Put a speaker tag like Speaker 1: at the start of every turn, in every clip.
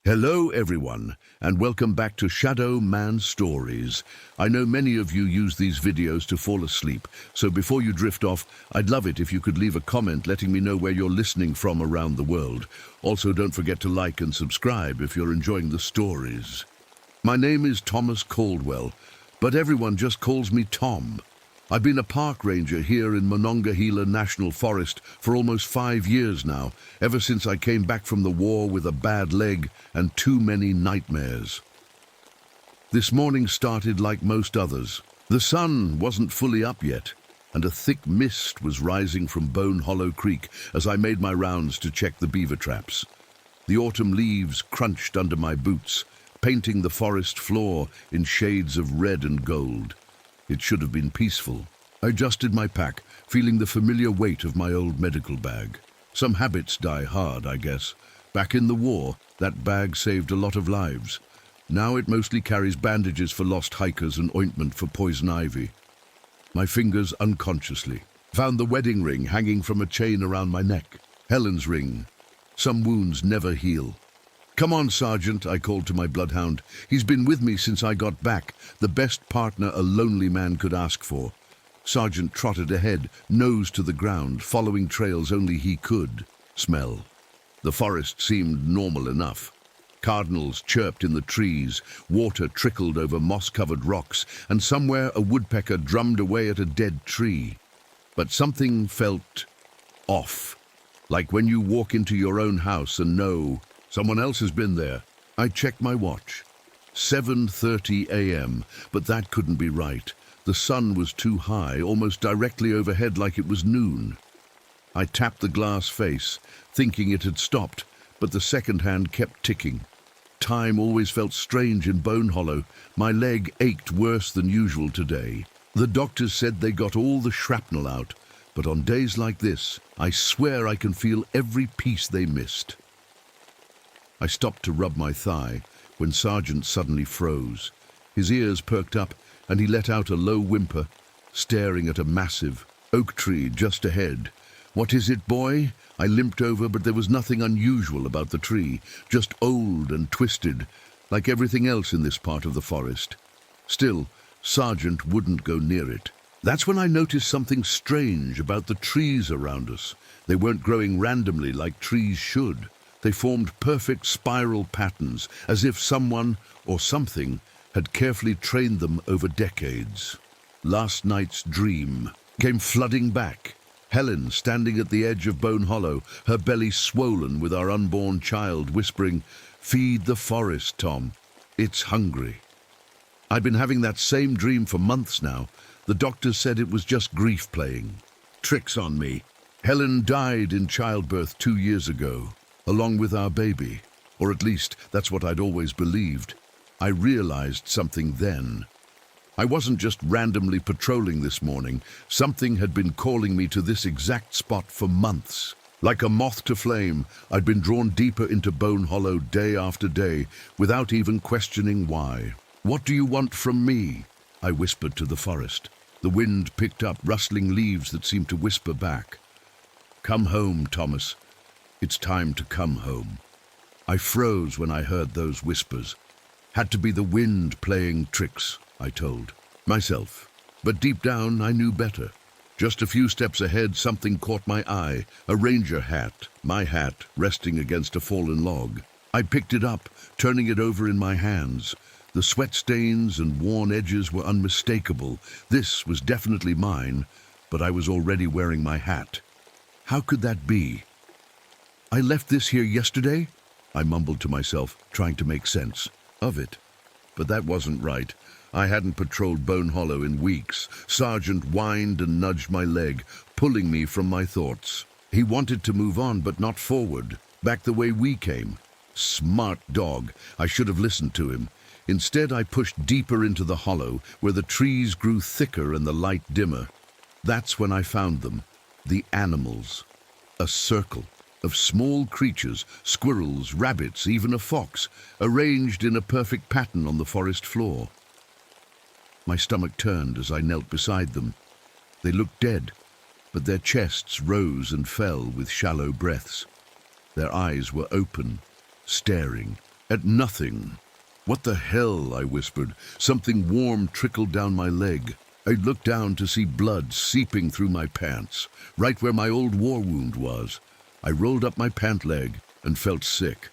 Speaker 1: Hello everyone, and welcome back to Shadow Man Stories. I know many of you use these videos to fall asleep, so before you drift off, I'd love it if you could leave a comment letting me know where you're listening from around the world. Also, don't forget to like and subscribe if you're enjoying the stories. My name is Thomas Caldwell, but everyone just calls me Tom. I've been a park ranger here in Monongahela National Forest for almost 5 years now, ever since I came back from the war with a bad leg and too many nightmares. This morning started like most others. The sun wasn't fully up yet, and a thick mist was rising from Bone Hollow Creek as I made my rounds to check the beaver traps. The autumn leaves crunched under my boots, painting the forest floor in shades of red and gold. It should have been peaceful. I adjusted my pack, feeling the familiar weight of my old medical bag. Some habits die hard, I guess. Back in the war, that bag saved a lot of lives. Now it mostly carries bandages for lost hikers and ointment for poison ivy. My fingers unconsciously found the wedding ring hanging from a chain around my neck. Helen's ring. Some wounds never heal. "Come on, Sergeant," I called to my bloodhound. "He's been with me since I got back, the best partner a lonely man could ask for." Sergeant trotted ahead, nose to the ground, following trails only he could smell. The forest seemed normal enough. Cardinals chirped in the trees, water trickled over moss-covered rocks, and somewhere a woodpecker drummed away at a dead tree. But something felt off, like when you walk into your own house and know someone else has been there. I checked my watch. 7:30 a.m., but that couldn't be right. The sun was too high, almost directly overhead like it was noon. I tapped the glass face, thinking it had stopped, but the second hand kept ticking. Time always felt strange in Bone Hollow. My leg ached worse than usual today. The doctors said they got all the shrapnel out, but on days like this, I swear I can feel every piece they missed. I stopped to rub my thigh when Sergeant suddenly froze. His ears perked up and he let out a low whimper, staring at a massive oak tree just ahead. "What is it, boy?" I limped over, but there was nothing unusual about the tree, just old and twisted, like everything else in this part of the forest. Still, Sergeant wouldn't go near it. That's when I noticed something strange about the trees around us. They weren't growing randomly like trees should. They formed perfect spiral patterns, as if someone or something had carefully trained them over decades. Last night's dream came flooding back. Helen standing at the edge of Bone Hollow, her belly swollen with our unborn child, whispering, "Feed the forest, Tom. It's hungry." I'd been having that same dream for months now. The doctors said it was just grief playing tricks on me. Helen died in childbirth 2 years ago, along with our baby, or at least that's what I'd always believed. I realized something then. I wasn't just randomly patrolling this morning. Something had been calling me to this exact spot for months. Like a moth to flame, I'd been drawn deeper into Bone Hollow day after day, without even questioning why. "What do you want from me?" I whispered to the forest. The wind picked up rustling leaves that seemed to whisper back. "Come home, Thomas. It's time to come home." I froze when I heard those whispers. Had to be the wind playing tricks, I told myself. But deep down, I knew better. Just a few steps ahead, something caught my eye. A ranger hat, my hat, resting against a fallen log. I picked it up, turning it over in my hands. The sweat stains and worn edges were unmistakable. This was definitely mine, but I was already wearing my hat. How could that be? "I left this here yesterday?" I mumbled to myself, trying to make sense of it. But that wasn't right. I hadn't patrolled Bone Hollow in weeks. Sergeant whined and nudged my leg, pulling me from my thoughts. He wanted to move on, but not forward, back the way we came. Smart dog. I should have listened to him. Instead, I pushed deeper into the hollow, where the trees grew thicker and the light dimmer. That's when I found them. The animals. A circle of small creatures, squirrels, rabbits, even a fox, arranged in a perfect pattern on the forest floor. My stomach turned as I knelt beside them. They looked dead, but their chests rose and fell with shallow breaths. Their eyes were open, staring, At nothing. What the hell, I whispered. Something warm trickled down my leg. I looked down to see blood seeping through my pants, right where my old war wound was. I rolled up my pant leg and felt sick.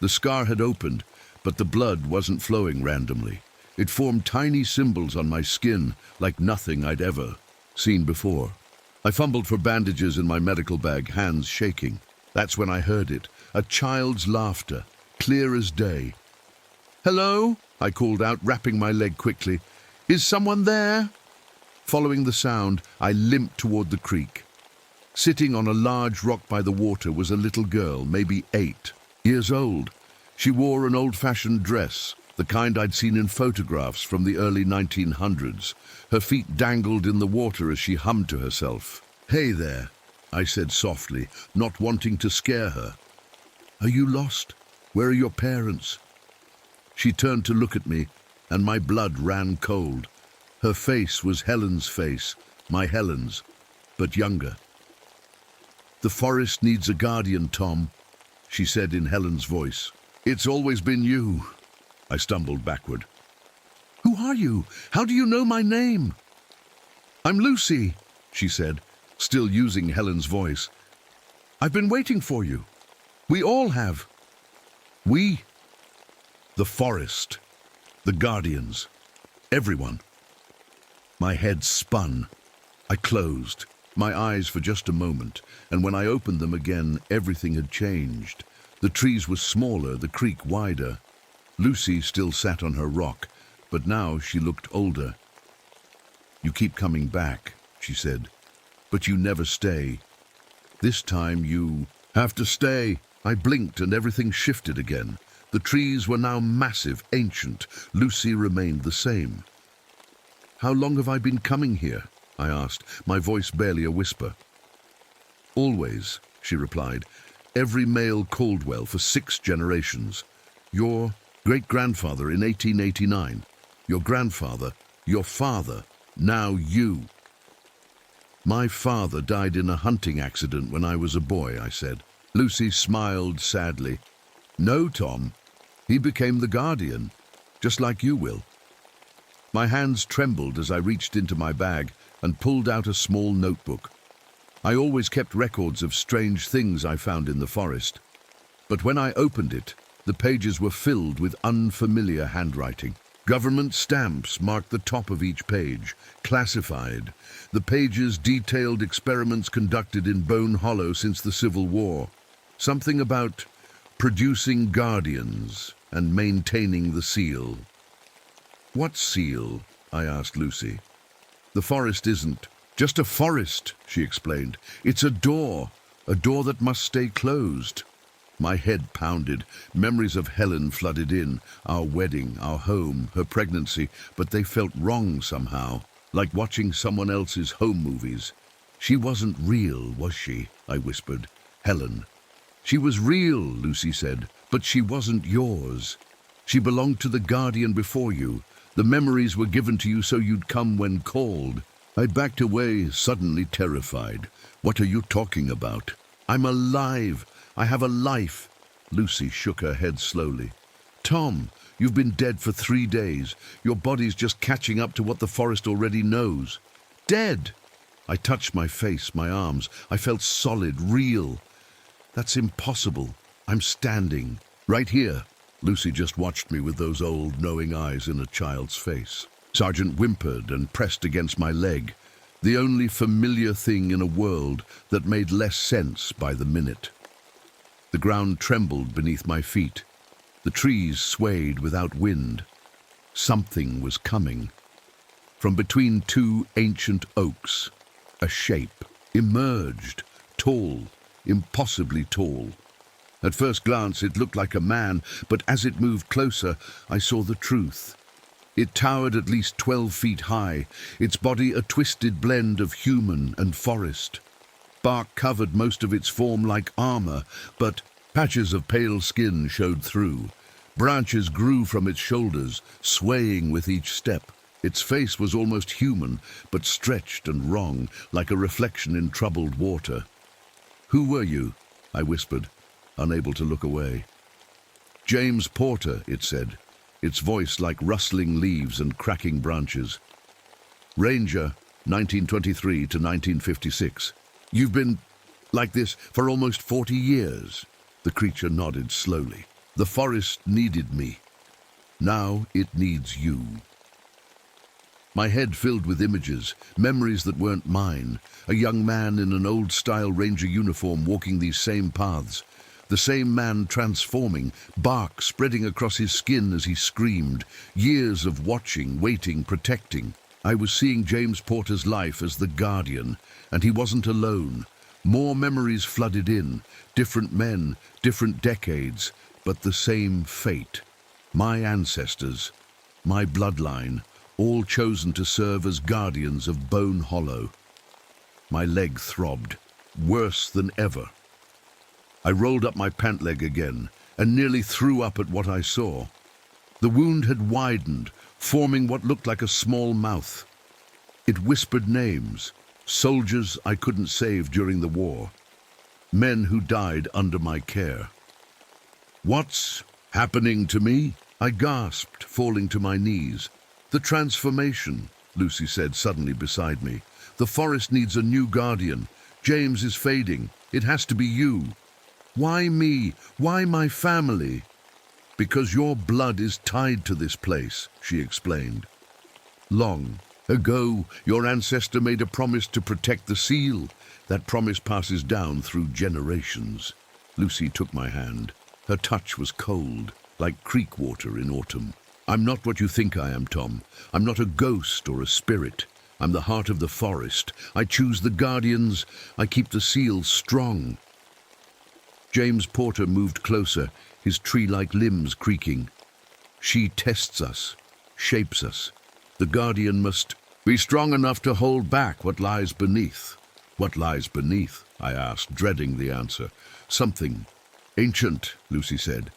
Speaker 1: The scar had opened, but the blood wasn't flowing randomly. It formed tiny symbols on my skin, like nothing I'd ever seen before. I fumbled for bandages in my medical bag, hands shaking. That's when I heard it, a child's laughter, clear as day. "Hello?" I called out, wrapping my leg quickly. "Is someone there?" Following the sound, I limped toward the creek. Sitting on a large rock by the water was a little girl, maybe 8 years old. She wore an old-fashioned dress, the kind I'd seen in photographs from the early 1900s. Her feet dangled in the water as she hummed to herself. "Hey there," I said softly, not wanting to scare her. "Are you lost? Where are your parents?" She turned to look at me, and my blood ran cold. Her face was Helen's face, my Helen's, but younger. "The forest needs a guardian, Tom," she said in Helen's voice. "It's always been you." I stumbled backward. "Who are you? How do you know my name?" "I'm Lucy," she said, still using Helen's voice. "I've been waiting for you. We all have." "We?" The forest, the guardians, everyone. My head spun. I closed my eyes for just a moment, and when I opened them again, everything had changed. The trees were smaller, the creek wider. Lucy still sat on her rock, but now she looked older. "You keep coming back," she said, "but you never stay. This time you have to stay." I blinked and everything shifted again. The trees were now massive, ancient. Lucy remained the same. "How long have I been coming here?" I asked, my voice barely a whisper. "Always," she replied. "Every male Caldwell for 6 generations. Your great-grandfather in 1889. Your grandfather, your father, now you." "My father died in a hunting accident when I was a boy," I said. Lucy smiled sadly. "No, Tom. He became the guardian, just like you will." My hands trembled as I reached into my bag and pulled out a small notebook. I always kept records of strange things I found in the forest. But when I opened it, the pages were filled with unfamiliar handwriting. Government stamps marked the top of each page, classified. The pages detailed experiments conducted in Bone Hollow since the Civil War. Something about producing guardians and maintaining the seal. "What seal?" I asked Lucy. "The forest isn't just a forest," she explained. "It's a door that must stay closed." My head pounded. Memories of Helen flooded in, our wedding, our home, her pregnancy, but they felt wrong somehow, like watching someone else's home movies. "She wasn't real, was she?" I whispered. "Helen." "She was real," Lucy said, "but she wasn't yours. She belonged to the guardian before you. The memories were given to you so you'd come when called." I backed away, suddenly terrified. "What are you talking about?" "I'm alive. I have a life." Lucy shook her head slowly. "Tom, you've been dead for 3 days. Your body's just catching up to what the forest already knows." "Dead?" I touched my face, my arms. I felt solid, real. "That's impossible. I'm standing right here." Lucy just watched me with those old, knowing eyes in a child's face. Sergeant whimpered and pressed against my leg, the only familiar thing in a world that made less sense by the minute. The ground trembled beneath my feet. The trees swayed without wind. Something was coming. From between 2 ancient oaks, a shape emerged, tall, impossibly tall. At first glance, it looked like a man, but as it moved closer, I saw the truth. It towered at least 12 feet high, its body a twisted blend of human and forest. Bark covered most of its form like armor, but patches of pale skin showed through. Branches grew from its shoulders, swaying with each step. Its face was almost human, but stretched and wrong, like a reflection in troubled water. "Who were you?" I whispered, unable to look away. James Porter, it said, its voice like rustling leaves and cracking branches. Ranger, 1923 to 1956. You've been like this for almost 40 years. The creature nodded slowly. The forest needed me. Now it needs you. My head filled with images, memories that weren't mine. A young man in an old-style ranger uniform walking these same paths. The same man transforming, bark spreading across his skin as he screamed. Years of watching, waiting, protecting. I was seeing James Porter's life as the guardian, and he wasn't alone. More memories flooded in. Different men, different decades, but the same fate. My ancestors, my bloodline, all chosen to serve as guardians of Bone Hollow. My leg throbbed, worse than ever. I rolled up my pant leg again and nearly threw up at what I saw. The wound had widened, forming what looked like a small mouth. It whispered names, soldiers I couldn't save during the war, men who died under my care. What's happening to me? I gasped, falling to my knees. The transformation, Lucy said suddenly beside me. The forest needs a new guardian. James is fading. It has to be you. Why me? Why my family? Because your blood is tied to this place, she explained. Long ago, your ancestor made a promise to protect the seal. That promise passes down through generations. Lucy took my hand. Her touch was cold, like creek water in autumn. I'm not what you think I am, Tom. I'm not a ghost or a spirit. I'm the heart of the forest. I choose the guardians. I keep the seal strong. James Porter moved closer, his tree-like limbs creaking. She tests us, shapes us. The guardian must be strong enough to hold back what lies beneath. What lies beneath? I asked, dreading the answer. Something ancient, Lucy said.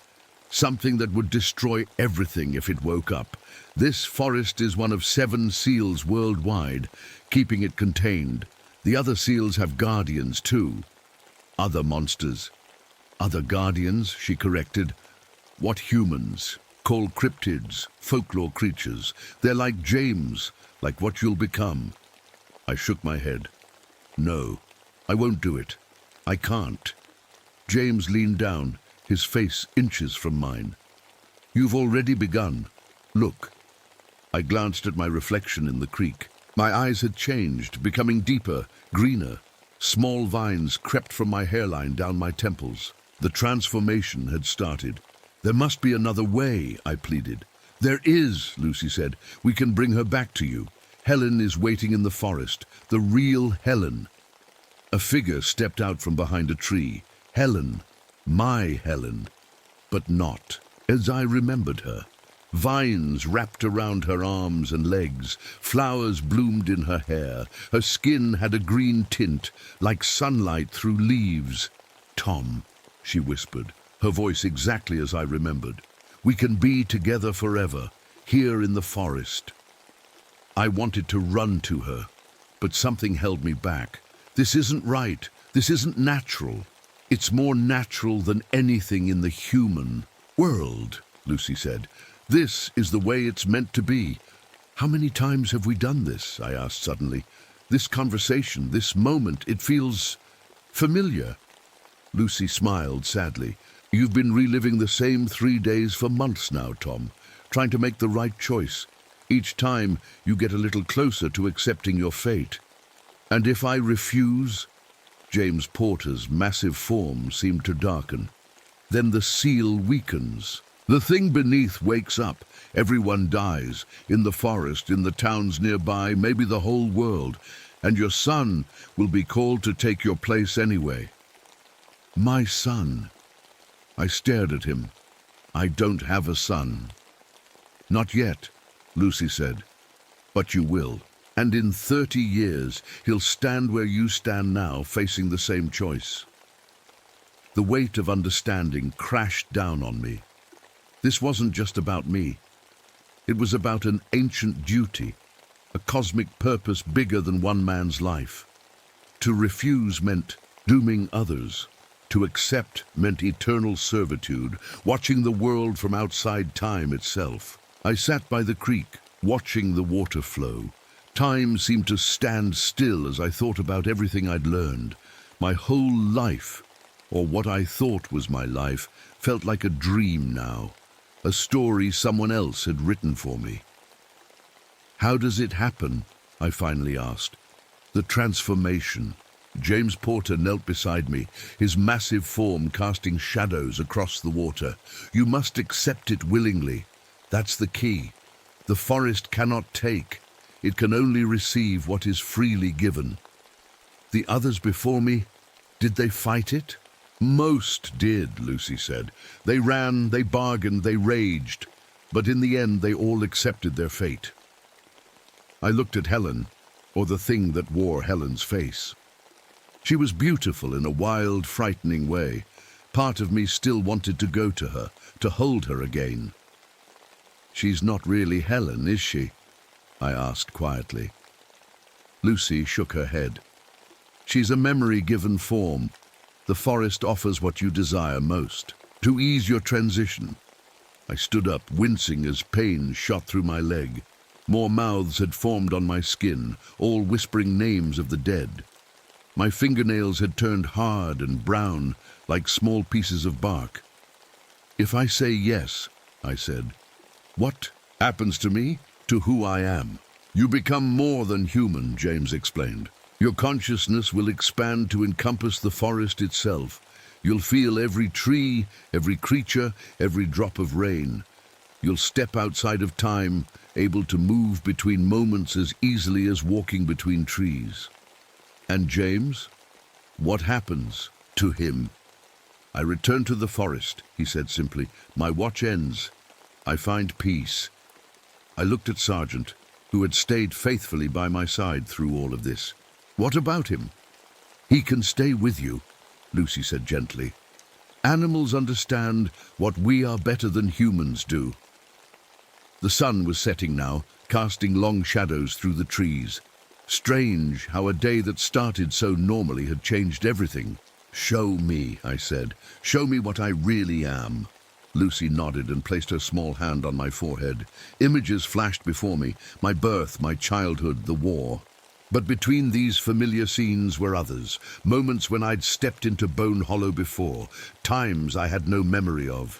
Speaker 1: Something that would destroy everything if it woke up. This forest is one of 7 seals worldwide, keeping it contained. The other seals have guardians too. Other monsters. Other guardians, she corrected. What humans call cryptids, folklore creatures. They're like James, like what you'll become. I shook my head. No, I won't do it. I can't. James leaned down, his face inches from mine. You've already begun. Look. I glanced at my reflection in the creek. My eyes had changed, becoming deeper, greener. Small vines crept from my hairline down my temples. The transformation had started. There must be another way, I pleaded. There is, Lucy said. We can bring her back to you. Helen is waiting in the forest, the real Helen. A figure stepped out from behind a tree. Helen. My Helen, but not as I remembered her. Vines wrapped around her arms and legs, flowers bloomed in her hair, her skin had a green tint, like sunlight through leaves. Tom, she whispered, her voice exactly as I remembered. We can be together forever, here in the forest. I wanted to run to her, but something held me back. This isn't right, this isn't natural. It's more natural than anything in the human world, Lucy said. This is the way it's meant to be. How many times have we done this? I asked suddenly. This conversation, this moment, it feels familiar. Lucy smiled sadly. You've been reliving the same 3 days for months now, Tom, trying to make the right choice. Each time you get a little closer to accepting your fate. And if I refuse? James Porter's massive form seemed to darken. Then the seal weakens. The thing beneath wakes up. Everyone dies. In the forest, in the towns nearby, maybe the whole world. And your son will be called to take your place anyway. My son. I stared at him. I don't have a son. Not yet, Lucy said. But you will. And in 30 years, he'll stand where you stand now, facing the same choice. The weight of understanding crashed down on me. This wasn't just about me. It was about an ancient duty, a cosmic purpose bigger than one man's life. To refuse meant dooming others. To accept meant eternal servitude, watching the world from outside time itself. I sat by the creek, watching the water flow. Time seemed to stand still as I thought about everything I'd learned. My whole life, or what I thought was my life, felt like a dream now, a story someone else had written for me. "How does it happen?" I finally asked. "The transformation." James Porter knelt beside me, his massive form casting shadows across the water. "You must accept it willingly. That's the key. The forest cannot take. It can only receive what is freely given." "The others before me, did they fight it?" "Most did," Lucy said. "They ran, they bargained, they raged. But in the end, they all accepted their fate." I looked at Helen, or the thing that wore Helen's face. She was beautiful in a wild, frightening way. Part of me still wanted to go to her, to hold her again. "She's not really Helen, is she?" I asked quietly. Lucy shook her head. "She's a memory given form. The forest offers what you desire most, to ease your transition." I stood up, wincing as pain shot through my leg. More mouths had formed on my skin, all whispering names of the dead. My fingernails had turned hard and brown, like small pieces of bark. "If I say yes," I said, "what happens to me? To who I am?" "You become more than human," James explained. "Your consciousness will expand to encompass the forest itself. You'll feel every tree, every creature, every drop of rain. You'll step outside of time, able to move between moments as easily as walking between trees." "And James? What happens to him?" "I return to the forest," he said simply. "My watch ends. I find peace." I looked at Sargent, who had stayed faithfully by my side through all of this. "What about him?" "He can stay with you," Lucy said gently. "Animals understand what we are better than humans do." The sun was setting now, casting long shadows through the trees. Strange how a day that started so normally had changed everything. "Show me," I said. "Show me what I really am." Lucy nodded and placed her small hand on my forehead. Images flashed before me, my birth, my childhood, the war. But between these familiar scenes were others, moments when I'd stepped into Bone Hollow before, times I had no memory of.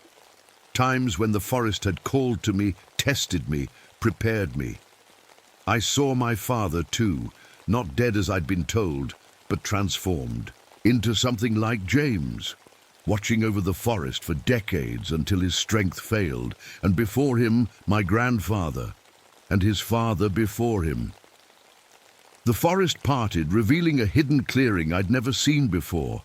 Speaker 1: Times when the forest had called to me, tested me, prepared me. I saw my father too, not dead as I'd been told, but transformed into something like James, watching over the forest for decades until his strength failed, and before him my grandfather, and his father before him. The forest parted, revealing a hidden clearing I'd never seen before.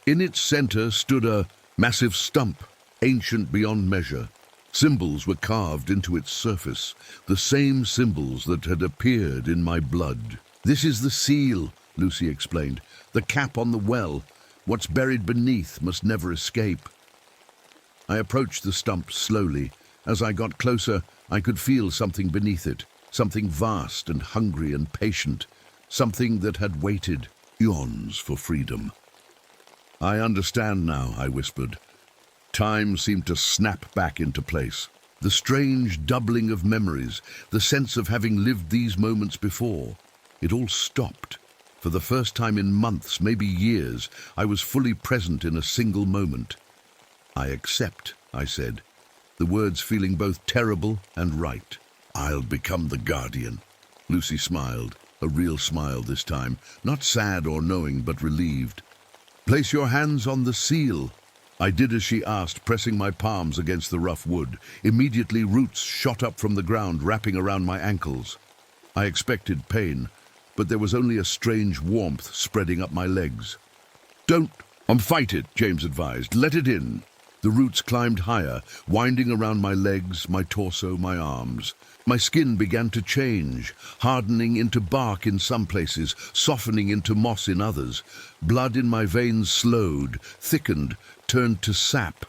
Speaker 1: In its center stood a massive stump, ancient beyond measure. Symbols were carved into its surface, the same symbols that had appeared in my blood. "This is the seal," Lucy explained. "The cap on the well. What's buried beneath must never escape." I approached the stump slowly. As I got closer, I could feel something beneath it, something vast and hungry and patient, something that had waited eons for freedom. "I understand now," I whispered. Time seemed to snap back into place. The strange doubling of memories, the sense of having lived these moments before. It all stopped. For the first time in months, maybe years, I was fully present in a single moment. "I accept," I said, the words feeling both terrible and right. "I'll become the guardian." Lucy smiled, a real smile this time, not sad or knowing, but relieved. "Place your hands on the seal." I did as she asked, pressing my palms against the rough wood. Immediately roots shot up from the ground, wrapping around my ankles. I expected pain, but there was only a strange warmth spreading up my legs. "Don't fight it," James advised. "Let it in." The roots climbed higher, winding around my legs, my torso, my arms. My skin began to change, hardening into bark in some places, softening into moss in others. Blood in my veins slowed, thickened, turned to sap.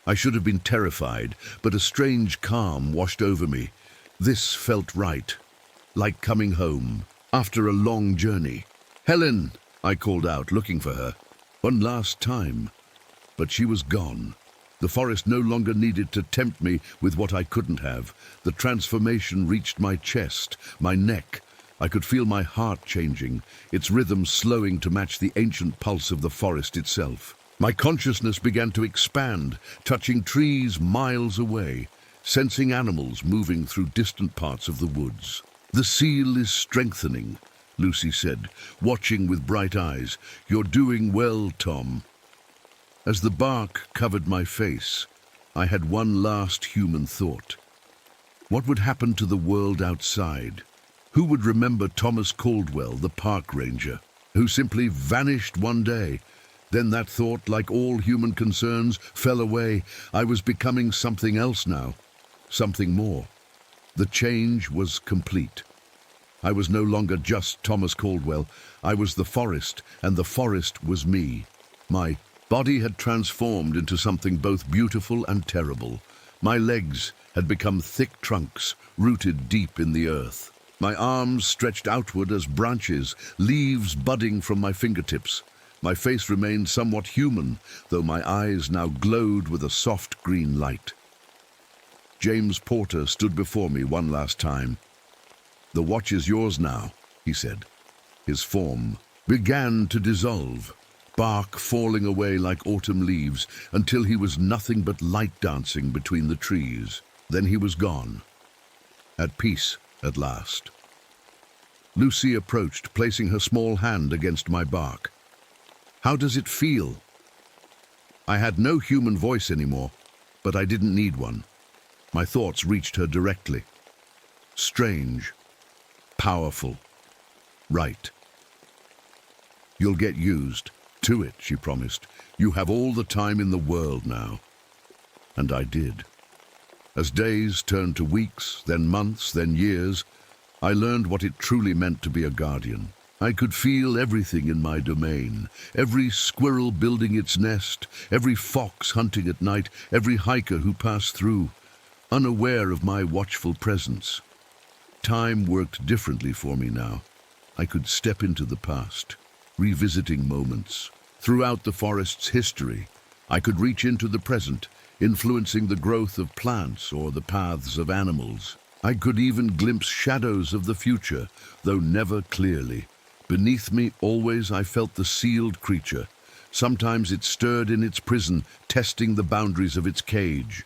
Speaker 1: I should have been terrified, but a strange calm washed over me. This felt right, like coming home, after a long journey. "Helen!" I called out, looking for her. "One last time." But she was gone. The forest no longer needed to tempt me with what I couldn't have. The transformation reached my chest, my neck. I could feel my heart changing, its rhythm slowing to match the ancient pulse of the forest itself. My consciousness began to expand, touching trees miles away, sensing animals moving through distant parts of the woods. "The seal is strengthening," Lucy said, watching with bright eyes. "You're doing well, Tom." As the bark covered my face, I had one last human thought. What would happen to the world outside? Who would remember Thomas Caldwell, the park ranger, who simply vanished one day? Then that thought, like all human concerns, fell away. I was becoming something else now, something more. The change was complete. I was no longer just Thomas Caldwell. I was the forest, and the forest was me. My body had transformed into something both beautiful and terrible. My legs had become thick trunks, rooted deep in the earth. My arms stretched outward as branches, leaves budding from my fingertips. My face remained somewhat human, though my eyes now glowed with a soft green light. James Porter stood before me one last time. "The watch is yours now," he said. His form began to dissolve, bark falling away like autumn leaves, until he was nothing but light dancing between the trees. Then he was gone, at peace at last. Lucy approached, placing her small hand against my bark. "How does it feel?" I had no human voice anymore, but I didn't need one. My thoughts reached her directly. Strange, powerful, right. "You'll get used to it," she promised. "You have all the time in the world now." And I did. As days turned to weeks, then months, then years, I learned what it truly meant to be a guardian. I could feel everything in my domain, every squirrel building its nest, every fox hunting at night, every hiker who passed through, unaware of my watchful presence. Time worked differently for me now. I could step into the past, revisiting moments. Throughout the forest's history, I could reach into the present, influencing the growth of plants or the paths of animals. I could even glimpse shadows of the future, though never clearly. Beneath me always I felt the sealed creature. Sometimes it stirred in its prison, testing the boundaries of its cage.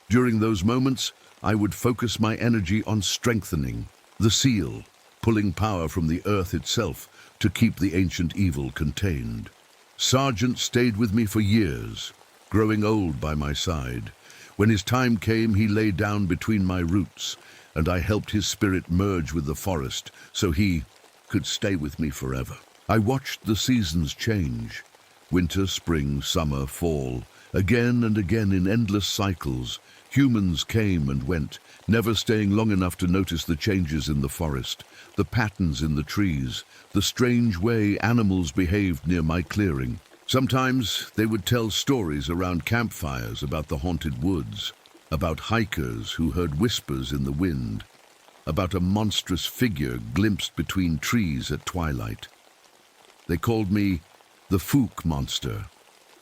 Speaker 1: During those moments, I would focus my energy on strengthening the seal, pulling power from the earth itself to keep the ancient evil contained. Sargent stayed with me for years, growing old by my side. When his time came, he lay down between my roots, and I helped his spirit merge with the forest so he could stay with me forever. I watched the seasons change. Winter, spring, summer, fall. Again and again in endless cycles, humans came and went, never staying long enough to notice the changes in the forest, the patterns in the trees, the strange way animals behaved near my clearing. Sometimes they would tell stories around campfires about the haunted woods, about hikers who heard whispers in the wind, about a monstrous figure glimpsed between trees at twilight. They called me the Fook Monster,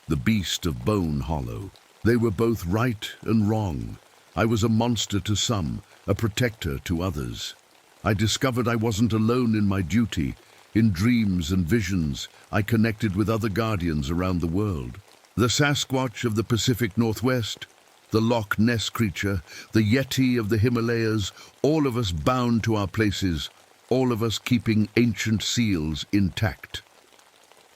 Speaker 1: the beast of Bone Hollow. They were both right and wrong. I was a monster to some, a protector to others. I discovered I wasn't alone in my duty. In dreams and visions, I connected with other guardians around the world. The Sasquatch of the Pacific Northwest, the Loch Ness creature, the Yeti of the Himalayas, all of us bound to our places, all of us keeping ancient seals intact.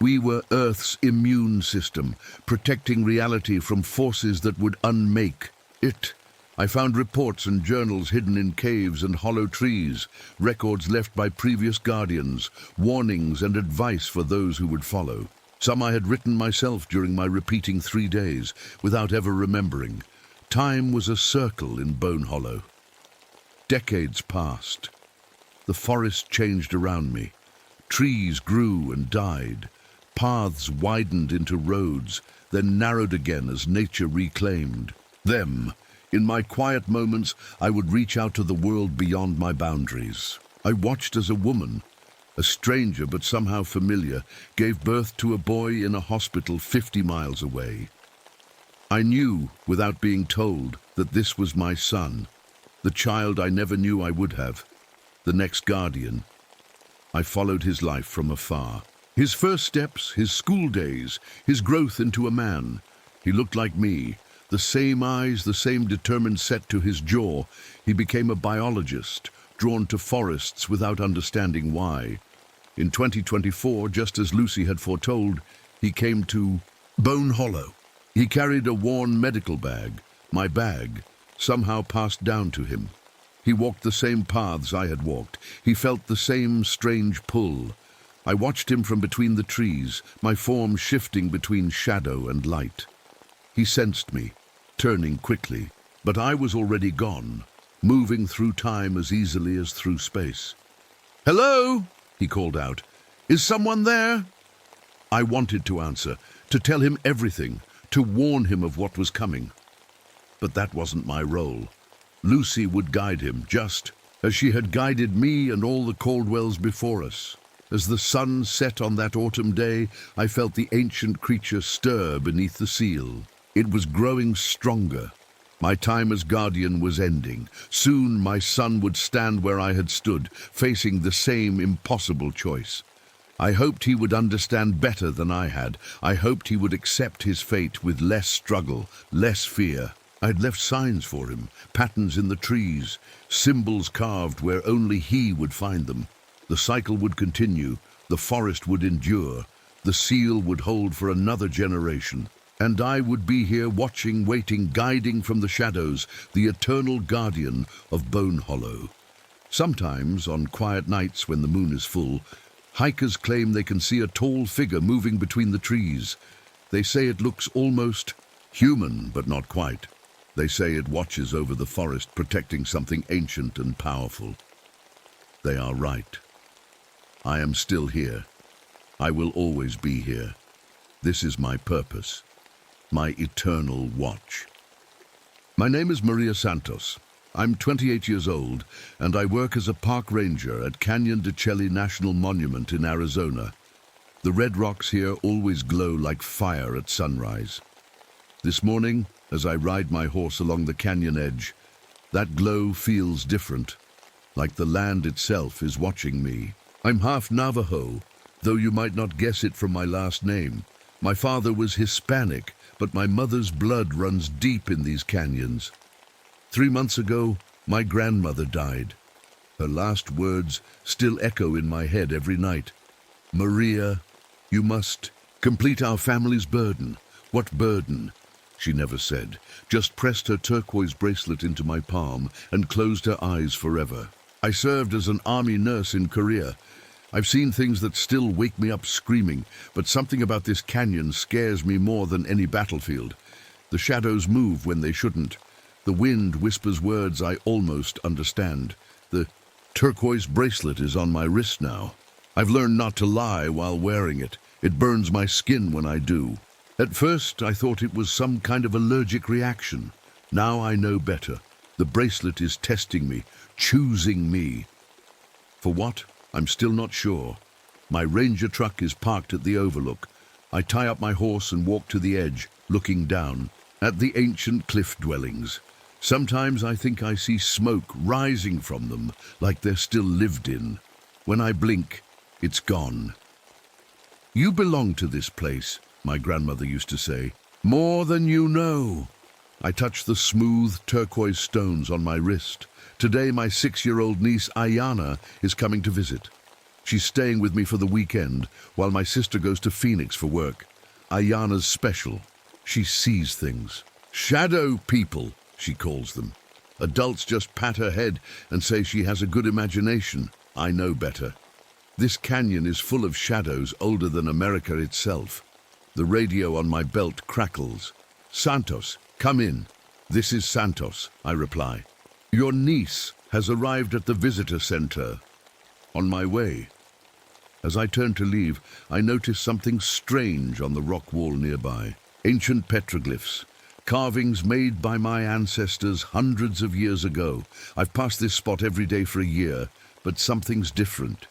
Speaker 1: We were Earth's immune system, protecting reality from forces that would unmake it. I found reports and journals hidden in caves and hollow trees, records left by previous guardians, warnings and advice for those who would follow. Some I had written myself during my repeating 3 days, without ever remembering. Time was a circle in Bone Hollow. Decades passed. The forest changed around me. Trees grew and died. Paths widened into roads, then narrowed again as nature reclaimed them. In my quiet moments, I would reach out to the world beyond my boundaries. I watched as a woman, a stranger but somehow familiar, gave birth to a boy in a hospital 50 miles away. I knew, without being told, that this was my son, the child I never knew I would have, the next guardian. I followed his life from afar. His first steps, his school days, his growth into a man. He looked like me, the same eyes, the same determined set to his jaw. He became a biologist, drawn to forests without understanding why. In 2024, just as Lucy had foretold, he came to Bone Hollow. He carried a worn medical bag, my bag, somehow passed down to him. He walked the same paths I had walked. He felt the same strange pull. I watched him from between the trees, my form shifting between shadow and light. He sensed me, turning quickly, but I was already gone, moving through time as easily as through space. "Hello?" he called out. "Is someone there?" I wanted to answer, to tell him everything, to warn him of what was coming. But that wasn't my role. Lucy would guide him, just as she had guided me and all the Caldwells before us. As the sun set on that autumn day, I felt the ancient creature stir beneath the seal. It was growing stronger. My time as guardian was ending. Soon my son would stand where I had stood, facing the same impossible choice. I hoped he would understand better than I had. I hoped he would accept his fate with less struggle, less fear. I had left signs for him, patterns in the trees, symbols carved where only he would find them. The cycle would continue, the forest would endure, the seal would hold for another generation. And I would be here watching, waiting, guiding from the shadows, the eternal guardian of Bone Hollow. Sometimes, on quiet nights when the moon is full, hikers claim they can see a tall figure moving between the trees. They say it looks almost human, but not quite. They say it watches over the forest, protecting something ancient and powerful. They are right. I am still here. I will always be here. This is my purpose, my eternal watch. My name is Maria Santos. I'm 28 years old, and I work as a park ranger at Canyon de Chelly National Monument in Arizona. The red rocks here always glow like fire at sunrise. This morning, as I ride my horse along the canyon edge, that glow feels different, like the land itself is watching me. I'm half Navajo, though you might not guess it from my last name. My father was Hispanic, but my mother's blood runs deep in these canyons. 3 months ago, my grandmother died. Her last words still echo in my head every night. "Maria, you must complete our family's burden." What burden? She never said, just pressed her turquoise bracelet into my palm and closed her eyes forever. I served as an army nurse in Korea. I've seen things that still wake me up screaming, but something about this canyon scares me more than any battlefield. The shadows move when they shouldn't. The wind whispers words I almost understand. The turquoise bracelet is on my wrist now. I've learned not to lie while wearing it. It burns my skin when I do. At first, I thought it was some kind of allergic reaction. Now I know better. The bracelet is testing me, choosing me. For what? I'm still not sure. My ranger truck is parked at the overlook. I tie up my horse and walk to the edge, looking down at the ancient cliff dwellings. Sometimes I think I see smoke rising from them, like they're still lived in. When I blink, it's gone. "You belong to this place," my grandmother used to say. "More than you know." I touch the smooth turquoise stones on my wrist. Today, my 6-year-old niece, Ayana, is coming to visit. She's staying with me for the weekend, while my sister goes to Phoenix for work. Ayana's special. She sees things. Shadow people, she calls them. Adults just pat her head and say she has a good imagination. I know better. This canyon is full of shadows older than America itself. The radio on my belt crackles. "Santos, come in." "This is Santos," I reply. "Your niece has arrived at the visitor center." "On my way." As I turn to leave, I notice something strange on the rock wall nearby. Ancient petroglyphs, carvings made by my ancestors hundreds of years ago. I've passed this spot every day for a year, but something's different.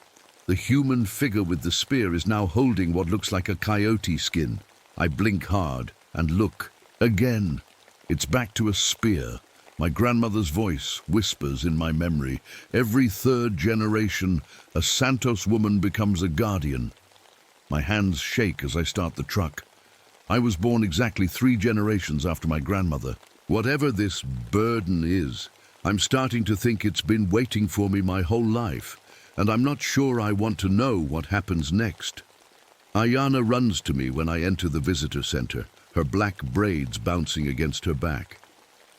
Speaker 1: The human figure with the spear is now holding what looks like a coyote skin. I blink hard and look. Again, it's back to a spear. My grandmother's voice whispers in my memory. Every third generation, a Santos woman becomes a guardian. My hands shake as I start the truck. I was born exactly 3 generations after my grandmother. Whatever this burden is, I'm starting to think it's been waiting for me my whole life, and I'm not sure I want to know what happens next. Ayana runs to me when I enter the visitor center, her black braids bouncing against her back.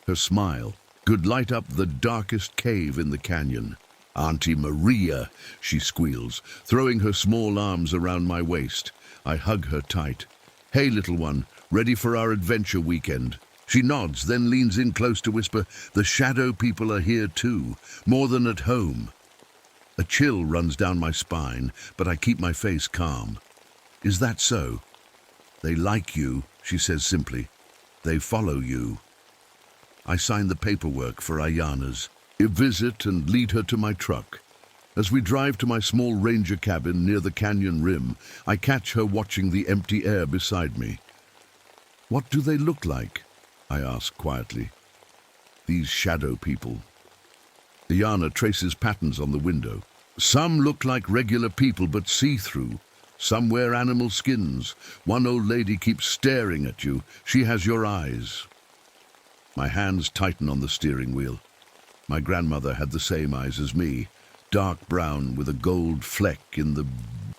Speaker 1: Her smile could light up the darkest cave in the canyon. "Auntie Maria," she squeals, throwing her small arms around my waist. I hug her tight. "Hey, little one, ready for our adventure weekend?" She nods, then leans in close to whisper, "The shadow people are here too, more than at home." A chill runs down my spine, but I keep my face calm. "Is that so?" "They like you," she says simply. "They follow you." I sign the paperwork for Ayana's visit and lead her to my truck. As we drive to my small ranger cabin near the canyon rim, I catch her watching the empty air beside me. "What do they look like?" I ask quietly. "These shadow people." Ayana traces patterns on the window. "Some look like regular people but see-through. Some wear animal skins. One old lady keeps staring at you. She has your eyes." My hands tighten on the steering wheel. My grandmother had the same eyes as me, dark brown with a gold fleck in the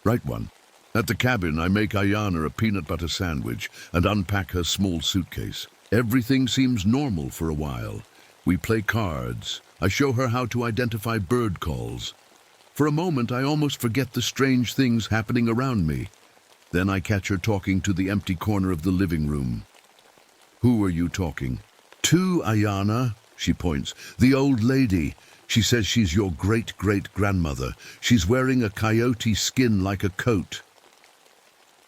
Speaker 1: right one. At the cabin, I make Ayana a peanut butter sandwich and unpack her small suitcase. Everything seems normal for a while. We play cards. I show her how to identify bird calls. For a moment, I almost forget the strange things happening around me. Then I catch her talking to the empty corner of the living room. "Who are you talking?" "To, Ayana," she points. "The old lady. She says she's your great-great-grandmother. She's wearing a coyote skin like a coat."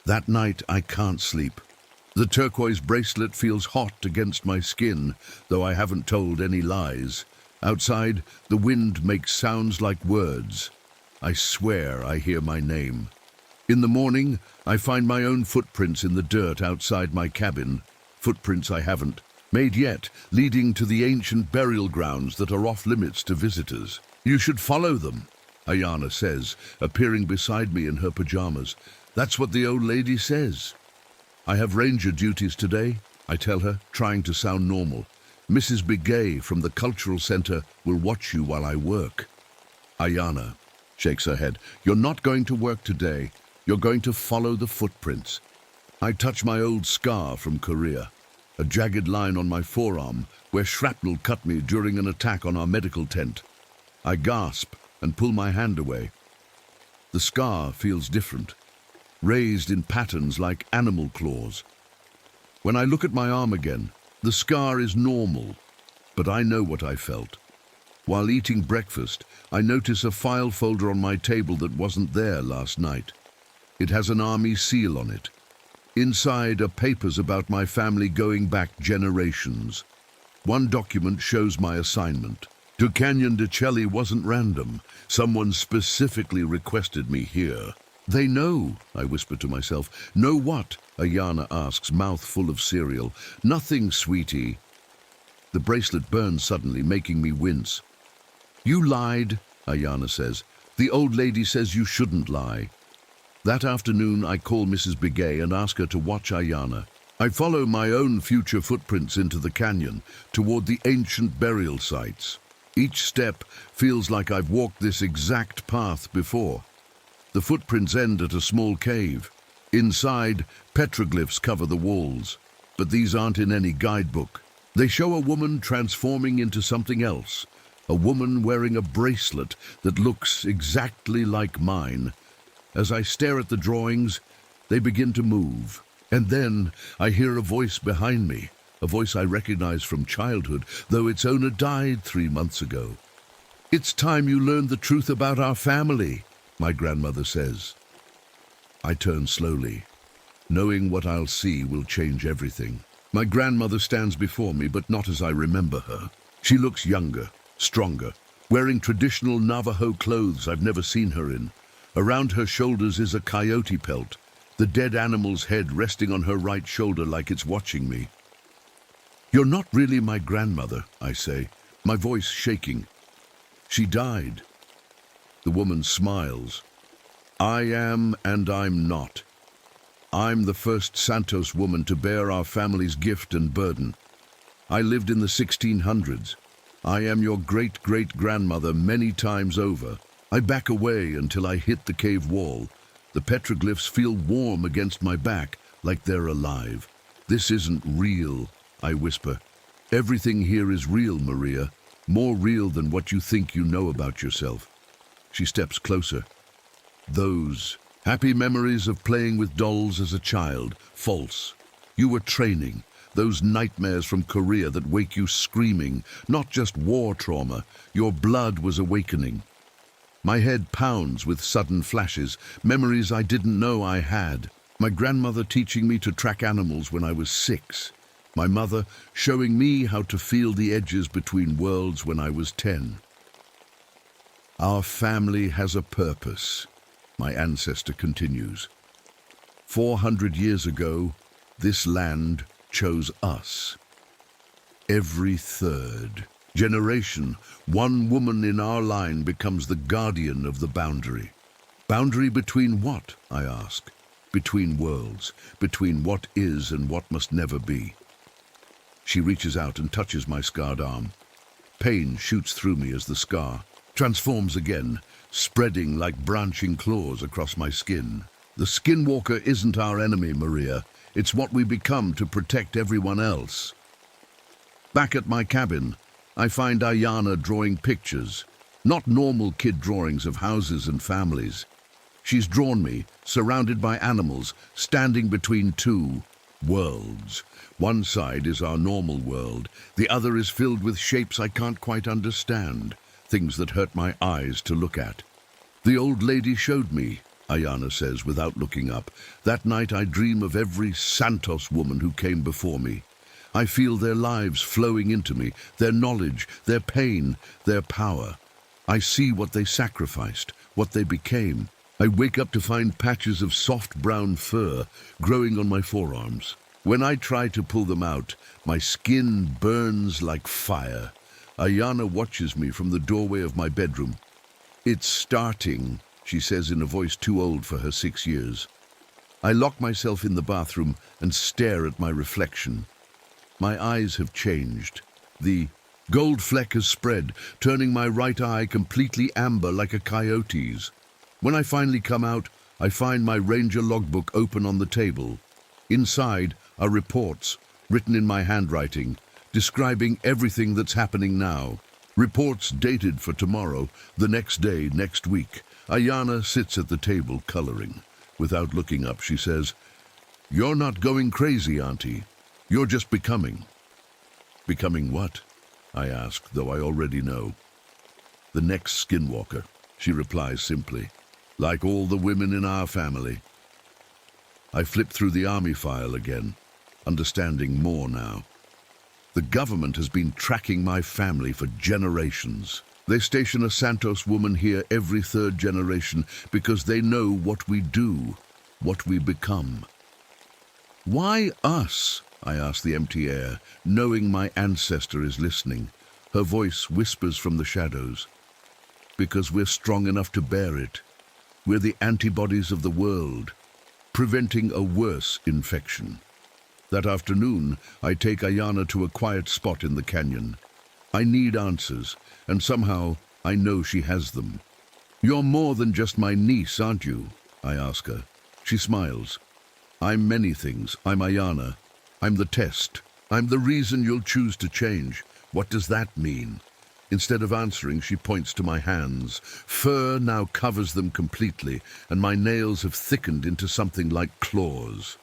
Speaker 1: That night, I can't sleep. The turquoise bracelet feels hot against my skin, though I haven't told any lies. Outside, the wind makes sounds like words. I swear I hear my name. In the morning, I find my own footprints in the dirt outside my cabin. Footprints I haven't made yet, leading to the ancient burial grounds that are off-limits to visitors. "You should follow them," Ayana says, appearing beside me in her pajamas. "That's what the old lady says." "I have ranger duties today," I tell her, trying to sound normal. "Mrs. Begay from the cultural center will watch you while I work." Ayana shakes her head. "You're not going to work today. You're going to follow the footprints." I touch my old scar from Korea, a jagged line on my forearm where shrapnel cut me during an attack on our medical tent. I gasp and pull my hand away. The scar feels different, raised in patterns like animal claws. When I look at my arm again, the scar is normal, but I know what I felt. While eating breakfast, I notice a file folder on my table that wasn't there last night. It has an army seal on it. Inside are papers about my family going back generations. One document shows my assignment. To Canyon de Chelly wasn't random. Someone specifically requested me here. "They know," I whisper to myself. "Know what?" Ayana asks, mouth full of cereal. "Nothing, sweetie." The bracelet burns suddenly, making me wince. "You lied," Ayana says. "The old lady says you shouldn't lie." That afternoon, I call Mrs. Begay and ask her to watch Ayana. I follow my own future footprints into the canyon, toward the ancient burial sites. Each step feels like I've walked this exact path before. The footprints end at a small cave. Inside, petroglyphs cover the walls. But these aren't in any guidebook. They show a woman transforming into something else. A woman wearing a bracelet that looks exactly like mine. As I stare at the drawings, they begin to move. And then I hear a voice behind me, a voice I recognize from childhood, though its owner died 3 months ago. "It's time you learned the truth about our family," my grandmother says. I turn slowly. Knowing what I'll see will change everything. My grandmother stands before me, but not as I remember her. She looks younger, stronger, wearing traditional Navajo clothes I've never seen her in. Around her shoulders is a coyote pelt, the dead animal's head resting on her right shoulder like it's watching me. You're not really my grandmother, I say, my voice shaking. She died. The woman smiles. I am and I'm not. I'm the first Santos woman to bear our family's gift and burden. I lived in the 1600s. I am your great-great-grandmother many times over. I back away until I hit the cave wall. The petroglyphs feel warm against my back, like they're alive. This isn't real, I whisper. Everything here is real, Maria. More real than what you think you know about yourself. She steps closer. Those happy memories of playing with dolls as a child, false. You were training. Those nightmares from Korea that wake you screaming, not just war trauma. Your blood was awakening. My head pounds with sudden flashes, memories I didn't know I had. My grandmother teaching me to track animals when I was 6. My mother showing me how to feel the edges between worlds when I was 10. Our family has a purpose, my ancestor continues. 400 years ago, this land chose us. Every third generation, one woman in our line becomes the guardian of the boundary. Boundary between what, I ask? Between worlds, between what is and what must never be. She reaches out and touches my scarred arm. Pain shoots through me as the scar transforms again, spreading like branching claws across my skin. The skinwalker isn't our enemy, Maria. It's what we become to protect everyone else. Back at my cabin, I find Ayana drawing pictures, not normal kid drawings of houses and families. She's drawn me, surrounded by animals, standing between two worlds. One side is our normal world, the other is filled with shapes I can't quite understand, things that hurt my eyes to look at. The old lady showed me, Ayana says without looking up. That night I dream of every Santos woman who came before me. I feel their lives flowing into me, their knowledge, their pain, their power. I see what they sacrificed, what they became. I wake up to find patches of soft brown fur growing on my forearms. When I try to pull them out, my skin burns like fire. Ayana watches me from the doorway of my bedroom. It's starting, she says in a voice too old for her 6 years. I lock myself in the bathroom and stare at my reflection. My eyes have changed. The gold fleck has spread, turning my right eye completely amber like a coyote's. When I finally come out, I find my ranger logbook open on the table. Inside are reports, written in my handwriting, describing everything that's happening now. Reports dated for tomorrow, the next day, next week. Ayana sits at the table coloring. Without looking up, she says, "You're not going crazy, Auntie. You're just becoming." Becoming what? I ask, though I already know. The next skinwalker, she replies simply. Like all the women in our family. I flip through the army file again, understanding more now. The government has been tracking my family for generations. They station a Santos woman here every 3rd generation because they know what we do, what we become. Why us? I ask the empty air, knowing my ancestor is listening. Her voice whispers from the shadows. Because we're strong enough to bear it. We're the antibodies of the world, preventing a worse infection. That afternoon, I take Ayana to a quiet spot in the canyon. I need answers, and somehow I know she has them. "You're more than just my niece, aren't you?" I ask her. She smiles. "I'm many things. I'm Ayana. I'm the test. I'm the reason you'll choose to change. What does that mean?" Instead of answering, she points to my hands. Fur now covers them completely, and my nails have thickened into something like claws.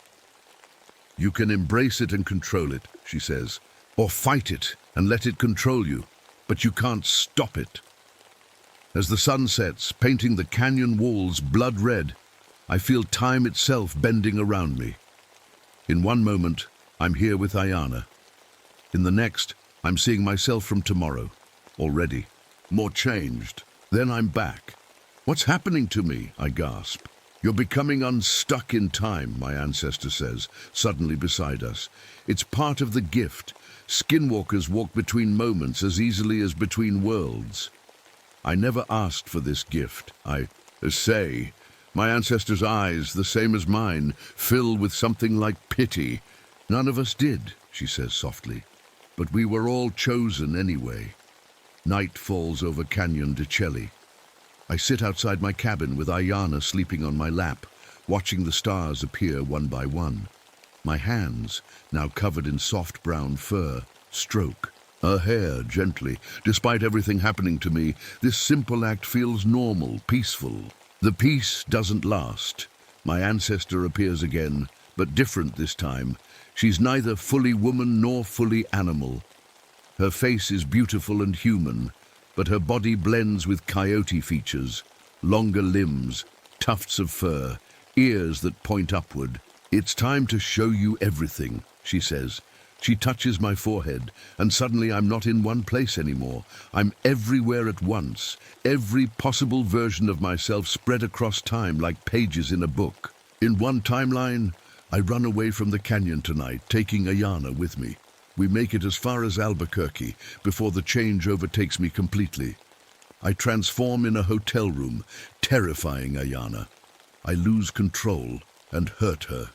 Speaker 1: "You can embrace it and control it," she says, "or fight it and let it control you, but you can't stop it." As the sun sets, painting the canyon walls blood red, I feel time itself bending around me. In one moment, I'm here with Ayana. In the next, I'm seeing myself from tomorrow. Already, more changed. Then I'm back. "What's happening to me?" I gasp. You're becoming unstuck in time, my ancestor says, suddenly beside us. It's part of the gift. Skinwalkers walk between moments as easily as between worlds. I never asked for this gift. I say, my ancestor's eyes, the same as mine, fill with something like pity. None of us did, she says softly, but we were all chosen anyway. Night falls over Canyon de Chelly. I sit outside my cabin with Ayana sleeping on my lap, watching the stars appear one by one. My hands, now covered in soft brown fur, stroke her hair gently. Despite everything happening to me, this simple act feels normal, peaceful. The peace doesn't last. My ancestor appears again, but different this time. She's neither fully woman nor fully animal. Her face is beautiful and human, but her body blends with coyote features, longer limbs, tufts of fur, ears that point upward. It's time to show you everything, she says. She touches my forehead, and suddenly I'm not in one place anymore. I'm everywhere at once, every possible version of myself spread across time like pages in a book. In one timeline, I run away from the canyon tonight, taking Ayana with me. We make it as far as Albuquerque before the change overtakes me completely. I transform in a hotel room, terrifying Ayana. I lose control and hurt her.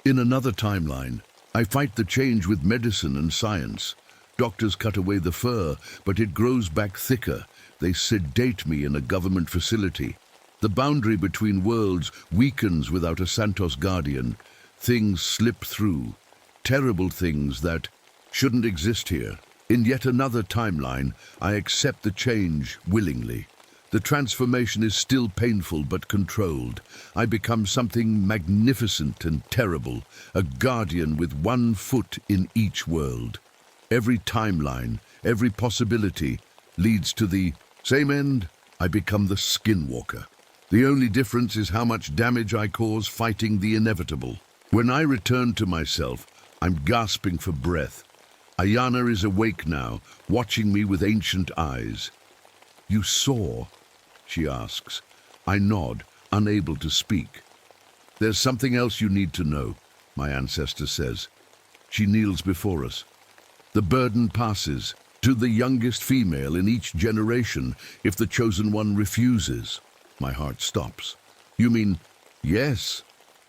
Speaker 1: In another timeline, I fight the change with medicine and science. Doctors cut away the fur, but it grows back thicker. They sedate me in a government facility. The boundary between worlds weakens without a Santos guardian. Things slip through, terrible things that shouldn't exist here. In yet another timeline, I accept the change willingly. The transformation is still painful but controlled. I become something magnificent and terrible, a guardian with one foot in each world. Every timeline, every possibility leads to the same end. I become the Skinwalker. The only difference is how much damage I cause fighting the inevitable. When I return to myself, I'm gasping for breath. Ayana is awake now, watching me with ancient eyes. "You saw?" she asks. I nod, unable to speak. "There's something else you need to know," my ancestor says. She kneels before us. "The burden passes to the youngest female in each generation if the chosen one refuses." My heart stops. "You mean?" "Yes.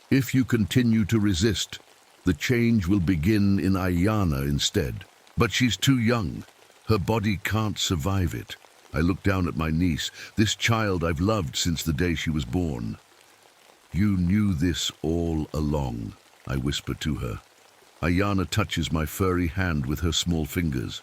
Speaker 1: If you continue to resist, the change will begin in Ayana instead. But she's too young. Her body can't survive it." I look down at my niece, this child I've loved since the day she was born. "You knew this all along," I whisper to her. Ayana touches my furry hand with her small fingers.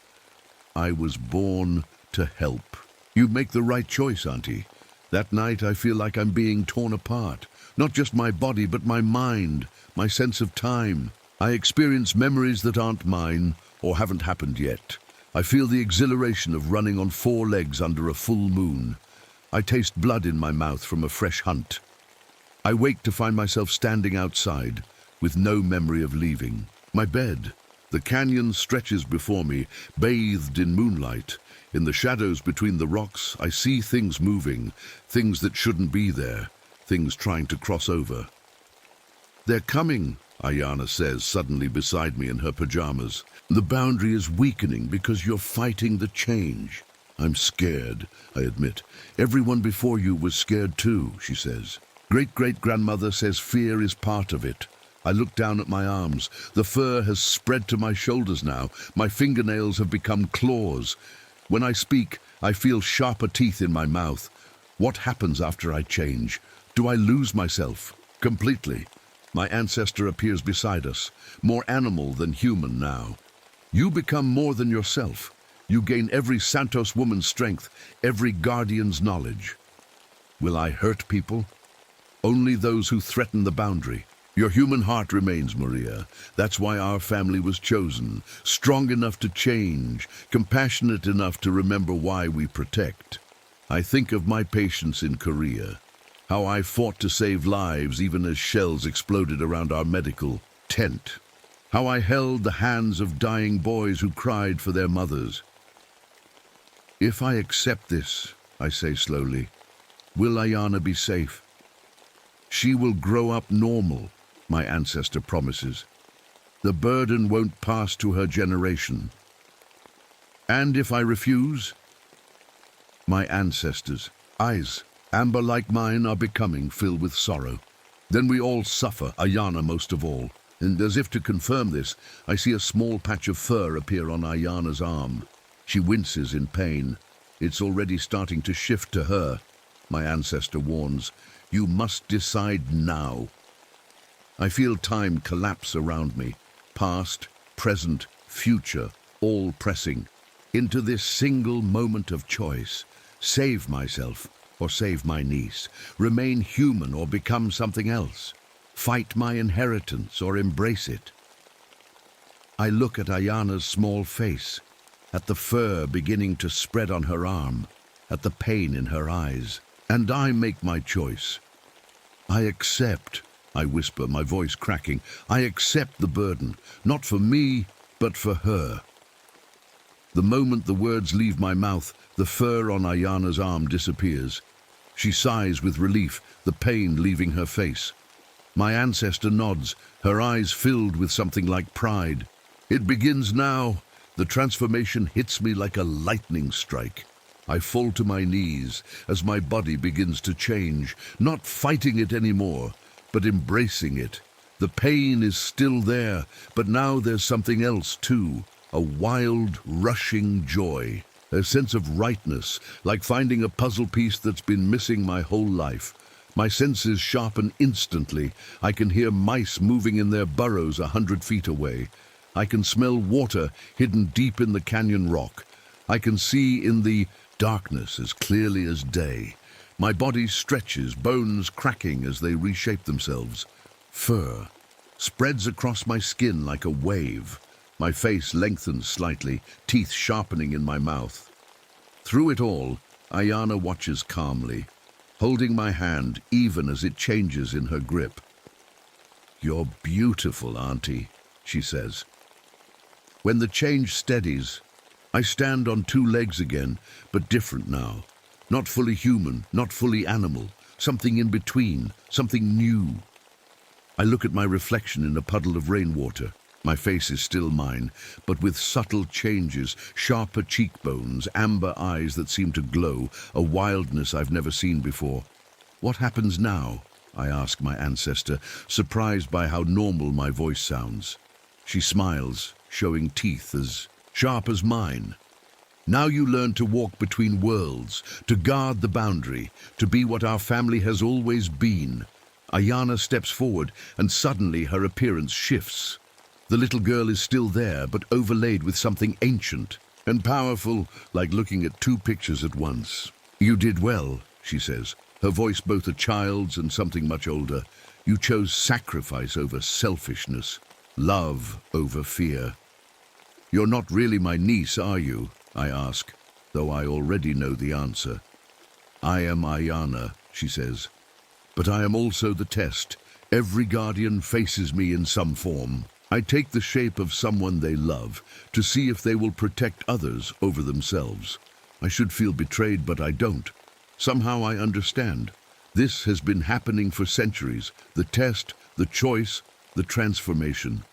Speaker 1: "I was born to help." "You make the right choice, Auntie." That night I feel like I'm being torn apart. Not just my body, but my mind, my sense of time. I experience memories that aren't mine or haven't happened yet. I feel the exhilaration of running on 4 legs under a full moon. I taste blood in my mouth from a fresh hunt. I wake to find myself standing outside, with no memory of leaving. My bed. The canyon stretches before me, bathed in moonlight. In the shadows between the rocks, I see things moving, things that shouldn't be there, things trying to cross over. "They're coming," Ayana says, suddenly beside me in her pajamas. "The boundary is weakening because you're fighting the change." "I'm scared," I admit. "Everyone before you was scared too," she says. "Great-great-grandmother says fear is part of it." I look down at my arms. The fur has spread to my shoulders now. My fingernails have become claws. When I speak, I feel sharper teeth in my mouth. What happens after I change? Do I lose myself completely? My ancestor appears beside us, more animal than human now. "You become more than yourself. You gain every Santos woman's strength, every guardian's knowledge." Will I hurt people? Only those who threaten the boundary. Your human heart remains, Maria. That's why our family was chosen. Strong enough to change, compassionate enough to remember why we protect. I think of my patients in Korea. How I fought to save lives even as shells exploded around our medical tent. How I held the hands of dying boys who cried for their mothers. "If I accept this," I say slowly, "will Ayana be safe?" She will grow up normal, my ancestor promises. The burden won't pass to her generation. And if I refuse? My ancestors' eyes, amber like mine, are becoming filled with sorrow. Then we all suffer, Ayana most of all. And as if to confirm this, I see a small patch of fur appear on Ayana's arm. She winces in pain. It's already starting to shift to her. My ancestor warns, you must decide now. I feel time collapse around me. Past, present, future, all pressing into this single moment of choice. Save myself or save my niece. Remain human or become something else. Fight my inheritance or embrace it. I look at Ayana's small face, at the fur beginning to spread on her arm, at the pain in her eyes, and I make my choice. I accept, I whisper, my voice cracking. I accept the burden, not for me, but for her. The moment the words leave my mouth, the fur on Ayana's arm disappears. She sighs with relief, the pain leaving her face. My ancestor nods, her eyes filled with something like pride. It begins now. The transformation hits me like a lightning strike. I fall to my knees as my body begins to change, not fighting it anymore, but embracing it. The pain is still there, but now there's something else too, a wild, rushing joy, a sense of rightness, like finding a puzzle piece that's been missing my whole life. My senses sharpen instantly. I can hear mice moving in their burrows 100 feet away. I can smell water hidden deep in the canyon rock. I can see in the darkness as clearly as day. My body stretches, bones cracking as they reshape themselves. Fur spreads across my skin like a wave. My face lengthens slightly, teeth sharpening in my mouth. Through it all, Ayana watches calmly, holding my hand even as it changes in her grip. "You're beautiful, Auntie," she says. When the change steadies, I stand on two legs again, but different now. Not fully human, not fully animal, something in between, something new. I look at my reflection in a puddle of rainwater. My face is still mine, but with subtle changes, sharper cheekbones, amber eyes that seem to glow, a wildness I've never seen before. What happens now? I ask my ancestor, surprised by how normal my voice sounds. She smiles, showing teeth as sharp as mine. Now you learn to walk between worlds, to guard the boundary, to be what our family has always been. Ayana steps forward, and suddenly her appearance shifts. The little girl is still there, but overlaid with something ancient and powerful, like looking at two pictures at once. "You did well," she says, her voice both a child's and something much older. "You chose sacrifice over selfishness, love over fear." "You're not really my niece, are you?" I ask, though I already know the answer. "I am Ayana," she says, "but I am also the test. Every guardian faces me in some form. I take the shape of someone they love to see if they will protect others over themselves. I should feel betrayed, but I don't. Somehow I understand. This has been happening for centuries. The test, the choice, the transformation."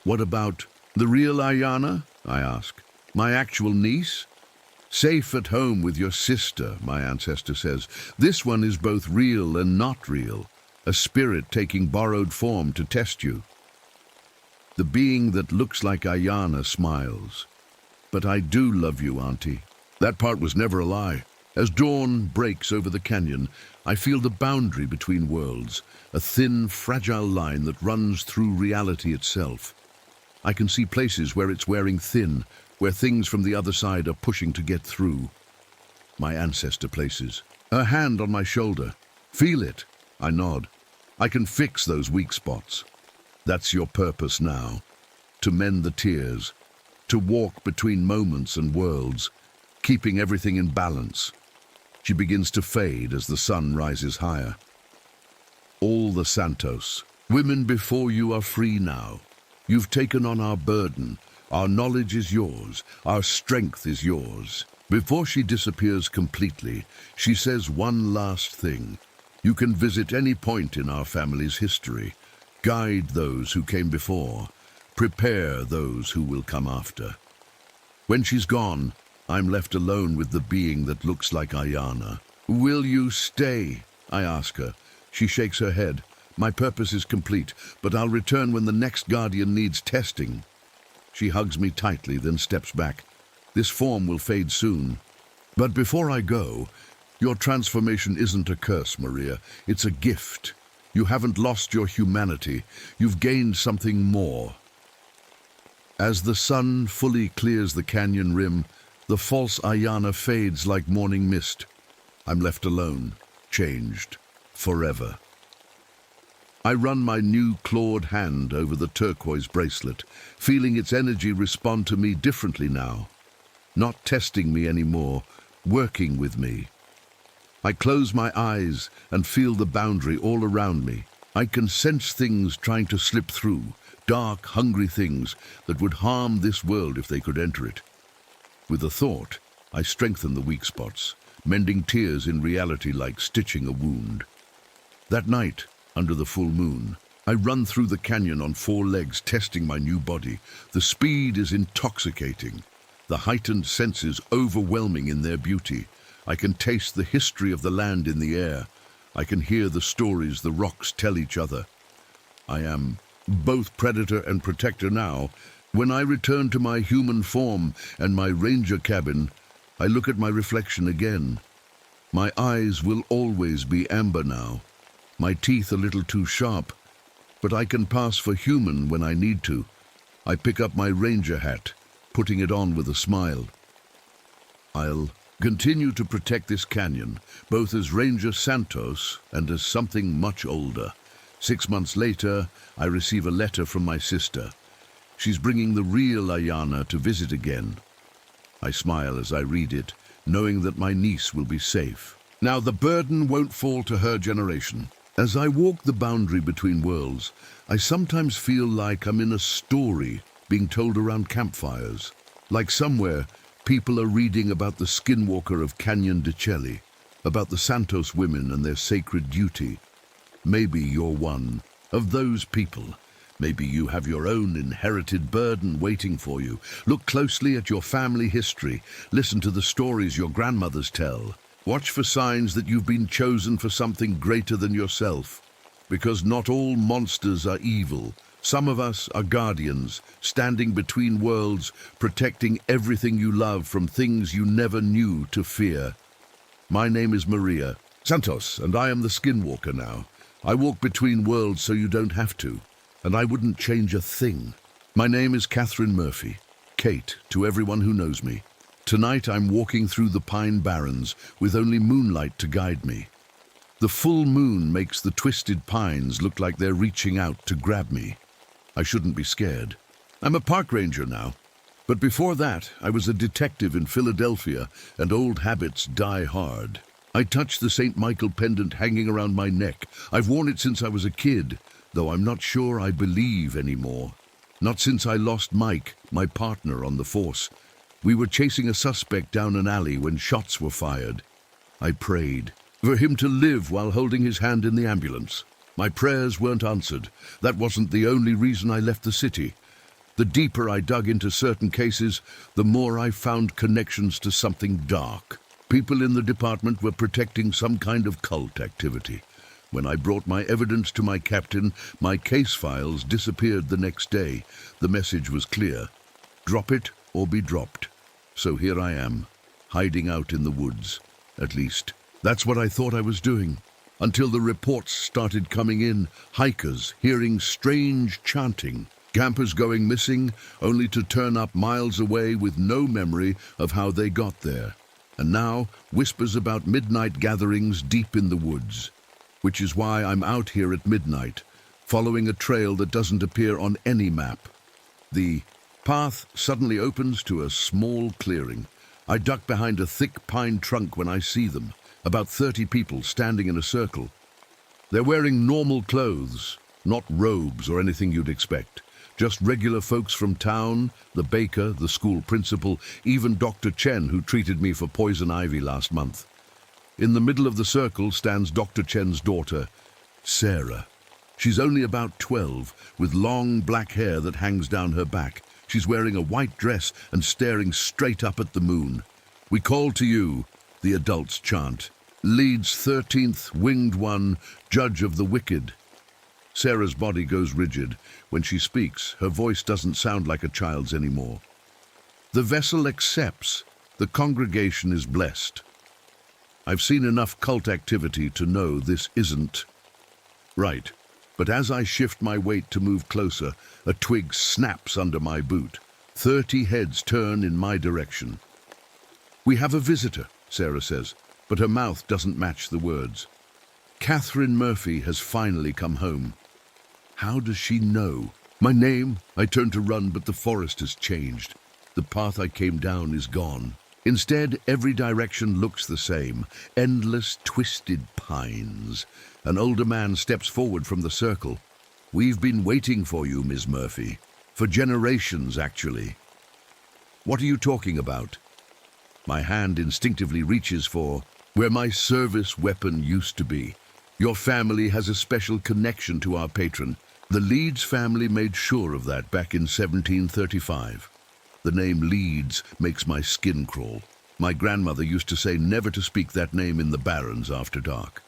Speaker 1: "What about the real Ayana?" I ask. "My actual niece?" "Safe at home with your sister," my ancestor says. "This one is both real and not real, a spirit taking borrowed form to test you." The being that looks like Ayana smiles. "But I do love you, Auntie. That part was never a lie." As dawn breaks over the canyon, I feel the boundary between worlds, a thin, fragile line that runs through reality itself. I can see places where it's wearing thin, where things from the other side are pushing to get through. My ancestor places her hand on my shoulder. "Feel it." I nod. "I can fix those weak spots." "That's your purpose now, to mend the tears, to walk between moments and worlds, keeping everything in balance." She begins to fade as the sun rises higher. "All the Santos, women before you are free now. You've taken on our burden. Our knowledge is yours. Our strength is yours." Before she disappears completely, she says one last thing. You can visit any point in our family's history, guide those who came before, prepare those who will come after. When she's gone, I'm left alone with the being that looks like Ayana. Will you stay? I ask her. She shakes her head. My purpose is complete, but I'll return when the next guardian needs testing. She hugs me tightly, then steps back. This form will fade soon. But before I go, your transformation isn't a curse, Maria. It's a gift. You haven't lost your humanity. You've gained something more. As the sun fully clears the canyon rim, the false Ayana fades like morning mist. I'm left alone, changed, forever. I run my new clawed hand over the turquoise bracelet, feeling its energy respond to me differently now. Not testing me anymore, working with me. I close my eyes and feel the boundary all around me. I can sense things trying to slip through, dark, hungry things that would harm this world if they could enter it. With a thought, I strengthen the weak spots, mending tears in reality like stitching a wound. That night, under the full moon, I run through the canyon on 4 legs, testing my new body. The speed is intoxicating, the heightened senses overwhelming in their beauty. I can taste the history of the land in the air. I can hear the stories the rocks tell each other. I am both predator and protector now. When I return to my human form and my ranger cabin, I look at my reflection again. My eyes will always be amber now. My teeth a little too sharp, but I can pass for human when I need to. I pick up my ranger hat, putting it on with a smile. I'll continue to protect this canyon, both as Ranger Santos and as something much older. 6 months later, I receive a letter from my sister. She's bringing the real Ayana to visit again. I smile as I read it, knowing that my niece will be safe. Now the burden won't fall to her generation. As I walk the boundary between worlds, I sometimes feel like I'm in a story being told around campfires. Like somewhere, people are reading about the skinwalker of Canyon de Chelly, about the Santos women and their sacred duty. Maybe you're one of those people. Maybe you have your own inherited burden waiting for you. Look closely at your family history. Listen to the stories your grandmothers tell. Watch for signs that you've been chosen for something greater than yourself. Because not all monsters are evil. Some of us are guardians, standing between worlds, protecting everything you love from things you never knew to fear. My name is Maria Santos, and I am the Skinwalker now. I walk between worlds so you don't have to, and I wouldn't change a thing. My name is Catherine Murphy, Kate, to everyone who knows me. Tonight I'm walking through the Pine Barrens with only moonlight to guide me. The full moon makes the twisted pines look like they're reaching out to grab me. I shouldn't be scared. I'm a park ranger now. But before that, I was a detective in Philadelphia, and old habits die hard. I touch the St. Michael pendant hanging around my neck. I've worn it since I was a kid, though I'm not sure I believe anymore. Not since I lost Mike, my partner on the force. We were chasing a suspect down an alley when shots were fired. I prayed for him to live while holding his hand in the ambulance. My prayers weren't answered. That wasn't the only reason I left the city. The deeper I dug into certain cases, the more I found connections to something dark. People in the department were protecting some kind of cult activity. When I brought my evidence to my captain, my case files disappeared the next day. The message was clear: drop it or be dropped. So here I am, hiding out in the woods. At least, that's what I thought I was doing. Until the reports started coming in, hikers hearing strange chanting, campers going missing, only to turn up miles away with no memory of how they got there. And now, whispers about midnight gatherings deep in the woods. Which is why I'm out here at midnight, following a trail that doesn't appear on any map. The path suddenly opens to a small clearing. I duck behind a thick pine trunk when I see them, about 30 people standing in a circle. They're wearing normal clothes, not robes or anything you'd expect. Just regular folks from town, the baker, the school principal, even Dr. Chen, who treated me for poison ivy last month. In the middle of the circle stands Dr. Chen's daughter, Sarah. She's only about 12, with long black hair that hangs down her back. She's wearing a white dress and staring straight up at the moon. "We call to you," the adults chant. "Leeds 13th, Winged One, Judge of the Wicked." Sarah's body goes rigid. When she speaks, her voice doesn't sound like a child's anymore. The vessel accepts. The congregation is blessed. I've seen enough cult activity to know this isn't right. But as I shift my weight to move closer, a twig snaps under my boot. 30 heads turn in my direction. "We have a visitor," Sarah says, but her mouth doesn't match the words. Catherine Murphy has finally come home. How does she know? My name? I turn to run, but the forest has changed. The path I came down is gone. Instead, every direction looks the same. Endless, twisted pines. An older man steps forward from the circle. "We've been waiting for you, Ms. Murphy. For generations, actually." "What are you talking about?" My hand instinctively reaches for where my service weapon used to be. "Your family has a special connection to our patron. The Leeds family made sure of that back in 1735. The name Leeds makes my skin crawl. My grandmother used to say never to speak that name in the Barrens after dark."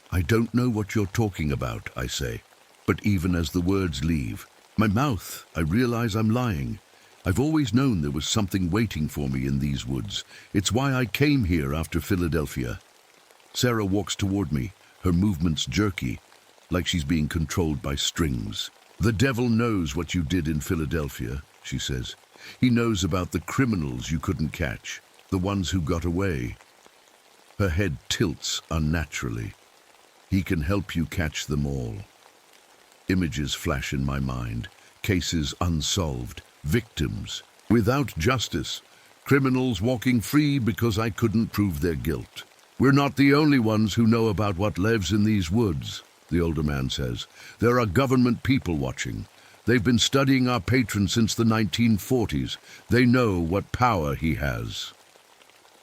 Speaker 1: "I don't know what you're talking about," I say. But even as the words leave my mouth, I realize I'm lying. I've always known there was something waiting for me in these woods. It's why I came here after Philadelphia. Sarah walks toward me, her movements jerky, like she's being controlled by strings. "The devil knows what you did in Philadelphia," she says. "He knows about the criminals you couldn't catch, the ones who got away." Her head tilts unnaturally. "He can help you catch them all." Images flash in my mind, cases unsolved, victims without justice, criminals walking free because I couldn't prove their guilt. "We're not the only ones who know about what lives in these woods," the older man says. "There are government people watching. They've been studying our patron since the 1940s. They know what power he has."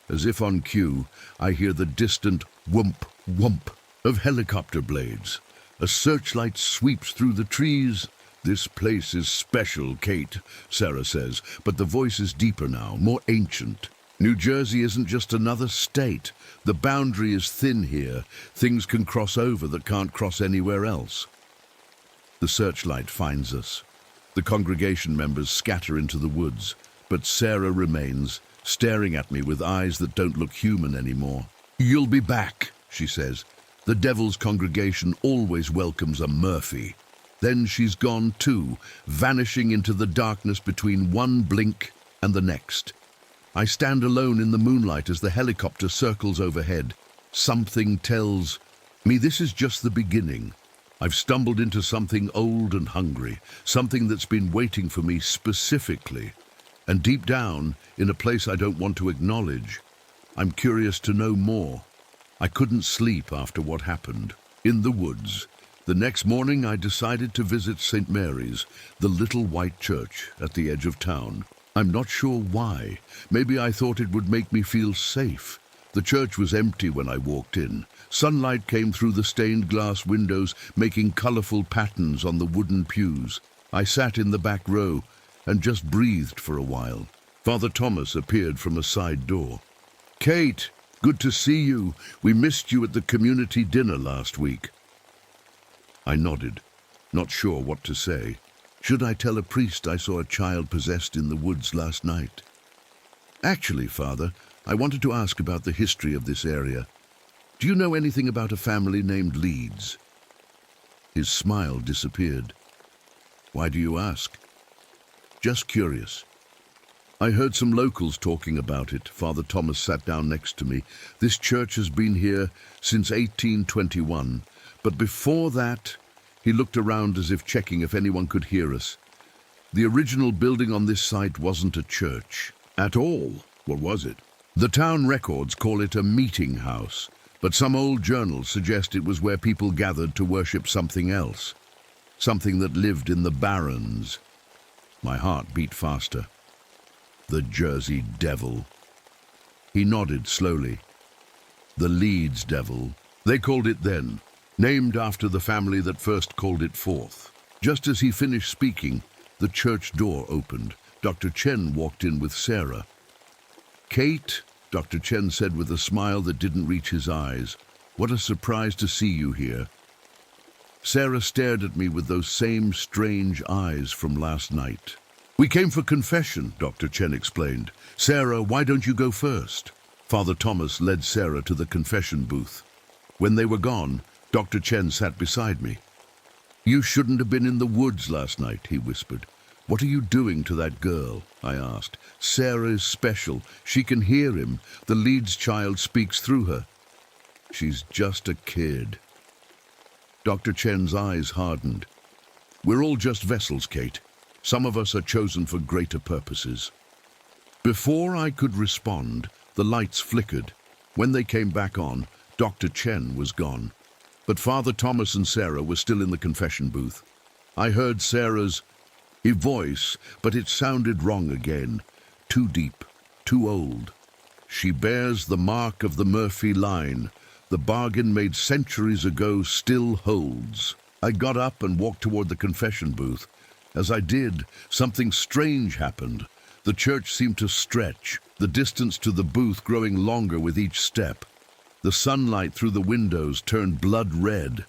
Speaker 1: As if on cue, I hear the distant whoomp, whoomp of helicopter blades. A searchlight sweeps through the trees. "This place is special, Kate," Sarah says, but the voice is deeper now, more ancient. "New Jersey isn't just another state. The boundary is thin here. Things can cross over that can't cross anywhere else." The searchlight finds us. The congregation members scatter into the woods, but Sarah remains, staring at me with eyes that don't look human anymore. "You'll be back," she says. "The devil's congregation always welcomes a Murphy." Then she's gone too, vanishing into the darkness between one blink and the next. I stand alone in the moonlight as the helicopter circles overhead. Something tells me this is just the beginning. I've stumbled into something old and hungry, something that's been waiting for me specifically. And deep down, in a place I don't want to acknowledge, I'm curious to know more. I couldn't sleep after what happened. In the woods, the next morning I decided to visit St. Mary's, the little white church at the edge of town. I'm not sure why. Maybe I thought it would make me feel safe. The church was empty when I walked in. Sunlight came through the stained glass windows, making colorful patterns on the wooden pews. I sat in the back row and just breathed for a while. Father Thomas appeared from a side door. "Kate, good to see you. We missed you at the community dinner last week." I nodded, not sure what to say. Should I tell a priest I saw a child possessed in the woods last night? "Actually, Father, I wanted to ask about the history of this area. Do you know anything about a family named Leeds?" His smile disappeared. "Why do you ask?" "Just curious." I heard some locals talking about it. Father Thomas sat down next to me. "This church has been here since 1821. But before that," he looked around as if checking if anyone could hear us. "The original building on this site wasn't a church at all." "What was it?" "The town records call it a meeting house, but some old journals suggest it was where people gathered to worship something else, something that lived in the Barrens." My heart beat faster. "The Jersey Devil." He nodded slowly. The Leeds Devil. They called it then, named after the family that first called it forth. Just as he finished speaking, the church door opened. Dr. Chen walked in with Sarah. "Kate," Dr. Chen said with a smile that didn't reach his eyes, "what a surprise to see you here." Sarah stared at me with those same strange eyes from last night. "We came for confession," Dr. Chen explained. "Sarah, why don't you go first?" Father Thomas led Sarah to the confession booth. When they were gone, Dr. Chen sat beside me. "You shouldn't have been in the woods last night," he whispered. "What are you doing to that girl?" I asked. "Sarah is special. She can hear him. The Leeds child speaks through her." "She's just a kid." Dr. Chen's eyes hardened. "We're all just vessels, Kate. Some of us are chosen for greater purposes." Before I could respond, the lights flickered. When they came back on, Dr. Chen was gone. But Father Thomas and Sarah were still in the confession booth. I heard Sarah's voice, but it sounded wrong again. Too deep, too old. "She bears the mark of the Murphy line. The bargain made centuries ago still holds." I got up and walked toward the confession booth. As I did, something strange happened. The church seemed to stretch, the distance to the booth growing longer with each step. The sunlight through the windows turned blood red.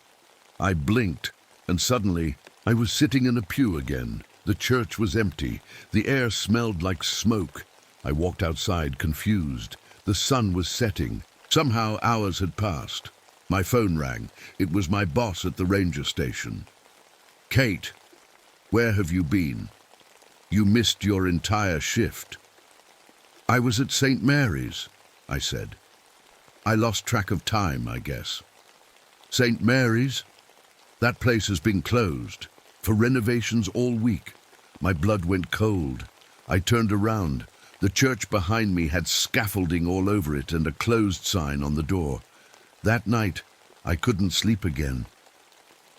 Speaker 1: I blinked, and suddenly I was sitting in a pew again. The church was empty. The air smelled like smoke. I walked outside, confused. The sun was setting. Somehow hours had passed. My phone rang. It was my boss at the ranger station. "Kate, where have you been? You missed your entire shift." "I was at St. Mary's," I said. "I lost track of time, I guess." "St. Mary's? That place has been closed for renovations all week." My blood went cold. I turned around. The church behind me had scaffolding all over it and a closed sign on the door. That night, I couldn't sleep again.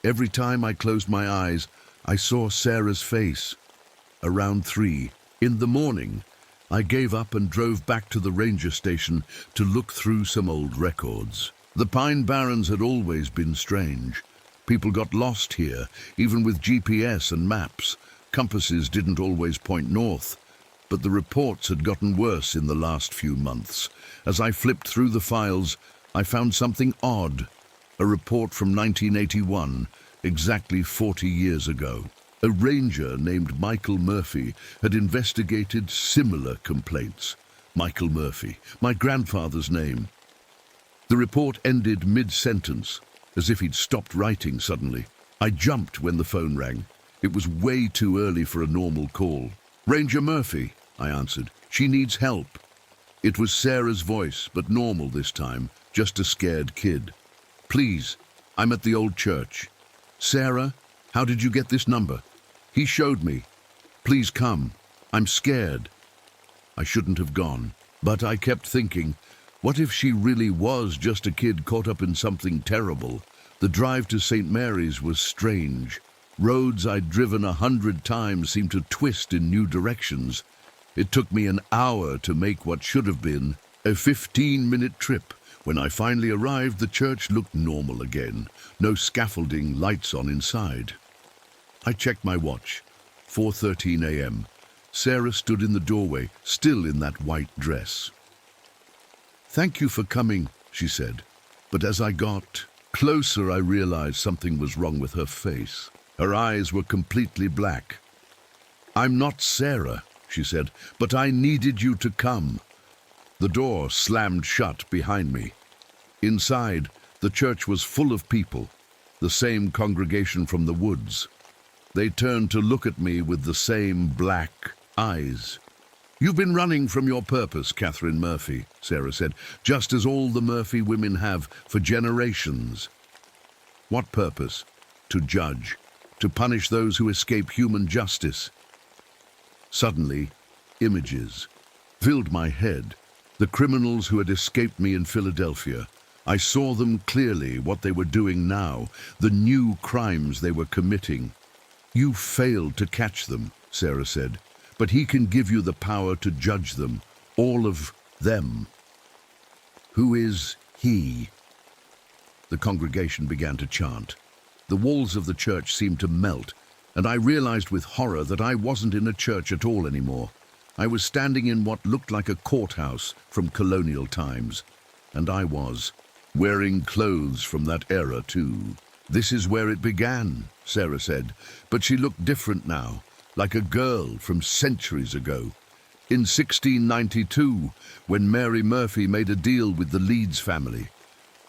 Speaker 1: Every time I closed my eyes, I saw Sarah's face. Around 3 in the morning, I gave up and drove back to the ranger station to look through some old records. The Pine Barrens had always been strange. People got lost here, even with GPS and maps. Compasses didn't always point north. But the reports had gotten worse in the last few months. As I flipped through the files, I found something odd. A report from 1981, exactly 40 years ago. A ranger named Michael Murphy had investigated similar complaints. Michael Murphy, my grandfather's name. The report ended mid-sentence, as if he'd stopped writing suddenly. I jumped when the phone rang. It was way too early for a normal call. "Ranger Murphy," I answered. "She needs help." It was Sarah's voice, but normal this time, just a scared kid. "Please, I'm at the old church." "Sarah, how did you get this number?" "He showed me. Please come. I'm scared." I shouldn't have gone, but I kept thinking, what if she really was just a kid caught up in something terrible? The drive to St. Mary's was strange. Roads I'd driven 100 times seemed to twist in new directions. It took me an hour to make what should have been a 15-minute trip. When I finally arrived, the church looked normal again. No scaffolding, lights on inside. I checked my watch. 4:13 a.m. Sarah stood in the doorway, still in that white dress. "Thank you for coming," she said. But as I got closer, I realized something was wrong with her face. Her eyes were completely black. "I'm not Sarah," she said, "but I needed you to come." The door slammed shut behind me. Inside, the church was full of people, the same congregation from the woods. They turned to look at me with the same black eyes. "You've been running from your purpose, Catherine Murphy," Sarah said, "just as all the Murphy women have for generations." "What purpose?" "To judge, to punish those who escape human justice." Suddenly, images filled my head. The criminals who had escaped me in Philadelphia. I saw them clearly, what they were doing now, the new crimes they were committing. "You failed to catch them," Sarah said, "but he can give you the power to judge them, all of them." "Who is He. The congregation began to chant. The walls of the church seemed to melt, and I realized with horror that I wasn't in a church at all anymore. I was standing in what looked like a courthouse from colonial times, and I was wearing clothes from that era too. "This is where it began," Sarah said, but she looked different now, like a girl from centuries ago. In 1692, when Mary Murphy made a deal with the Leeds family.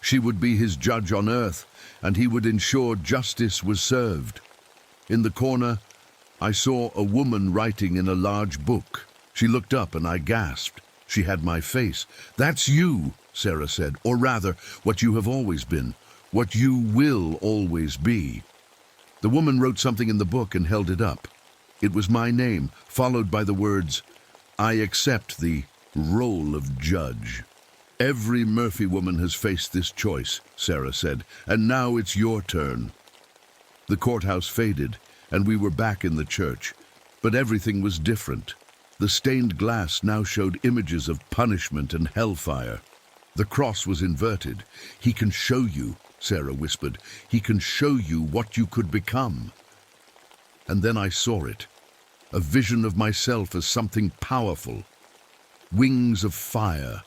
Speaker 1: She would be his judge on earth, and he would ensure justice was served. In the corner, I saw a woman writing in a large book. She looked up and I gasped. She had my face. "That's you," Sarah said, "or rather, what you have always been, what you will always be." The woman wrote something in the book and held it up. It was my name, followed by the words, "I accept the role of judge." "Every Murphy woman has faced this choice," Sarah said, "and now it's your turn." The courthouse faded, and we were back in the church, but everything was different. The stained glass now showed images of punishment and hellfire. The cross was inverted. "He can show you," Sarah whispered. "He can show you what you could become." And then I saw it, a vision of myself as something powerful. Wings of fire,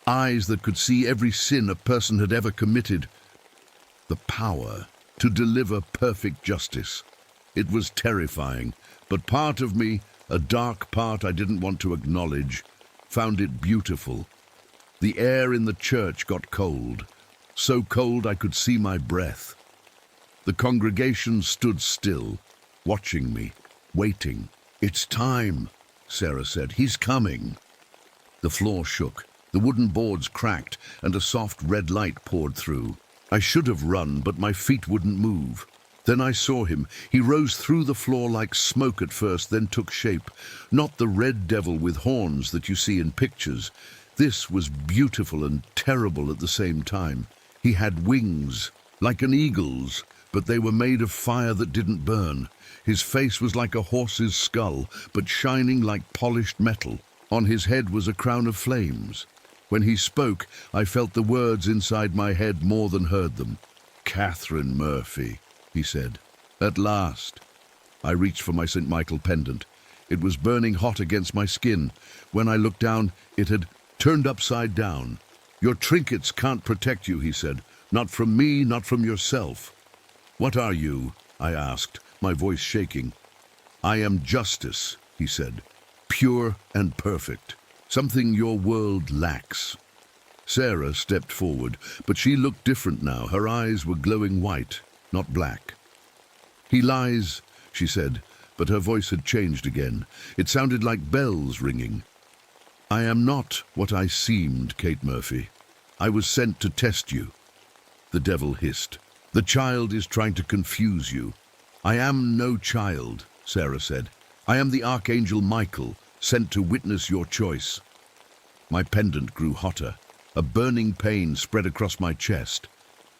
Speaker 1: eyes that could see every sin a person had ever committed. The power to deliver perfect justice. It was terrifying, but part of me, a dark part I didn't want to acknowledge, found it beautiful. The air in the church got cold, so cold I could see my breath. The congregation stood still, watching me, waiting. "It's time," Sarah said. "He's coming." The floor shook. The wooden boards cracked, and a soft red light poured through. I should have run, but my feet wouldn't move. Then I saw him. He rose through the floor like smoke at first, then took shape. Not the red devil with horns that you see in pictures. This was beautiful and terrible at the same time. He had wings, like an eagle's, but they were made of fire that didn't burn. His face was like a horse's skull, but shining like polished metal. On his head was a crown of flames. When he spoke, I felt the words inside my head more than heard them. "Catherine Murphy," he said. "At last." I reached for my St. Michael pendant. It was burning hot against my skin. When I looked down, it had turned upside down. "Your trinkets can't protect you," he said. "Not from me, not from yourself." "What are you?" I asked, my voice shaking. "I am justice," he said. "Pure and perfect. Something your world lacks." Sarah stepped forward, but she looked different now. Her eyes were glowing white, not black. "He lies," she said, but her voice had changed again. It sounded like bells ringing. "I am not what I seemed, Kate Murphy. I was sent to test you." The devil hissed. "The child is trying to confuse you." "I am no child," Sarah said. "I am the Archangel Michael, sent to witness your choice." My pendant grew hotter. A burning pain spread across my chest.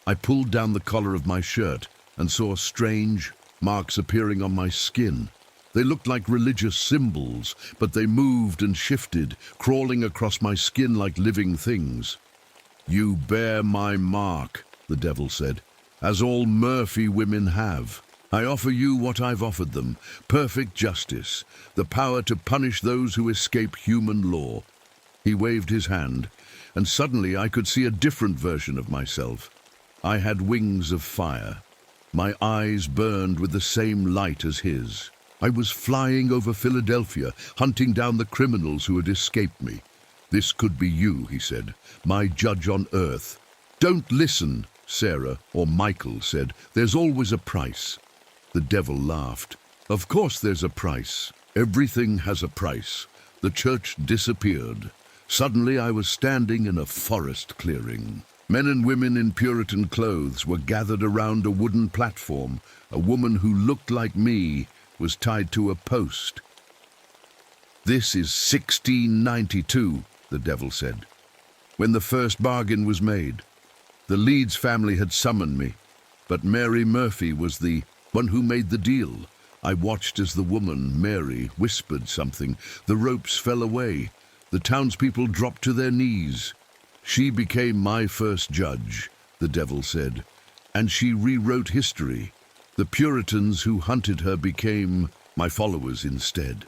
Speaker 1: I pulled down the collar of my shirt and saw strange marks appearing on my skin. They looked like religious symbols, but they moved and shifted, crawling across my skin like living things. "You bear my mark," the devil said, "as all Murphy women have. I offer you what I've offered them, perfect justice, the power to punish those who escape human law." He waved his hand, and suddenly I could see a different version of myself. I had wings of fire. My eyes burned with the same light as his. I was flying over Philadelphia, hunting down the criminals who had escaped me. "This could be you," he said, "my judge on earth." "Don't listen," Sarah or Michael said. "There's always a price." The devil laughed. "Of course there's a price. Everything has a price." The church disappeared. Suddenly I was standing in a forest clearing. Men and women in Puritan clothes were gathered around a wooden platform. A woman who looked like me was tied to a post. "This is 1692, the devil said, when the first bargain was made. The Leeds family had summoned me, but Mary Murphy was the one who made the deal. I watched as the woman, Mary, whispered something. The ropes fell away. The townspeople dropped to their knees. She became my first judge, the devil said, and she rewrote history. The Puritans who hunted her became my followers instead.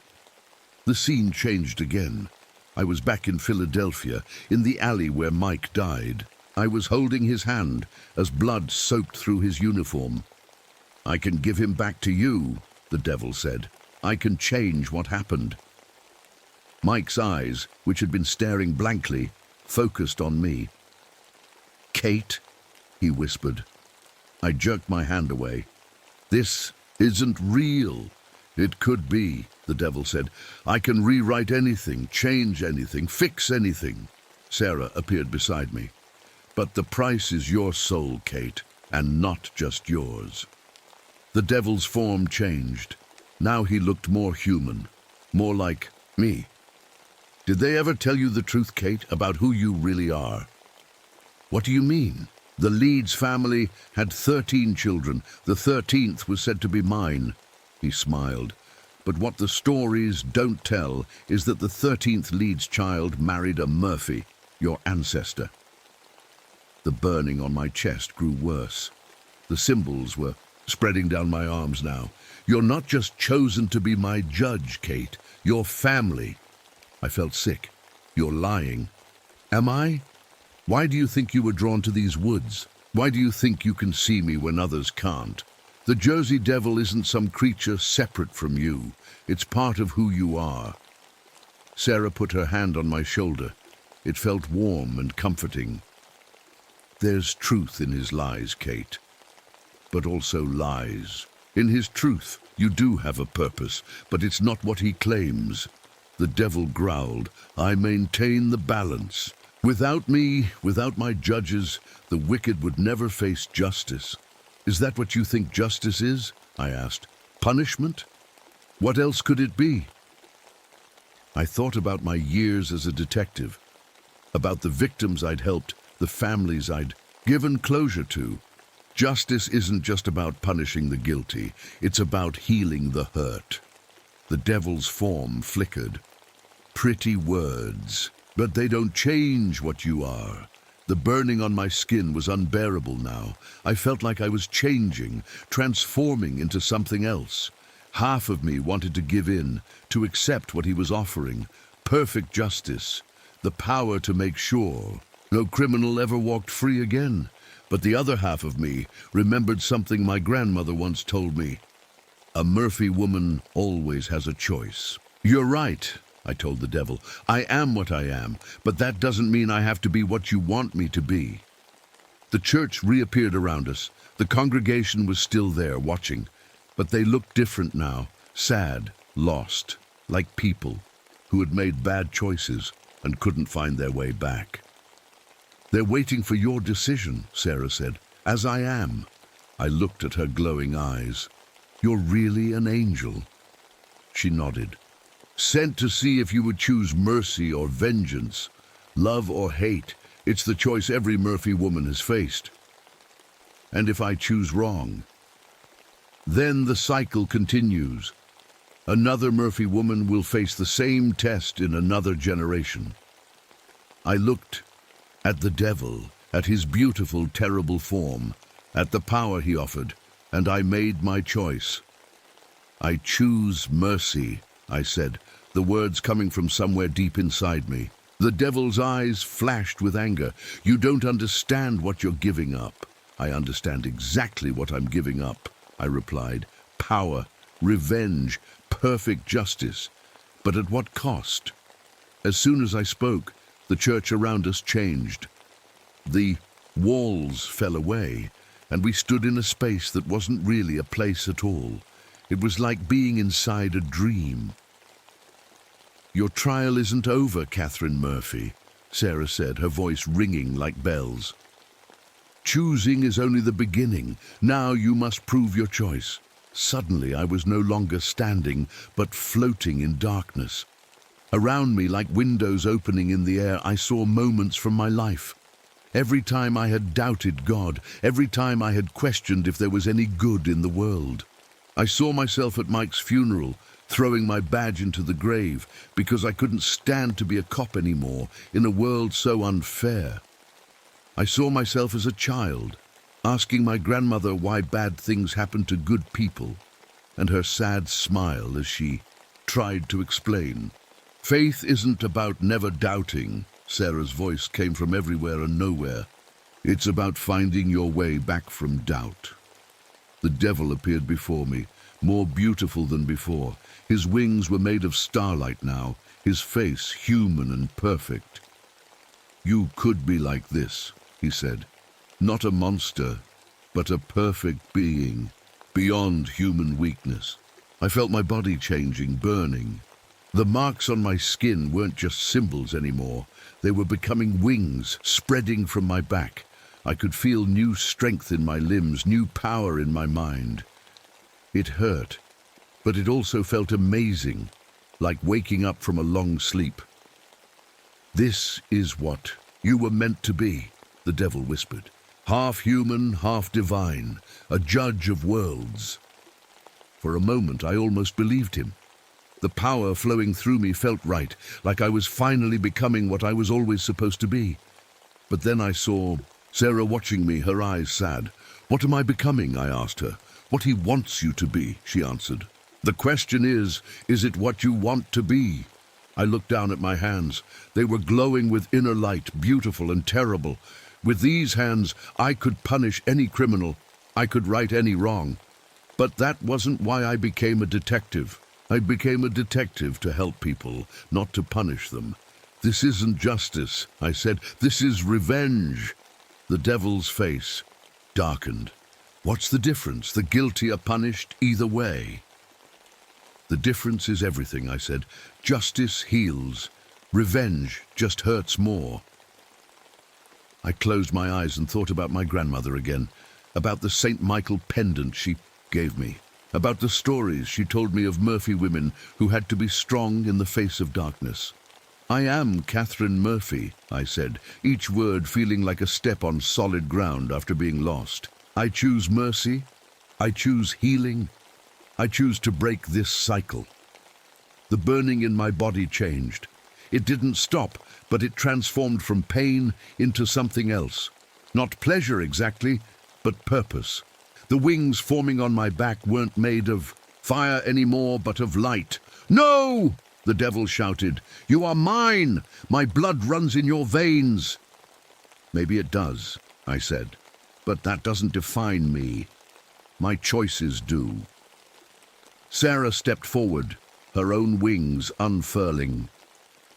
Speaker 1: The scene changed again. I was back in Philadelphia, in the alley where Mike died. I was holding his hand as blood soaked through his uniform. I can give him back to you, the devil said. I can change what happened. Mike's eyes, which had been staring blankly, focused on me. Kate, he whispered. I jerked my hand away. This isn't real. It could be, the devil said. I can rewrite anything, change anything, fix anything. Sarah appeared beside me. But the price is your soul, Kate, and not just yours. The devil's form changed. Now he looked more human, more like me. Did they ever tell you the truth, Kate, about who you really are? What do you mean? The Leeds family had 13 children. The 13th was said to be mine. He smiled. But what the stories don't tell is that the 13th Leeds child married a Murphy, your ancestor. The burning on my chest grew worse. The symbols were spreading down my arms now. You're not just chosen to be my judge, Kate. You're family. I felt sick. You're lying. Am I? Why do you think you were drawn to these woods? Why do you think you can see me when others can't? The Jersey Devil isn't some creature separate from you. It's part of who you are. Sarah put her hand on my shoulder. It felt warm and comforting. There's truth in his lies, Kate, but also lies. In his truth, you do have a purpose, but it's not what he claims. The devil growled, I maintain the balance. Without me, without my judges, the wicked would never face justice. Is that what you think justice is? I asked. Punishment? What else could it be? I thought about my years as a detective, about the victims I'd helped, the families I'd given closure to. Justice isn't just about punishing the guilty, it's about healing the hurt. The devil's form flickered. Pretty words, but they don't change what you are. The burning on my skin was unbearable now. I felt like I was changing, transforming into something else. Half of me wanted to give in, to accept what he was offering. Perfect justice, the power to make sure no criminal ever walked free again. But the other half of me remembered something my grandmother once told me. A Murphy woman always has a choice. You're right, I told the devil. I am what I am, but that doesn't mean I have to be what you want me to be. The church reappeared around us. The congregation was still there, watching. But they looked different now, sad, lost, like people who had made bad choices and couldn't find their way back. They're waiting for your decision, Sarah said, as I am. I looked at her glowing eyes. You're really an angel. She nodded. Sent to see if you would choose mercy or vengeance, love or hate. It's the choice every Murphy woman has faced. And if I choose wrong, then the cycle continues. Another Murphy woman will face the same test in another generation. I looked at the devil, at his beautiful, terrible form, at the power he offered, and I made my choice. I choose mercy, I said, the words coming from somewhere deep inside me. The devil's eyes flashed with anger. You don't understand what you're giving up. I understand exactly what I'm giving up, I replied. Power, revenge, perfect justice. But at what cost? As soon as I spoke, the church around us changed. The walls fell away, and we stood in a space that wasn't really a place at all. It was like being inside a dream. Your trial isn't over, Catherine Murphy, Sarah said, her voice ringing like bells. Choosing is only the beginning. Now you must prove your choice. Suddenly I was no longer standing, but floating in darkness. Around me, like windows opening in the air, I saw moments from my life. Every time I had doubted God, every time I had questioned if there was any good in the world. I saw myself at Mike's funeral, throwing my badge into the grave because I couldn't stand to be a cop anymore in a world so unfair. I saw myself as a child, asking my grandmother why bad things happened to good people, and her sad smile as she tried to explain. Faith isn't about never doubting. Sarah's voice came from everywhere and nowhere. It's about finding your way back from doubt. The devil appeared before me, more beautiful than before. His wings were made of starlight now, his face human and perfect. You could be like this, he said. Not a monster, but a perfect being, beyond human weakness. I felt my body changing, burning. The marks on my skin weren't just symbols anymore. They were becoming wings, spreading from my back. I could feel new strength in my limbs, new power in my mind. It hurt, but it also felt amazing, like waking up from a long sleep. This is what you were meant to be, the devil whispered. Half human, half divine, a judge of worlds. For a moment, I almost believed him. The power flowing through me felt right, like I was finally becoming what I was always supposed to be. But then I saw Sarah watching me, her eyes sad. What am I becoming? I asked her. What he wants you to be, she answered. The question is it what you want to be? I looked down at my hands. They were glowing with inner light, beautiful and terrible. With these hands, I could punish any criminal. I could right any wrong. But that wasn't why I became a detective. I became a detective to help people, not to punish them. This isn't justice, I said. This is revenge. The devil's face darkened. What's the difference? The guilty are punished either way. The difference is everything, I said. Justice heals. Revenge just hurts more. I closed my eyes and thought about my grandmother again, about the St. Michael pendant she gave me, about the stories she told me of Murphy women who had to be strong in the face of darkness. I am Catherine Murphy, I said, each word feeling like a step on solid ground after being lost. I choose mercy. I choose healing. I choose to break this cycle. The burning in my body changed. It didn't stop, but it transformed from pain into something else. Not pleasure exactly, but purpose. The wings forming on my back weren't made of fire anymore, but of light. No! The devil shouted. You are mine! My blood runs in your veins. Maybe it does, I said, but that doesn't define me. My choices do. Sarah stepped forward, her own wings unfurling.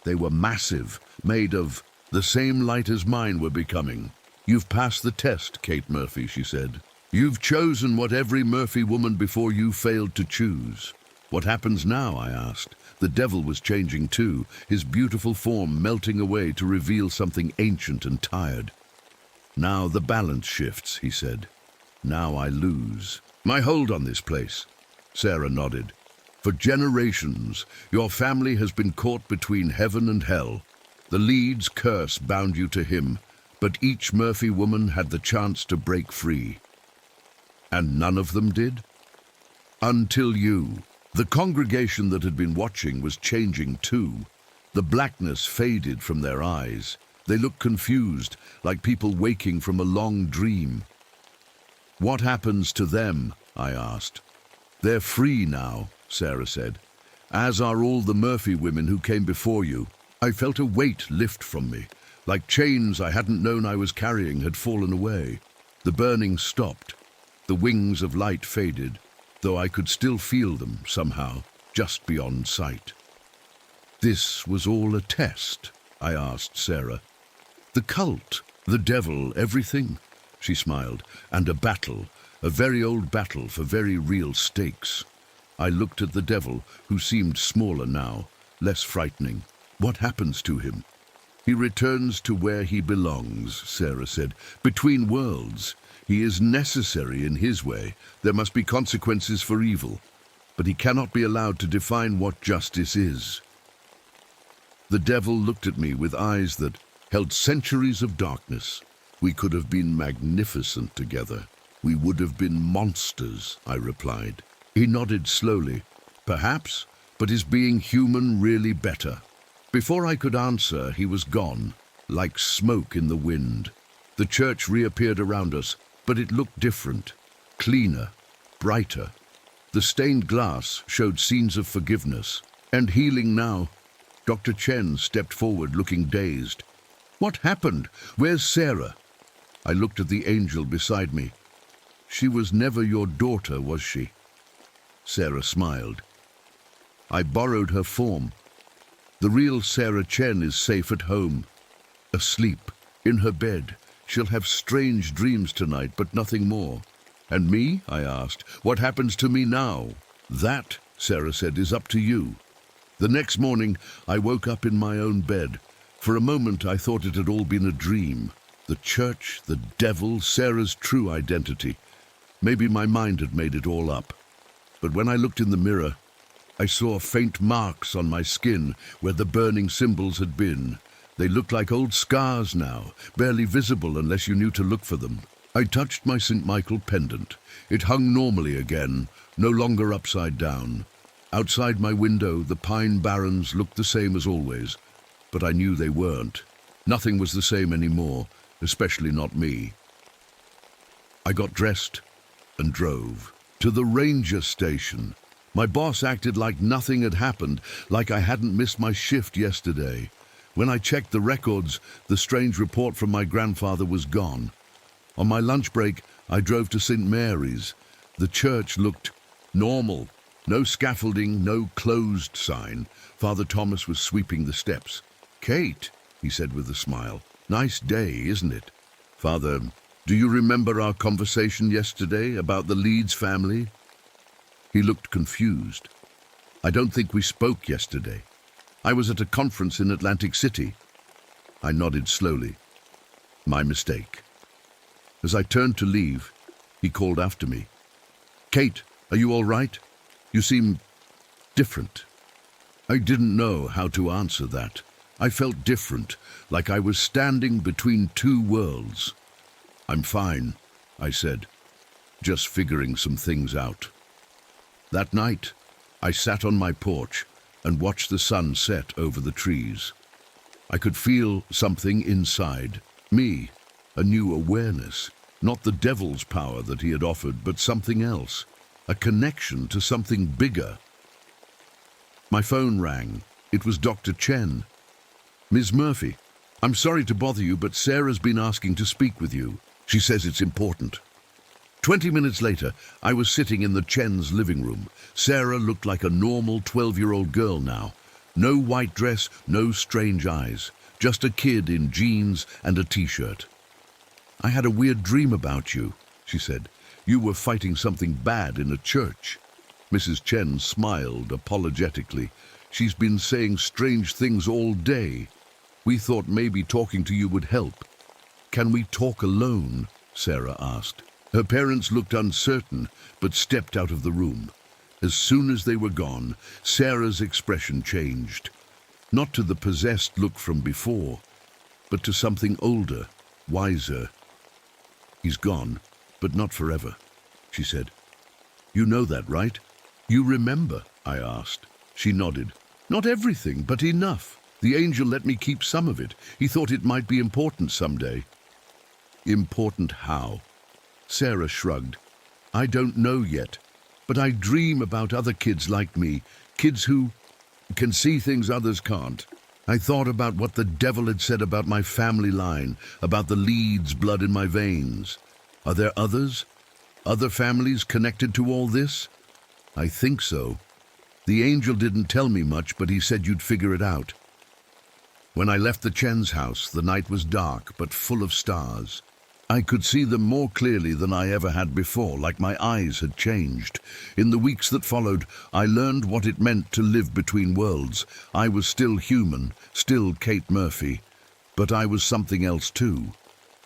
Speaker 1: They were massive, made of the same light as mine were becoming. You've passed the test, Kate Murphy, she said. You've chosen what every Murphy woman before you failed to choose. What happens now? I asked. The devil was changing too, his beautiful form melting away to reveal something ancient and tired. Now the balance shifts, he said. Now I lose my hold on this place. Sarah nodded. For generations, your family has been caught between heaven and hell. The Leeds curse bound you to him, but each Murphy woman had the chance to break free. And none of them did? Until you. The congregation that had been watching was changing too. The blackness faded from their eyes. They looked confused, like people waking from a long dream. What happens to them? I asked. They're free now, Sarah said, as are all the Murphy women who came before you. I felt a weight lift from me, like chains I hadn't known I was carrying had fallen away. The burning stopped. The wings of light faded, though I could still feel them somehow, just beyond sight. This was all a test, I asked Sarah. The cult, the devil, everything, she smiled, and a battle, a very old battle for very real stakes. I looked at the devil, who seemed smaller now, less frightening. What happens to him? He returns to where he belongs, Sarah said, between worlds. He is necessary in his way. There must be consequences for evil, but he cannot be allowed to define what justice is. The devil looked at me with eyes that held centuries of darkness. We could have been magnificent together. We would have been monsters, I replied. He nodded slowly. Perhaps, But is being human really better? Before I could answer, he was gone, like smoke in the wind. The church reappeared around us, but it looked different, cleaner, brighter. The stained glass showed scenes of forgiveness and healing now. Dr. Chen stepped forward, looking dazed. What happened? Where's Sarah? I looked at the angel beside me. She was never your daughter, was she? Sarah smiled. I borrowed her form. The real Sarah Chen is safe at home, asleep, in her bed. She'll have strange dreams tonight, but nothing more. And me? I asked. What happens to me now? That, Sarah said, is up to you. The next morning, I woke up in my own bed. For a moment, I thought it had all been a dream. The church, the devil, Sarah's true identity. Maybe my mind had made it all up. But when I looked in the mirror, I saw faint marks on my skin where the burning symbols had been. They looked like old scars now, barely visible unless you knew to look for them. I touched my St. Michael pendant. It hung normally again, no longer upside down. Outside my window, the pine barrens looked the same as always, but I knew they weren't. Nothing was the same anymore, especially not me. I got dressed and drove to the ranger station. My boss acted like nothing had happened, like I hadn't missed my shift yesterday. When I checked the records, the strange report from my grandfather was gone. On my lunch break, I drove to St. Mary's. The church looked normal. No scaffolding, no closed sign. Father Thomas was sweeping the steps. Kate, he said with a smile, nice day, isn't it? Father, do you remember our conversation yesterday about the Leeds family? He looked confused. I don't think we spoke yesterday. I was at a conference in Atlantic City. I nodded slowly. My mistake. As I turned to leave, he called after me. Kate, are you all right? You seem different. I didn't know how to answer that. I felt different, like I was standing between two worlds. I'm fine, I said, just figuring some things out. That night, I sat on my porch and watched the sun set over the trees. I could feel something inside me, a new awareness, not the devil's power that he had offered, but something else, a connection to something bigger. My phone rang. It was Dr. Chen. Ms. Murphy, I'm sorry to bother you, but Sarah's been asking to speak with you. She says it's important. 20 minutes later, I was sitting in the Chen's living room. Sarah looked like a normal 12-year-old girl now. No white dress, no strange eyes. Just a kid in jeans and a t-shirt. I had a weird dream about you, she said. You were fighting something bad in a church. Mrs. Chen smiled apologetically. She's been saying strange things all day. We thought maybe talking to you would help. Can we talk alone? Sarah asked. Her parents looked uncertain, but stepped out of the room. As soon as they were gone, Sarah's expression changed. Not to the possessed look from before, but to something older, wiser. He's gone, but not forever, she said. You know that, right? You remember, I asked. She nodded. Not everything, but enough. The angel let me keep some of it. He thought it might be important someday. Important how? Sarah shrugged. I don't know yet, but I dream about other kids like me, kids who can see things others can't. I thought about what the devil had said about my family line, about the Leeds blood in my veins. Are there others? Other families connected to all this? I think so. The angel didn't tell me much, but he said you'd figure it out. When I left the Chen's house, the night was dark, but full of stars. I could see them more clearly than I ever had before, like my eyes had changed. In the weeks that followed, I learned what it meant to live between worlds. I was still human, still Kate Murphy, but I was something else too.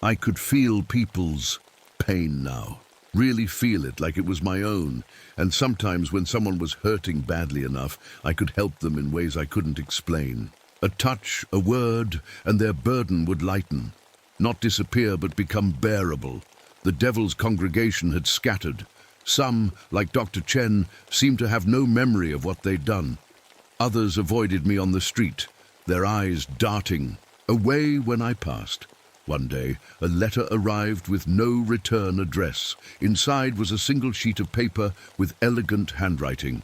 Speaker 1: I could feel people's pain now, really feel it like it was my own, and sometimes when someone was hurting badly enough, I could help them in ways I couldn't explain. A touch, a word, and their burden would lighten. Not disappear, but become bearable. The devil's congregation had scattered. Some, like Dr. Chen, seemed to have no memory of what they'd done. Others avoided me on the street, their eyes darting away when I passed. One day, a letter arrived with no return address. Inside was a single sheet of paper with elegant handwriting.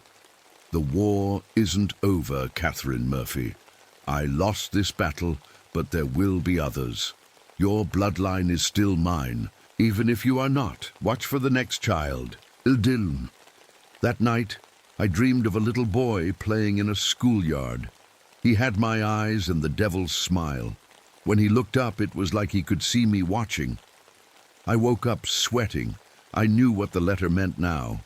Speaker 1: "The war isn't over, Catherine Murphy. I lost this battle, but there will be others. Your bloodline is still mine, even if you are not. Watch for the next child, Ildilm." That night, I dreamed of a little boy playing in a schoolyard. He had my eyes and the devil's smile. When he looked up, it was like he could see me watching. I woke up sweating. I knew what the letter meant now.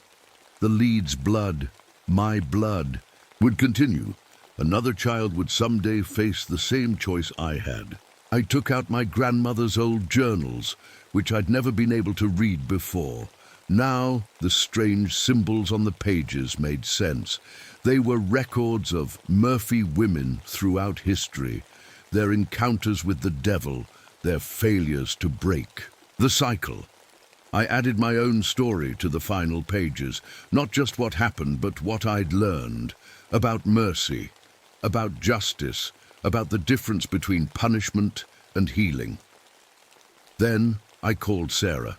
Speaker 1: The Leeds blood, my blood, would continue. Another child would someday face the same choice I had. I took out my grandmother's old journals, which I'd never been able to read before. Now, the strange symbols on the pages made sense. They were records of Murphy women throughout history, their encounters with the devil, their failures to break the cycle. I added my own story to the final pages, not just what happened, but what I'd learned about mercy, about justice, about the difference between punishment and healing. Then I called Sarah.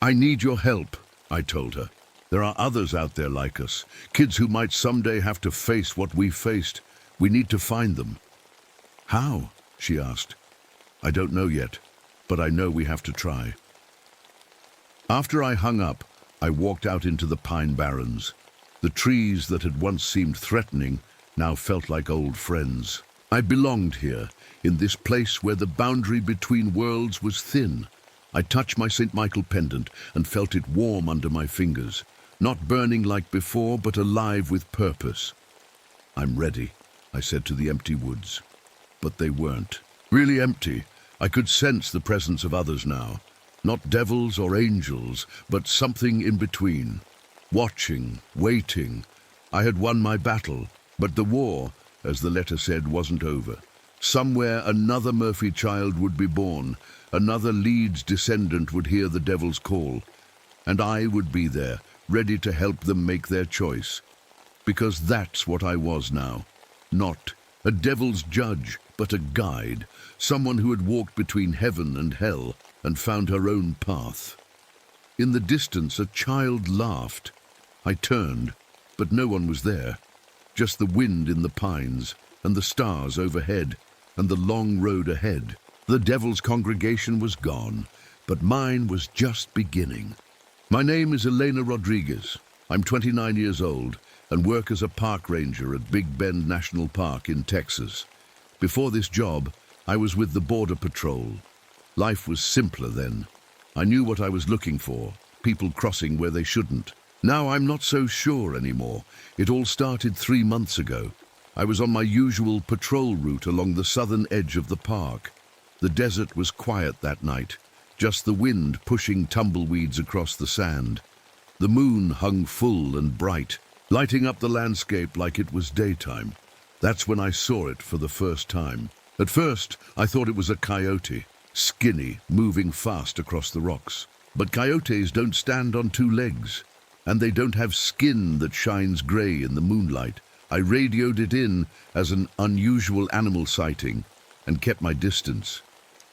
Speaker 1: "I need your help," I told her. "There are others out there like us, kids who might someday have to face what we faced. We need to find them." "How?" she asked. "I don't know yet, but I know we have to try." After I hung up, I walked out into the Pine Barrens. The trees that had once seemed threatening now felt like old friends. I belonged here, in this place where the boundary between worlds was thin. I touched my St. Michael pendant and felt it warm under my fingers, not burning like before, but alive with purpose. "I'm ready," I said to the empty woods. But they weren't. Really empty. I could sense the presence of others now. Not devils or angels, but something in between. Watching, waiting. I had won my battle, but the war, as the letter said, wasn't over. Somewhere another Murphy child would be born. Another Leeds descendant would hear the devil's call. And I would be there, ready to help them make their choice. Because that's what I was now. Not a devil's judge, but a guide. Someone who had walked between heaven and hell and found her own path. In the distance, a child laughed. I turned, but no one was there. Just the wind in the pines, and the stars overhead, and the long road ahead. The devil's congregation was gone, but mine was just beginning. My name is Elena Rodriguez. I'm 29 years old and work as a park ranger at Big Bend National Park in Texas. Before this job, I was with the Border Patrol. Life was simpler then. I knew what I was looking for, people crossing where they shouldn't. Now I'm not so sure anymore. It all started 3 months ago. I was on my usual patrol route along the southern edge of the park. The desert was quiet that night, just the wind pushing tumbleweeds across the sand. The moon hung full and bright, lighting up the landscape like it was daytime. That's when I saw it for the first time. At first, I thought it was a coyote, skinny, moving fast across the rocks. But coyotes don't stand on 2 legs, and they don't have skin that shines gray in the moonlight. I radioed it in as an unusual animal sighting and kept my distance.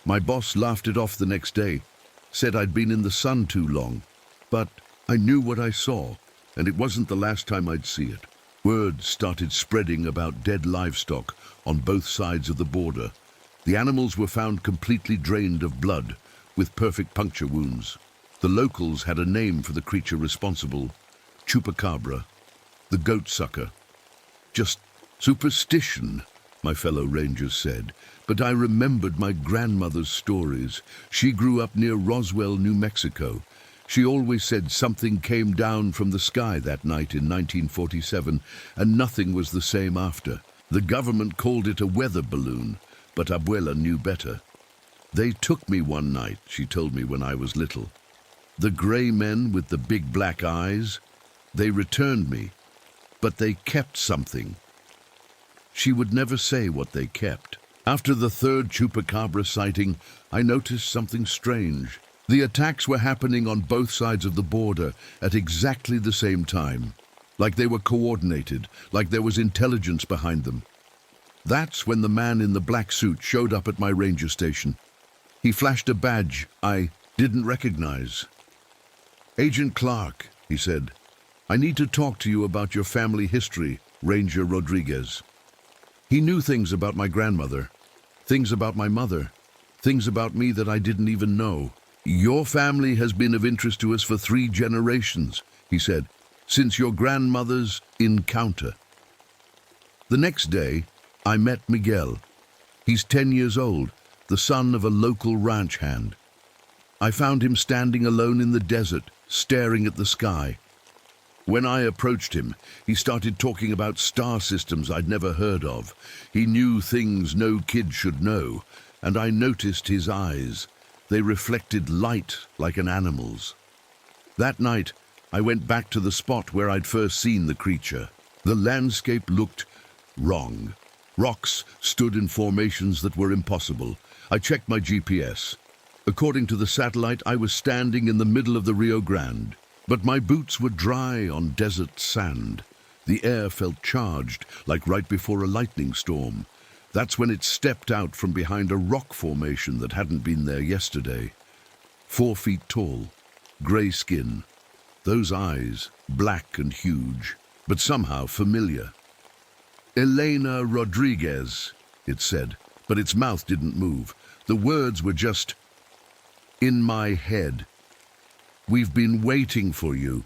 Speaker 1: My boss laughed it off the next day, said I'd been in the sun too long. But I knew what I saw, and it wasn't the last time I'd see it. Word started spreading about dead livestock on both sides of the border. The animals were found completely drained of blood, with perfect puncture wounds. The locals had a name for the creature responsible: Chupacabra, the goat sucker. Just superstition, my fellow rangers said. But I remembered my grandmother's stories. She grew up near Roswell, New Mexico. She always said something came down from the sky that night in 1947, and nothing was the same after. The government called it a weather balloon, but Abuela knew better. "They took me one night," she told me when I was little. "The gray men with the big black eyes, they returned me, but they kept something." She would never say what they kept. After the 3rd Chupacabra sighting, I noticed something strange. The attacks were happening on both sides of the border at exactly the same time. like they were coordinated, like there was intelligence behind them. That's when the man in the black suit showed up at my ranger station. He flashed a badge I didn't recognize. "Agent Clark," he said, "I need to talk to you about your family history, Ranger Rodriguez." He knew things about my grandmother, things about my mother, things about me that I didn't even know. "Your family has been of interest to us for 3 generations, he said, "since your grandmother's encounter." The next day, I met Miguel. He's 10 years old, the son of a local ranch hand. I found him standing alone in the desert, staring at the sky. When I approached him, he started talking about star systems I'd never heard of. He knew things no kid should know, and I noticed his eyes. They reflected light like an animal's. That night, I went back to the spot where I'd first seen the creature. The landscape looked wrong. Rocks stood in formations that were impossible. I checked my GPS. According to the satellite, I was standing in the middle of the Rio Grande. But my boots were dry on desert sand. The air felt charged, like right before a lightning storm. That's when it stepped out from behind a rock formation that hadn't been there yesterday. 4 feet tall, grey skin. Those eyes, black and huge, but somehow familiar. "Elena Rodriguez," it said, but its mouth didn't move. The words were just in my head. "We've been waiting for you."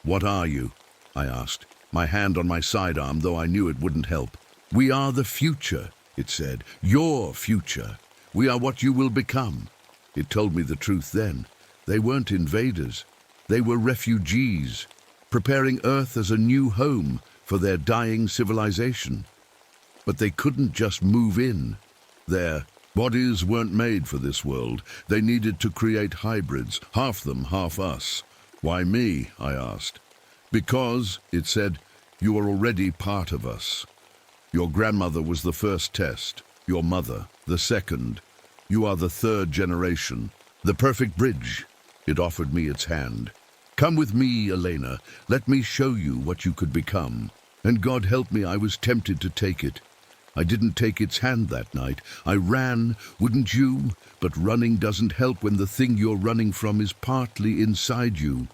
Speaker 1: "What are you?" I asked, my hand on my sidearm, though I knew it wouldn't help. "We are the future," it said. "Your future. We are what you will become." It told me the truth then. They weren't invaders. They were refugees, preparing Earth as a new home for their dying civilization. But they couldn't just move in. Their bodies weren't made for this world. They needed to create hybrids, half them, half us. "Why me?" I asked. "Because," it said, "you are already part of us. Your grandmother was the first test, your mother the second. You are the 3rd generation, the perfect bridge." It offered me its hand. "Come with me, Elena. Let me show you what you could become." And God help me, I was tempted to take it. I didn't take its hand that night. I ran, wouldn't you? But running doesn't help when the thing you're running from is partly inside you.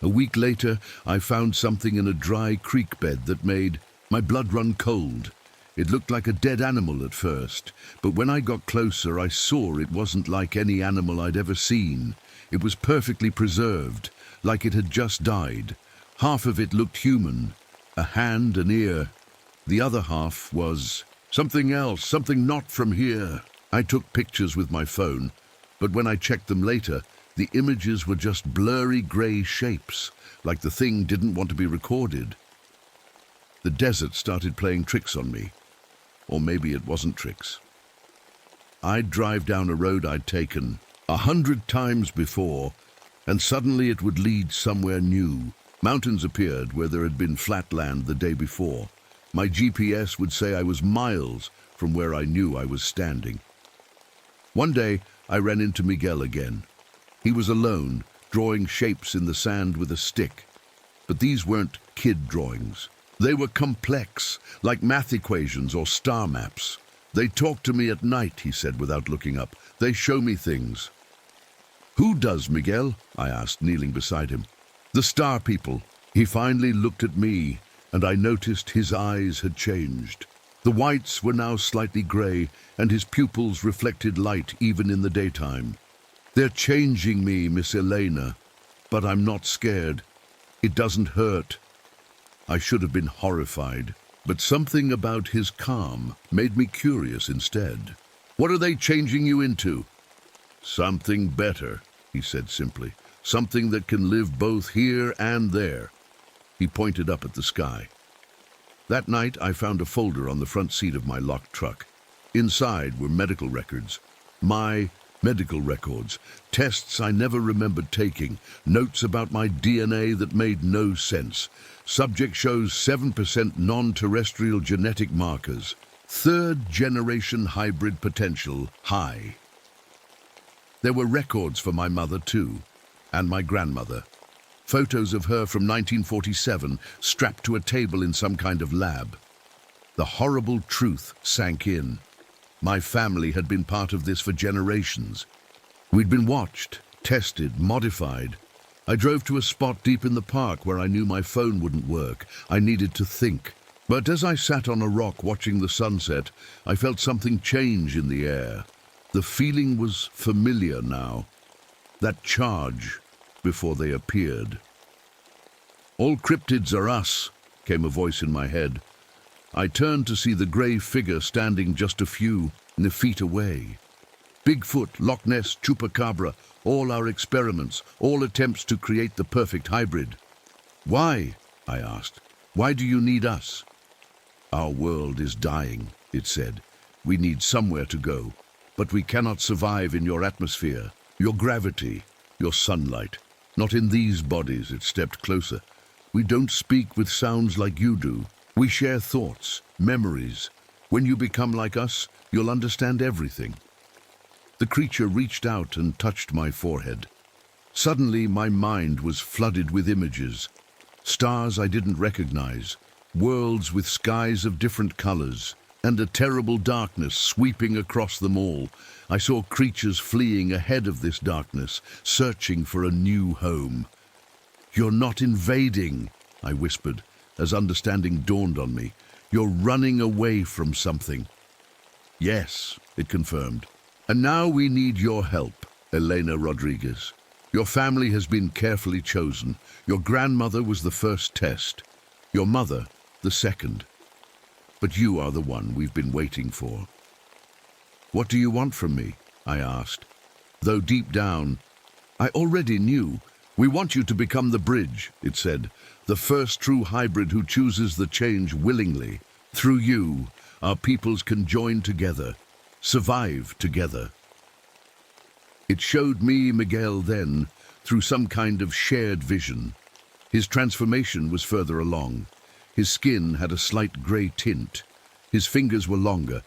Speaker 1: A week later, I found something in a dry creek bed that made my blood run cold. It looked like a dead animal at first, but when I got closer, I saw it wasn't like any animal I'd ever seen. It was perfectly preserved, like it had just died. Half of it looked human, a hand, an ear. The other half was something else, something not from here. I took pictures with my phone, but when I checked them later, the images were just blurry grey shapes, like the thing didn't want to be recorded. The desert started playing tricks on me. Or maybe it wasn't tricks. I'd drive down a road I'd taken 100 times before, and suddenly it would lead somewhere new. Mountains appeared where there had been flat land the day before. My GPS would say I was miles from where I knew I was standing. One day, I ran into Miguel again. He was alone, drawing shapes in the sand with a stick. But these weren't kid drawings. They were complex, like math equations or star maps. "They talk to me at night," he said without looking up. "They show me things." "Who does, Miguel?" I asked, kneeling beside him. "The star people." He finally looked at me, and I noticed his eyes had changed. The whites were now slightly grey, and his pupils reflected light even in the daytime. "They're changing me, Miss Elena, but I'm not scared. It doesn't hurt." I should have been horrified, but something about his calm made me curious instead. "What are they changing you into?" "Something better," he said simply. "Something that can live both here and there." He pointed up at the sky. That night, I found a folder on the front seat of my locked truck. Inside were medical records. My medical records. Tests I never remembered taking. Notes about my DNA that made no sense. Subject shows 7% non-terrestrial genetic markers. 3rd generation hybrid potential high. There were records for my mother too, and my grandmother. Photos of her from 1947 strapped to a table in some kind of lab. The horrible truth sank in. My family had been part of this for generations. We'd been watched, tested, modified. I drove to a spot deep in the park where I knew my phone wouldn't work. I needed to think. But as I sat on a rock watching the sunset, I felt something change in the air. The feeling was familiar now. That charge before they appeared. "All cryptids are us," came a voice in my head. I turned to see the grey figure standing just a few feet away. Bigfoot, Loch Ness, Chupacabra, all our experiments, all attempts to create the perfect hybrid. "Why?" I asked. "Why do you need us?" "Our world is dying," it said. "We need somewhere to go, but we cannot survive in your atmosphere, your gravity, your sunlight. Not in these bodies." It stepped closer. "We don't speak with sounds like you do. We share thoughts, memories. When you become like us, you'll understand everything." The creature reached out and touched my forehead. Suddenly, my mind was flooded with images. Stars I didn't recognize, worlds with skies of different colors, and a terrible darkness sweeping across them all. I saw creatures fleeing ahead of this darkness, searching for a new home. "You're not invading," I whispered, as understanding dawned on me. "You're running away from something." "Yes," it confirmed. "And now we need your help, Elena Rodriguez. Your family has been carefully chosen. Your grandmother was the first test. Your mother, the second. But you are the one we've been waiting for." "What do you want from me?" I asked, though deep down, I already knew. "We want you to become the bridge," it said, "the first true hybrid who chooses the change willingly. Through you, our peoples can join together, survive together." It showed me Miguel then, through some kind of shared vision. His transformation was further along. His skin had a slight grey tint. His fingers were longer,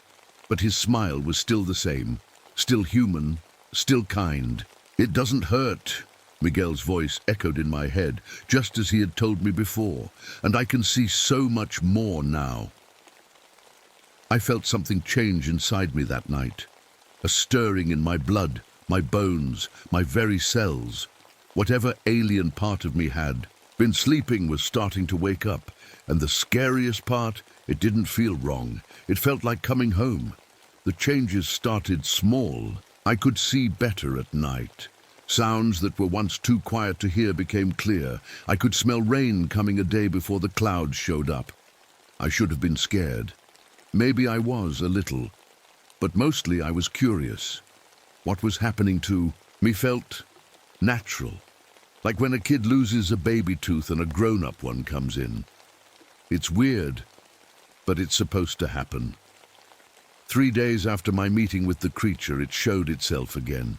Speaker 1: but his smile was still the same, still human, still kind. "It doesn't hurt," Miguel's voice echoed in my head, just as he had told me before, "and I can see so much more now." I felt something change inside me that night, a stirring in my blood, my bones, my very cells. Whatever alien part of me had been sleeping was starting to wake up, and the scariest part, it didn't feel wrong. It felt like coming home. The changes started small. I could see better at night. Sounds that were once too quiet to hear became clear. I could smell rain coming a day before the clouds showed up. I should have been scared. Maybe I was a little, but mostly I was curious. What was happening to me felt natural, like when a kid loses a baby tooth and a grown-up one comes in. It's weird, but it's supposed to happen. 3 days after my meeting with the creature, it showed itself again.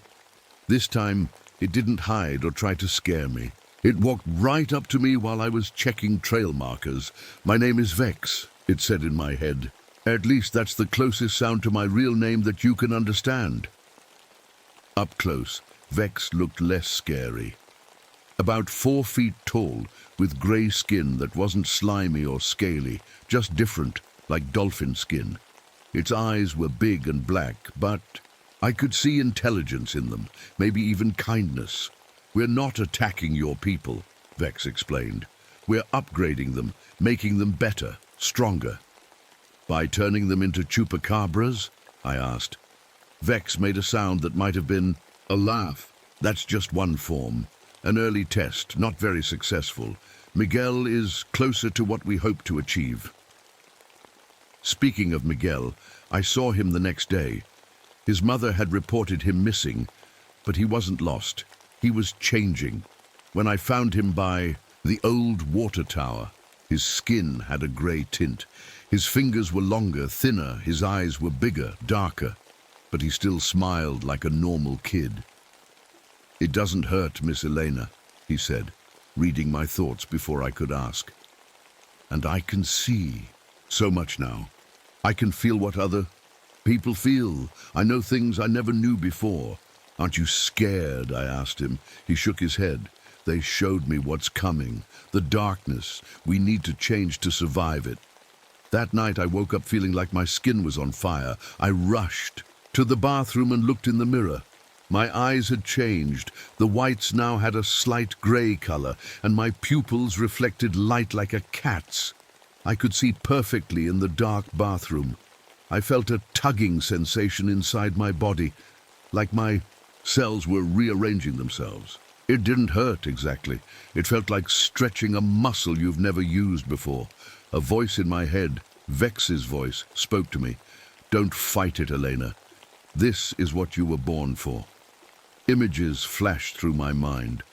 Speaker 1: This time, it didn't hide or try to scare me. It walked right up to me while I was checking trail markers. "My name is Vex," it said in my head. "At least that's the closest sound to my real name that you can understand." Up close, Vex looked less scary. About 4 feet tall, with grey skin that wasn't slimy or scaly, just different, like dolphin skin. Its eyes were big and black, but I could see intelligence in them, maybe even kindness. "We're not attacking your people," Vex explained. "We're upgrading them, making them better, stronger." "By turning them into chupacabras?" I asked. Vex made a sound that might have been a laugh. "That's just one form. An early test, not very successful. Miguel is closer to what we hope to achieve." Speaking of Miguel, I saw him the next day. His mother had reported him missing, but he wasn't lost. He was changing. When I found him by the old water tower, his skin had a grey tint. His fingers were longer, thinner, his eyes were bigger, darker, but he still smiled like a normal kid. "It doesn't hurt, Miss Elena," he said, reading my thoughts before I could ask. "And I can see so much now. I can feel what other people feel. I know things I never knew before." "Aren't you scared?" I asked him. He shook his head. They showed me what's coming, the darkness. We need to change to survive it. That night I woke up feeling like my skin was on fire. I rushed to the bathroom and looked in the mirror. My eyes had changed. The whites now had a slight grey color, and my pupils reflected light like a cat's. I could see perfectly in the dark bathroom. I felt a tugging sensation inside my body, like my cells were rearranging themselves. It didn't hurt exactly. It felt like stretching a muscle you've never used before. A voice in my head, Vex's voice, spoke to me. Don't fight it, Elena. This is what you were born for. Images flashed through my mind.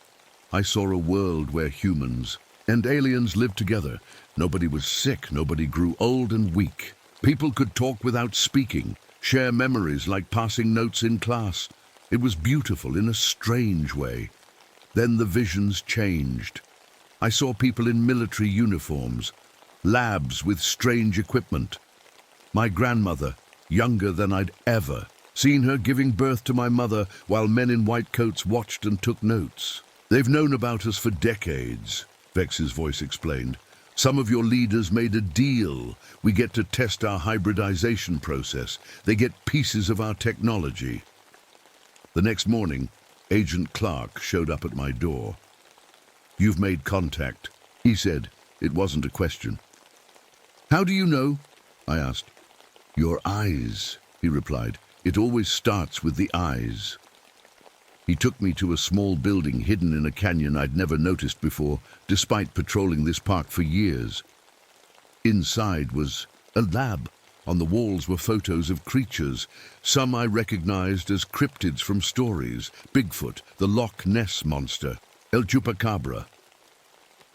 Speaker 1: I saw a world where humans and aliens lived together. Nobody was sick, nobody grew old and weak. People could talk without speaking, share memories like passing notes in class. It was beautiful in a strange way. Then the visions changed. I saw people in military uniforms, labs with strange equipment. My grandmother, younger than I'd ever seen her giving birth to my mother while men in white coats watched and took notes. They've known about us for decades, Vex's voice explained. Some of your leaders made a deal. We get to test our hybridization process. They get pieces of our technology. The next morning, Agent Clark showed up at my door. You've made contact, he said. It wasn't a question. How do you know? I asked. Your eyes, he replied. It always starts with the eyes. He took me to a small building hidden in a canyon I'd never noticed before, despite patrolling this park for years. Inside was a lab. On the walls were photos of creatures. Some I recognized as cryptids from stories. Bigfoot, the Loch Ness Monster, El Chupacabra.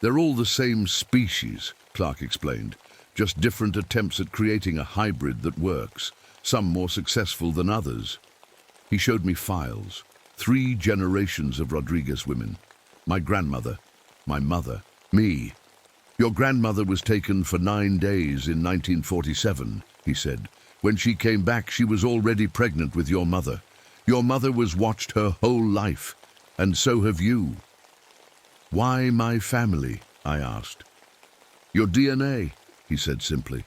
Speaker 1: They're all the same species, Clark explained, just different attempts at creating a hybrid that works, some more successful than others. He showed me files. 3 generations of Rodriguez women. My grandmother, my mother, me. Your grandmother was taken for 9 days in 1947, he said. When she came back, she was already pregnant with your mother. Your mother was watched her whole life, and so have you. Why my family? I asked. Your DNA, he said simply.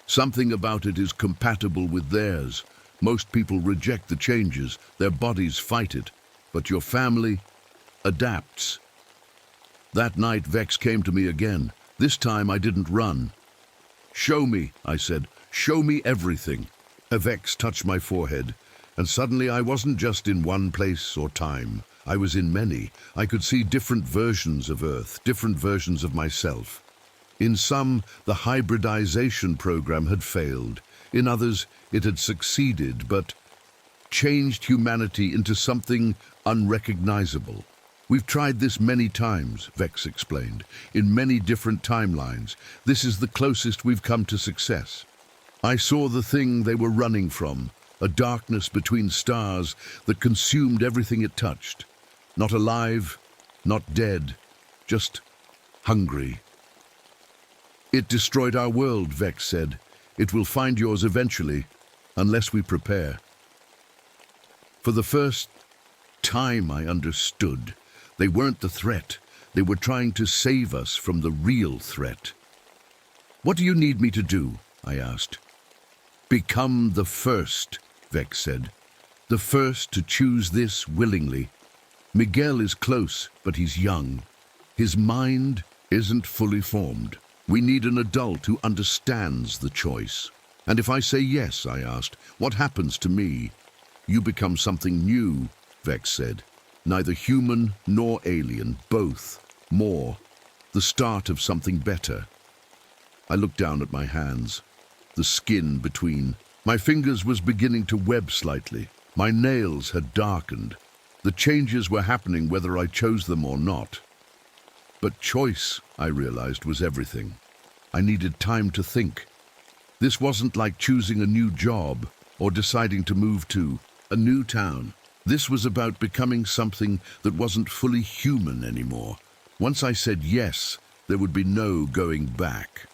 Speaker 1: Something about it is compatible with theirs. Most people reject the changes, their bodies fight it, but your family adapts. That night, Vex came to me again. This time I didn't run. Show me, I said. Show me everything. Vex touched my forehead, and suddenly I wasn't just in one place or time. I was in many. I could see different versions of Earth, different versions of myself. In some, the hybridization program had failed. In others, it had succeeded, but changed humanity into something unrecognizable. We've tried this many times, Vex explained, in many different timelines. This is the closest we've come to success. I saw the thing they were running from, a darkness between stars that consumed everything it touched. Not alive, not dead, just hungry. It destroyed our world, Vex said. It will find yours eventually, unless we prepare. For the first time I understood. They weren't the threat. They were trying to save us from the real threat. What do you need me to do? I asked. Become the first, Vex said. The first to choose this willingly. Miguel is close, but he's young. His mind isn't fully formed. We need an adult who understands the choice. And if I say yes, I asked, what happens to me? You become something new, Vex said. Neither human nor alien, both. More. The start of something better. I looked down at my hands. The skin between. My fingers was beginning to web slightly. My nails had darkened. The changes were happening whether I chose them or not. But choice, I realized, was everything. I needed time to think. This wasn't like choosing a new job or deciding to move to a new town. This was about becoming something that wasn't fully human anymore. Once I said yes, there would be no going back.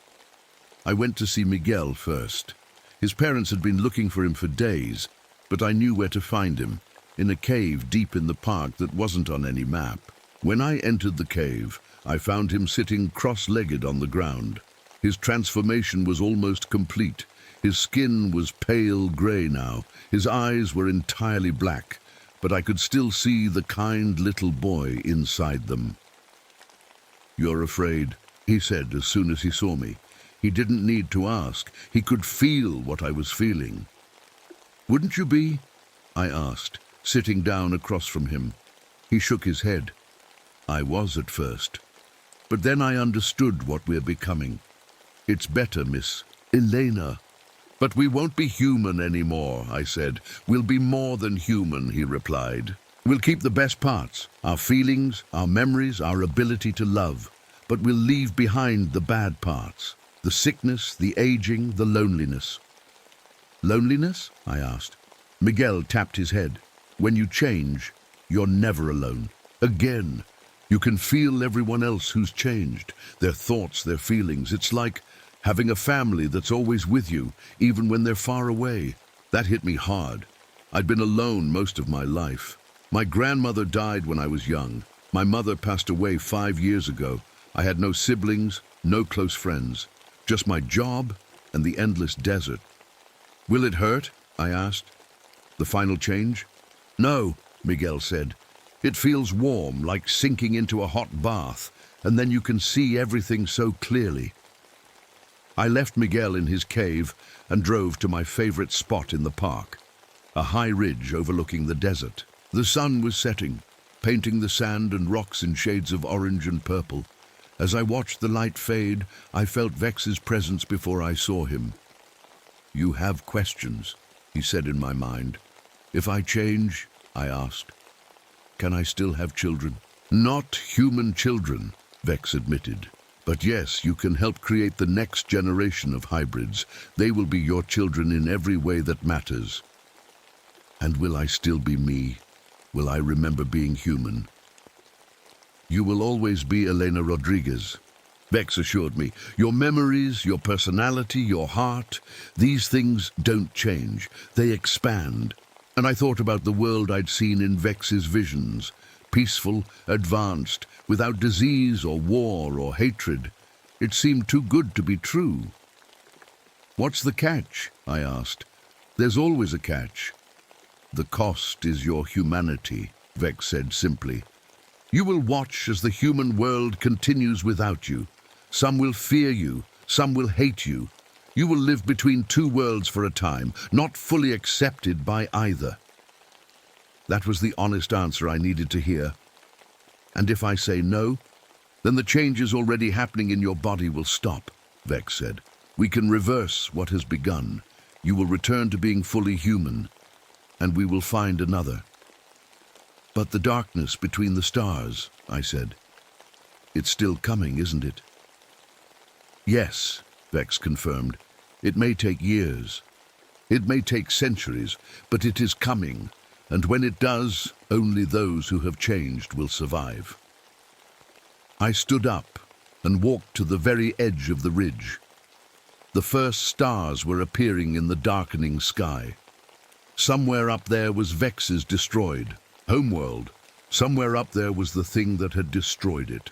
Speaker 1: I went to see Miguel first. His parents had been looking for him for days, but I knew where to find him, in a cave deep in the park that wasn't on any map. When I entered the cave, I found him sitting cross-legged on the ground. His transformation was almost complete. His skin was pale grey now. His eyes were entirely black, but I could still see the kind little boy inside them. "You're afraid," he said as soon as he saw me. He didn't need to ask. He could feel what I was feeling. "Wouldn't you be?" I asked, sitting down across from him. He shook his head. "I was at first. But then I understood what we're becoming. It's better, Miss Elena." "But we won't be human anymore," I said. "We'll be more than human," he replied. "We'll keep the best parts, our feelings, our memories, our ability to love. But we'll leave behind the bad parts, the sickness, the aging, the loneliness." "Loneliness?" I asked. Miguel tapped his head. "When you change, you're never alone. Again, you can feel everyone else who's changed, their thoughts, their feelings. It's like having a family that's always with you, even when they're far away." That hit me hard. I'd been alone most of my life. My grandmother died when I was young. My mother passed away 5 years ago. I had no siblings, no close friends, just my job and the endless desert. "Will it hurt?" I asked. "The final change?" "No," Miguel said. "It feels warm, like sinking into a hot bath, and then you can see everything so clearly." I left Miguel in his cave and drove to my favorite spot in the park, a high ridge overlooking the desert. The sun was setting, painting the sand and rocks in shades of orange and purple. As I watched the light fade, I felt Vex's presence before I saw him. "You have questions," he said in my mind. "If I change," I asked, "can I still have children?" "Not human children," Vex admitted. "But yes, you can help create the next generation of hybrids. They will be your children in every way that matters." "And will I still be me? Will I remember being human?" "You will always be Elena Rodriguez," Vex assured me. "Your memories, your personality, your heart, these things don't change. They expand." And I thought about the world I'd seen in Vex's visions. Peaceful, advanced, without disease or war or hatred. It seemed too good to be true. "What's the catch?" I asked. "There's always a catch." "The cost is your humanity," Vex said simply. "You will watch as the human world continues without you. Some will fear you, some will hate you. You will live between two worlds for a time, not fully accepted by either." That was the honest answer I needed to hear. "And if I say no, then the changes already happening in your body will stop," Vex said. "We can reverse what has begun. You will return to being fully human, and we will find another." "But the darkness between the stars," I said. "It's still coming, isn't it?" "Yes," Vex confirmed. "It may take years. It may take centuries, but it is coming. And when it does, only those who have changed will survive." I stood up and walked to the very edge of the ridge. The first stars were appearing in the darkening sky. Somewhere up there was Vex's destroyed homeworld. Somewhere up there was the thing that had destroyed it.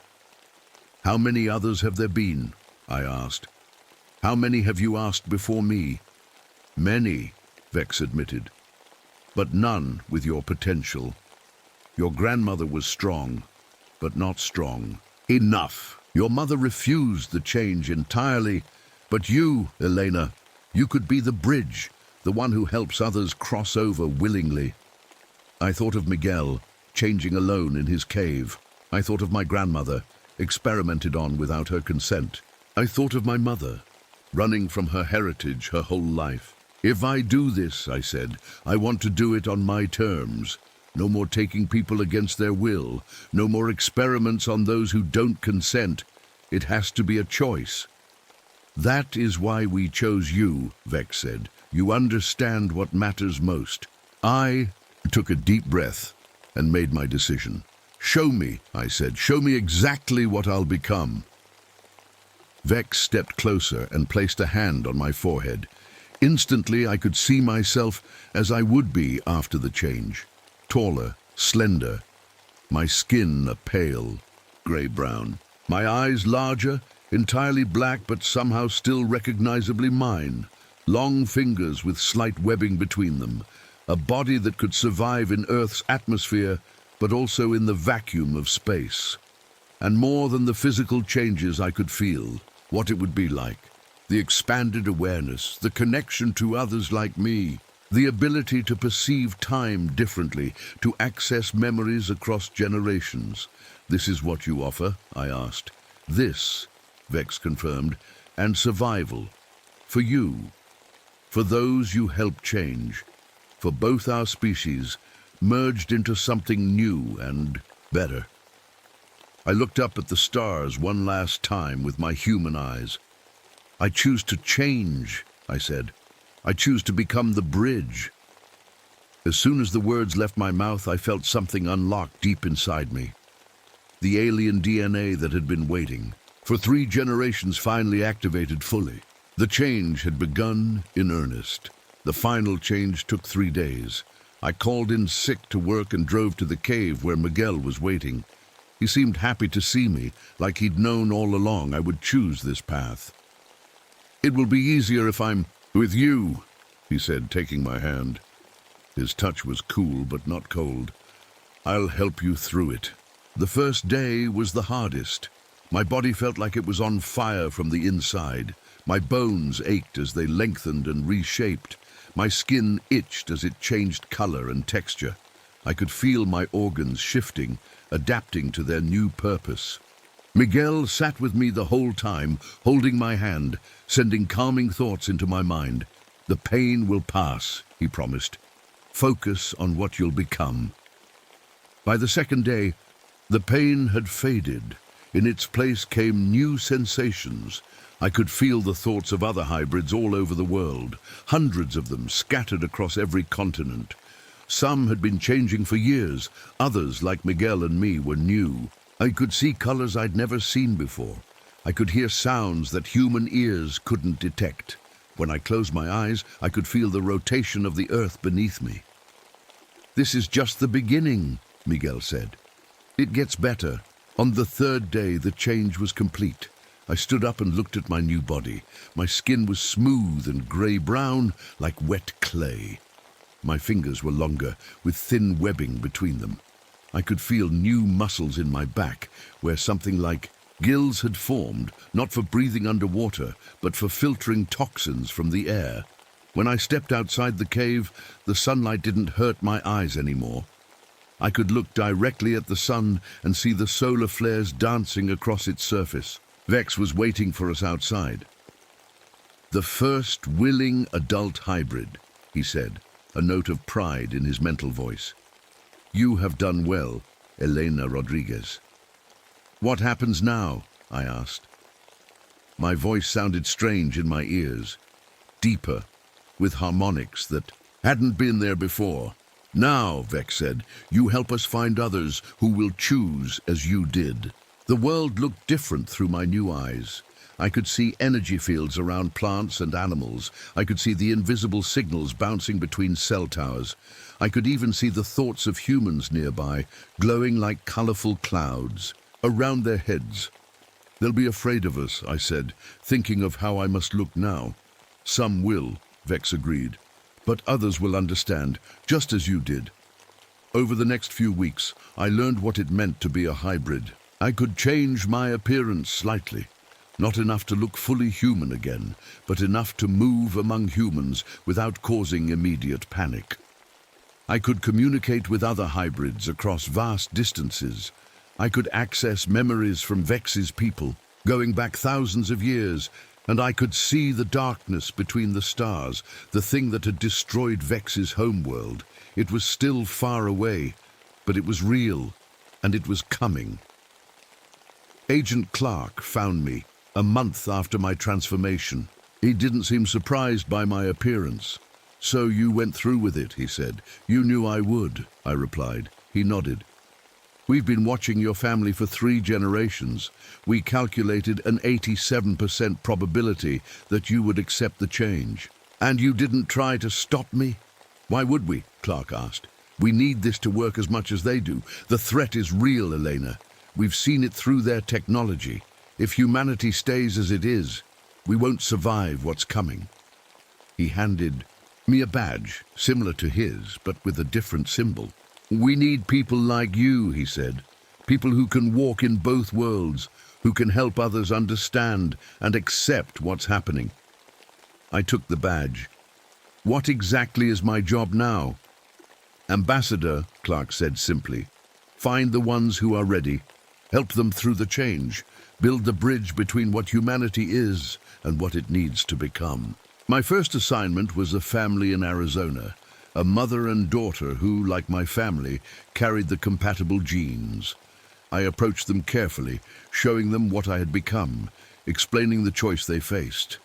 Speaker 1: "How many others have there been?" I asked. "How many have you asked before me?" "Many," Vex admitted. "But none with your potential. Your grandmother was strong, but not strong. Enough! Your mother refused the change entirely. But you, Elena, you could be the bridge, the one who helps others cross over willingly." I thought of Miguel, changing alone in his cave. I thought of my grandmother, experimented on without her consent. I thought of my mother, running from her heritage her whole life. "If I do this," I said, "I want to do it on my terms. No more taking people against their will. No more experiments on those who don't consent. It has to be a choice." "That is why we chose you," Vex said. "You understand what matters most." I took a deep breath and made my decision. "Show me," I said. "Show me exactly what I'll become." Vex stepped closer and placed a hand on my forehead. Instantly, I could see myself as I would be after the change. Taller, slender, My skin a pale, grey-brown. My eyes larger, entirely black but somehow still recognizably mine. Long fingers with slight webbing between them. A body that could survive in Earth's atmosphere, but also in the vacuum of space. And more than the physical changes I could feel, what it would be like. The expanded awareness, the connection to others like me, the ability to perceive time differently, to access memories across generations. This is what you offer, I asked. This, Vex confirmed, and survival. For you. For those you help change. For both our species, merged into something new and better. I looked up at the stars one last time with my human eyes. I choose to change, I said. I choose to become the bridge. As soon as the words left my mouth, I felt something unlock deep inside me. The alien DNA that had been waiting. For 3 generations finally activated fully. The change had begun in earnest. The final change took 3 days. I called in sick to work and drove to the cave where Miguel was waiting. He seemed happy to see me, like he'd known all along I would choose this path. "It will be easier if I'm with you," he said, taking my hand. His touch was cool but not cold. "I'll help you through it." The first day was the hardest. My body felt like it was on fire from the inside. My bones ached as they lengthened and reshaped. My skin itched as it changed color and texture. I could feel my organs shifting, adapting to their new purpose. Miguel sat with me the whole time, holding my hand, sending calming thoughts into my mind. "The pain will pass," he promised. "Focus on what you'll become." By the second day, the pain had faded. In its place came new sensations. I could feel the thoughts of other hybrids all over the world, hundreds of them scattered across every continent. Some had been changing for years, others, like Miguel and me, were new. I could see colors I'd never seen before. I could hear sounds that human ears couldn't detect. When I closed my eyes, I could feel the rotation of the earth beneath me. "This is just the beginning," Miguel said. "It gets better." On the 3rd day, the change was complete. I stood up and looked at my new body. My skin was smooth and grey-brown, like wet clay. My fingers were longer, with thin webbing between them. I could feel new muscles in my back, where something like gills had formed, not for breathing underwater, but for filtering toxins from the air. When I stepped outside the cave, the sunlight didn't hurt my eyes anymore. I could look directly at the sun and see the solar flares dancing across its surface. Vex was waiting for us outside. "The first willing adult hybrid," he said, a note of pride in his mental voice. "You have done well, Elena Rodriguez." "What happens now?" I asked. My voice sounded strange in my ears, deeper, with harmonics that hadn't been there before. "Now," Vex said, "you help us find others who will choose as you did." The world looked different through my new eyes. I could see energy fields around plants and animals. I could see the invisible signals bouncing between cell towers. I could even see the thoughts of humans nearby, glowing like colorful clouds, around their heads. "They'll be afraid of us," I said, thinking of how I must look now. "Some will," Vex agreed. "But others will understand, just as you did." Over the next few weeks, I learned what it meant to be a hybrid. I could change my appearance slightly. Not enough to look fully human again, but enough to move among humans without causing immediate panic. I could communicate with other hybrids across vast distances. I could access memories from Vex's people, going back thousands of years, and I could see the darkness between the stars, the thing that had destroyed Vex's homeworld. It was still far away, but it was real, and it was coming. Agent Clark found me a month after my transformation. He didn't seem surprised by my appearance. "So you went through with it," he said. "You knew I would," I replied. He nodded. "We've been watching your family for 3 generations. We calculated an 87% probability that you would accept the change. And you didn't try to stop me?" "Why would we?" Clark asked. We need this to work as much as they do. The threat is real, Elena. We've seen it through their technology. If humanity stays as it is, we won't survive what's coming. He handed me a badge, similar to his, but with a different symbol. We need people like you, he said. People who can walk in both worlds, who can help others understand and accept what's happening. I took the badge. What exactly is my job now? Ambassador, Clark said simply. Find the ones who are ready. Help them through the change. Build the bridge between what humanity is and what it needs to become. My first assignment was a family in Arizona, a mother and daughter who, like my family, carried the compatible genes. I approached them carefully, showing them what I had become, explaining the choice they faced.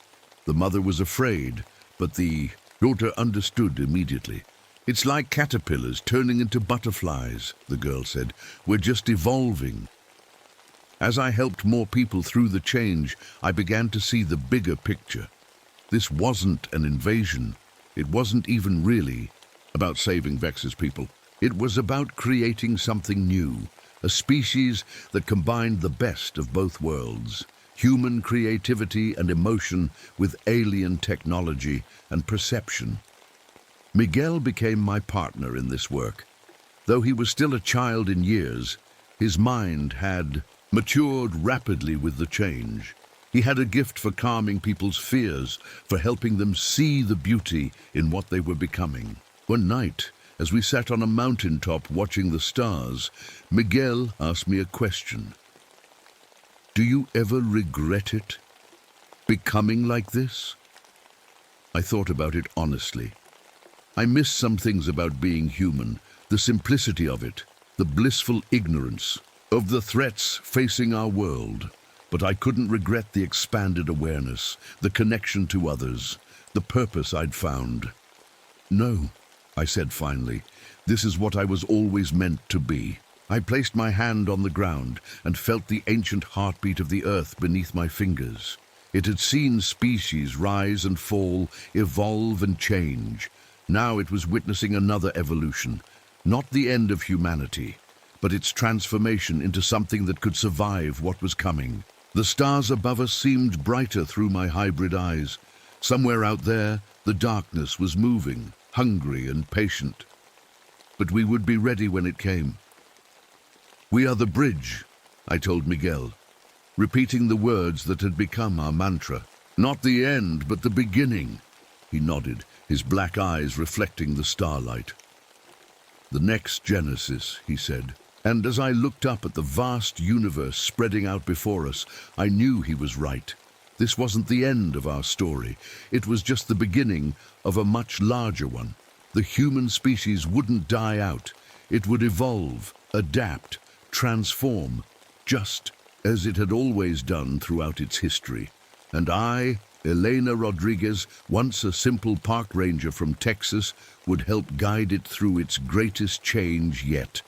Speaker 1: The mother was afraid, but the daughter understood immediately. It's like caterpillars turning into butterflies, the girl said. We're just evolving. As I helped more people through the change, I began to see the bigger picture. This wasn't an invasion. It wasn't even really about saving Vex's people. It was about creating something new, a species that combined the best of both worlds, human creativity and emotion with alien technology and perception. Miguel became my partner in this work. Though he was still a child in years, his mind had matured rapidly with the change. He had a gift for calming people's fears, for helping them see the beauty in what they were becoming. One night, as we sat on a mountaintop watching the stars, Miguel asked me a question. Do you ever regret it? Becoming like this? I thought about it honestly. I miss some things about being human, the simplicity of it, the blissful ignorance of the threats facing our world. But I couldn't regret the expanded awareness, the connection to others, the purpose I'd found. No, I said finally, this is what I was always meant to be. I placed my hand on the ground and felt the ancient heartbeat of the earth beneath my fingers. It had seen species rise and fall, evolve and change. Now it was witnessing another evolution, not the end of humanity, but its transformation into something that could survive what was coming. The stars above us seemed brighter through my hybrid eyes. Somewhere out there, the darkness was moving, hungry and patient. But we would be ready when it came. We are the bridge, I told Miguel, repeating the words that had become our mantra. Not the end, but the beginning. He nodded, his black eyes reflecting the starlight. The next Genesis, he said. And as I looked up at the vast universe spreading out before us, I knew he was right. This wasn't the end of our story. It was just the beginning of a much larger one. The human species wouldn't die out. It would evolve, adapt, transform, just as it had always done throughout its history. And I, Elena Rodriguez, once a simple park ranger from Texas, would help guide it through its greatest change yet.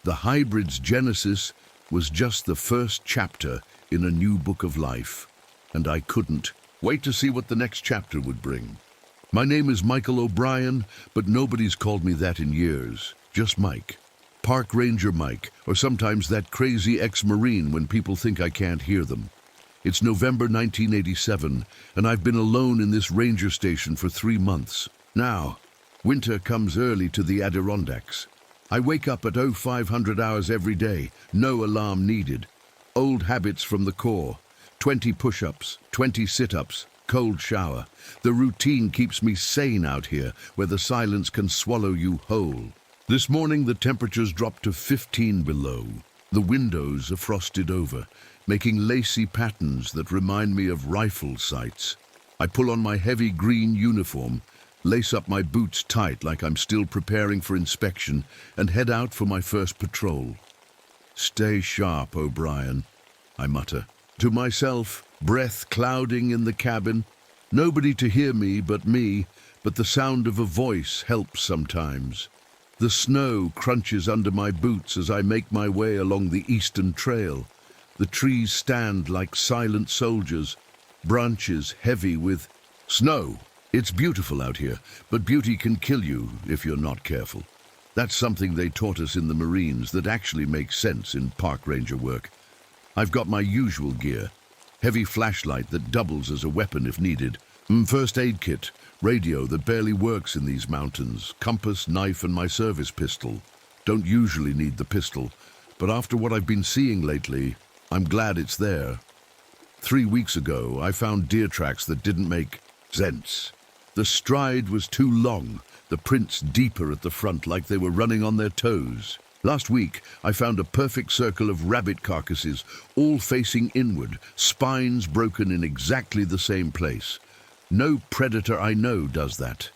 Speaker 1: The hybrid's genesis was just the first chapter in a new book of life, and I couldn't wait to see what the next chapter would bring. My name is Michael O'Brien, but nobody's called me that in years, just Mike. Park Ranger Mike, or sometimes that crazy ex-Marine when people think I can't hear them. It's November 1987, and I've been alone in this ranger station for 3 months. Now, winter comes early to the Adirondacks. I wake up at 0500 hours every day, no alarm needed. Old habits from the core, 20 push-ups, 20 sit-ups, cold shower. The routine keeps me sane out here, where the silence can swallow you whole. This morning the temperatures dropped to 15 below. The windows are frosted over, making lacy patterns that remind me of rifle sights. I pull on my heavy green uniform, lace up my boots tight like I'm still preparing for inspection, and head out for my first patrol. Stay sharp, O'Brien, I mutter. To myself, breath clouding in the cabin. Nobody to hear me, but the sound of a voice helps sometimes. The snow crunches under my boots as I make my way along the eastern trail. The trees stand like silent soldiers, branches heavy with snow. It's beautiful out here, but beauty can kill you if you're not careful. That's something they taught us in the Marines that actually makes sense in park ranger work. I've got my usual gear. Heavy flashlight that doubles as a weapon if needed. First aid kit. Radio that barely works in these mountains. Compass, knife and my service pistol. Don't usually need the pistol, but after what I've been seeing lately, I'm glad it's there. 3 weeks ago, I found deer tracks that didn't make sense. The stride was too long, the prints deeper at the front like they were running on their toes. Last week, I found a perfect circle of rabbit carcasses, all facing inward, spines broken in exactly the same place. No predator I know does that.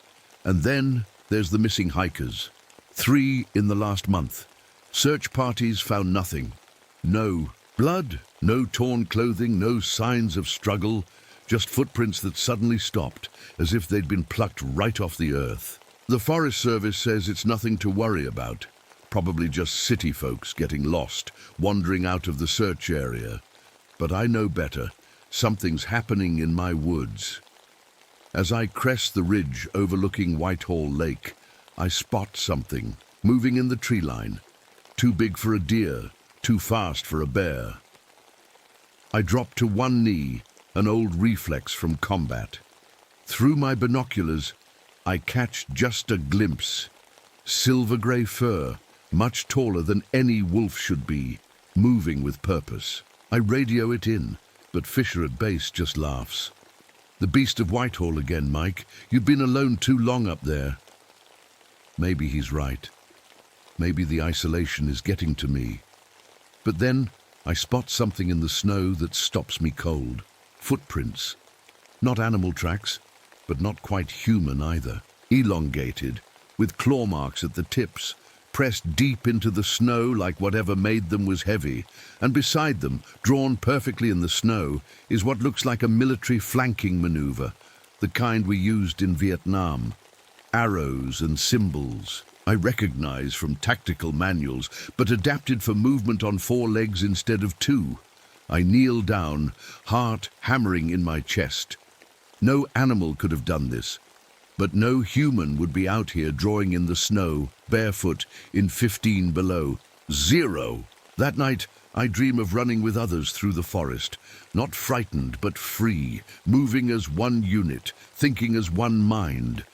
Speaker 1: And then there's the missing hikers. 3 in the last month. Search parties found nothing. No blood, no torn clothing, no signs of struggle, just footprints that suddenly stopped, as if they'd been plucked right off the earth. The Forest Service says it's nothing to worry about. Probably just city folks getting lost, wandering out of the search area. But I know better. Something's happening in my woods. As I crest the ridge overlooking Whitehall Lake, I spot something, moving in the tree line. Too big for a deer, too fast for a bear. I drop to one knee, an old reflex from combat. Through my binoculars, I catch just a glimpse. Silver-grey fur, much taller than any wolf should be, moving with purpose. I radio it in, but Fisher at base just laughs. The beast of Whitehall again, Mike. You've been alone too long up there. Maybe he's right. Maybe the isolation is getting to me. But then I spot something in the snow that stops me cold. Footprints. Not animal tracks, but not quite human either. Elongated, with claw marks at the tips, pressed deep into the snow like whatever made them was heavy. And beside them, drawn perfectly in the snow, is what looks like a military flanking maneuver, the kind we used in Vietnam. Arrows and symbols, I recognize from tactical manuals, but adapted for movement on 4 legs instead of 2. I kneel down, heart hammering in my chest. No animal could have done this, but no human would be out here drawing in the snow, barefoot, in 15 below. 0. That night, I dream of running with others through the forest, not frightened but free, moving as one unit, thinking as one mind.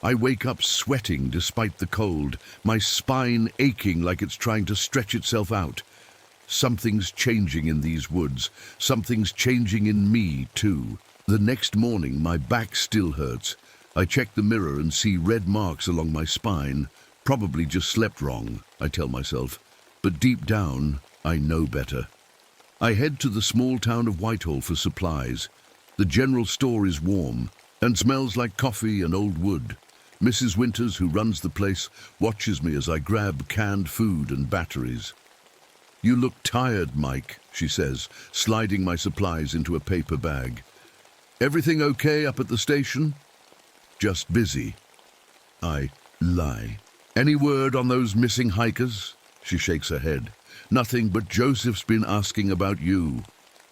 Speaker 1: I wake up sweating despite the cold, my spine aching like it's trying to stretch itself out. Something's changing in these woods. Something's changing in me, too. The next morning, my back still hurts. I check the mirror and see red marks along my spine. Probably just slept wrong, I tell myself. But deep down, I know better. I head to the small town of Whitehall for supplies. The general store is warm and smells like coffee and old wood. Mrs. Winters, who runs the place, watches me as I grab canned food and batteries. "You look tired, Mike," she says, sliding my supplies into a paper bag. "Everything okay up at the station?" "Just busy." I lie. "Any word on those missing hikers?" She shakes her head. "Nothing, but Joseph's been asking about you."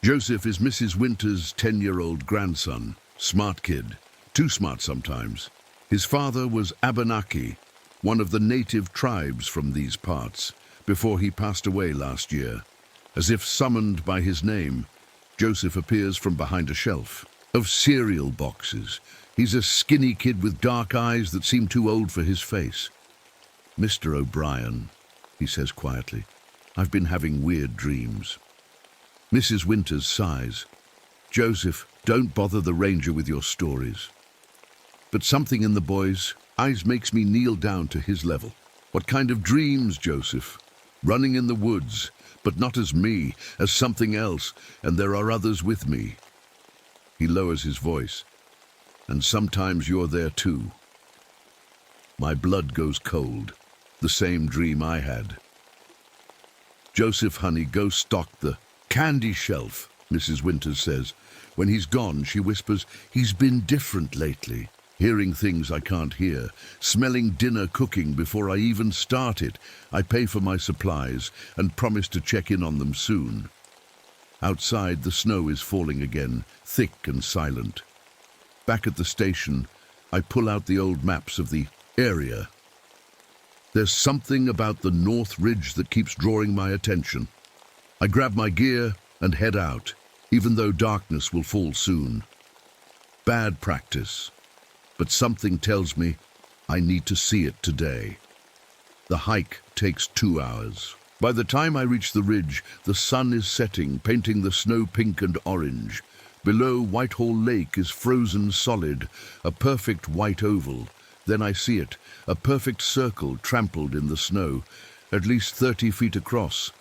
Speaker 1: Joseph is Mrs. Winters' 10-year-old grandson. Smart kid. Too smart sometimes. His father was Abenaki, one of the native tribes from these parts, before he passed away last year. As if summoned by his name, Joseph appears from behind a shelf of cereal boxes. He's a skinny kid with dark eyes that seem too old for his face. "Mr. O'Brien," he says quietly, "I've been having weird dreams." Mrs. Winters sighs. "Joseph, don't bother the ranger with your stories." But something in the boy's eyes makes me kneel down to his level. "What kind of dreams, Joseph?" "Running in the woods, but not as me, as something else, and there are others with me." He lowers his voice. "And sometimes you're there too." My blood goes cold. The same dream I had. "Joseph, honey, go stock the candy shelf," Mrs. Winters says. When he's gone, she whispers, "He's been different lately. Hearing things I can't hear, smelling dinner cooking before I even start it. I pay for my supplies and promise to check in on them soon." Outside, the snow is falling again, thick and silent. Back at the station, I pull out the old maps of the area. There's something about the North Ridge that keeps drawing my attention. I grab my gear and head out, even though darkness will fall soon. Bad practice, but something tells me I need to see it today. The hike takes 2 hours. By the time I reach the ridge, the sun is setting, painting the snow pink and orange. Below, Whitehall Lake is frozen solid, a perfect white oval. Then I see it, a perfect circle trampled in the snow, at least 30 feet across.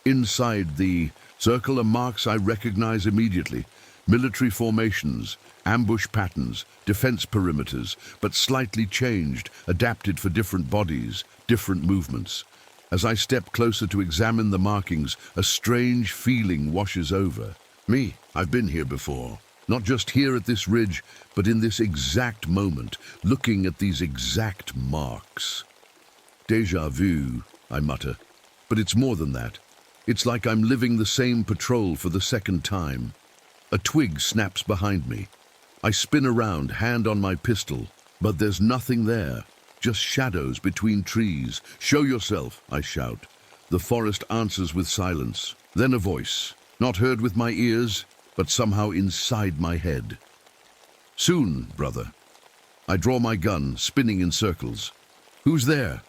Speaker 1: Inside the circle are marks I recognize immediately. Military formations, ambush patterns, defense perimeters, but slightly changed, adapted for different bodies, different movements. As I step closer to examine the markings, a strange feeling washes over me. I've been here before. Not just here at this ridge, but in this exact moment, looking at these exact marks. Déjà vu, I mutter. But it's more than that. It's like I'm living the same patrol for the second time. A twig snaps behind me. I spin around, hand on my pistol, but there's nothing there. Just shadows between trees. Show yourself, I shout. The forest answers with silence. Then a voice, not heard with my ears, but somehow inside my head. Soon, brother. I draw my gun, spinning in circles. Who's there?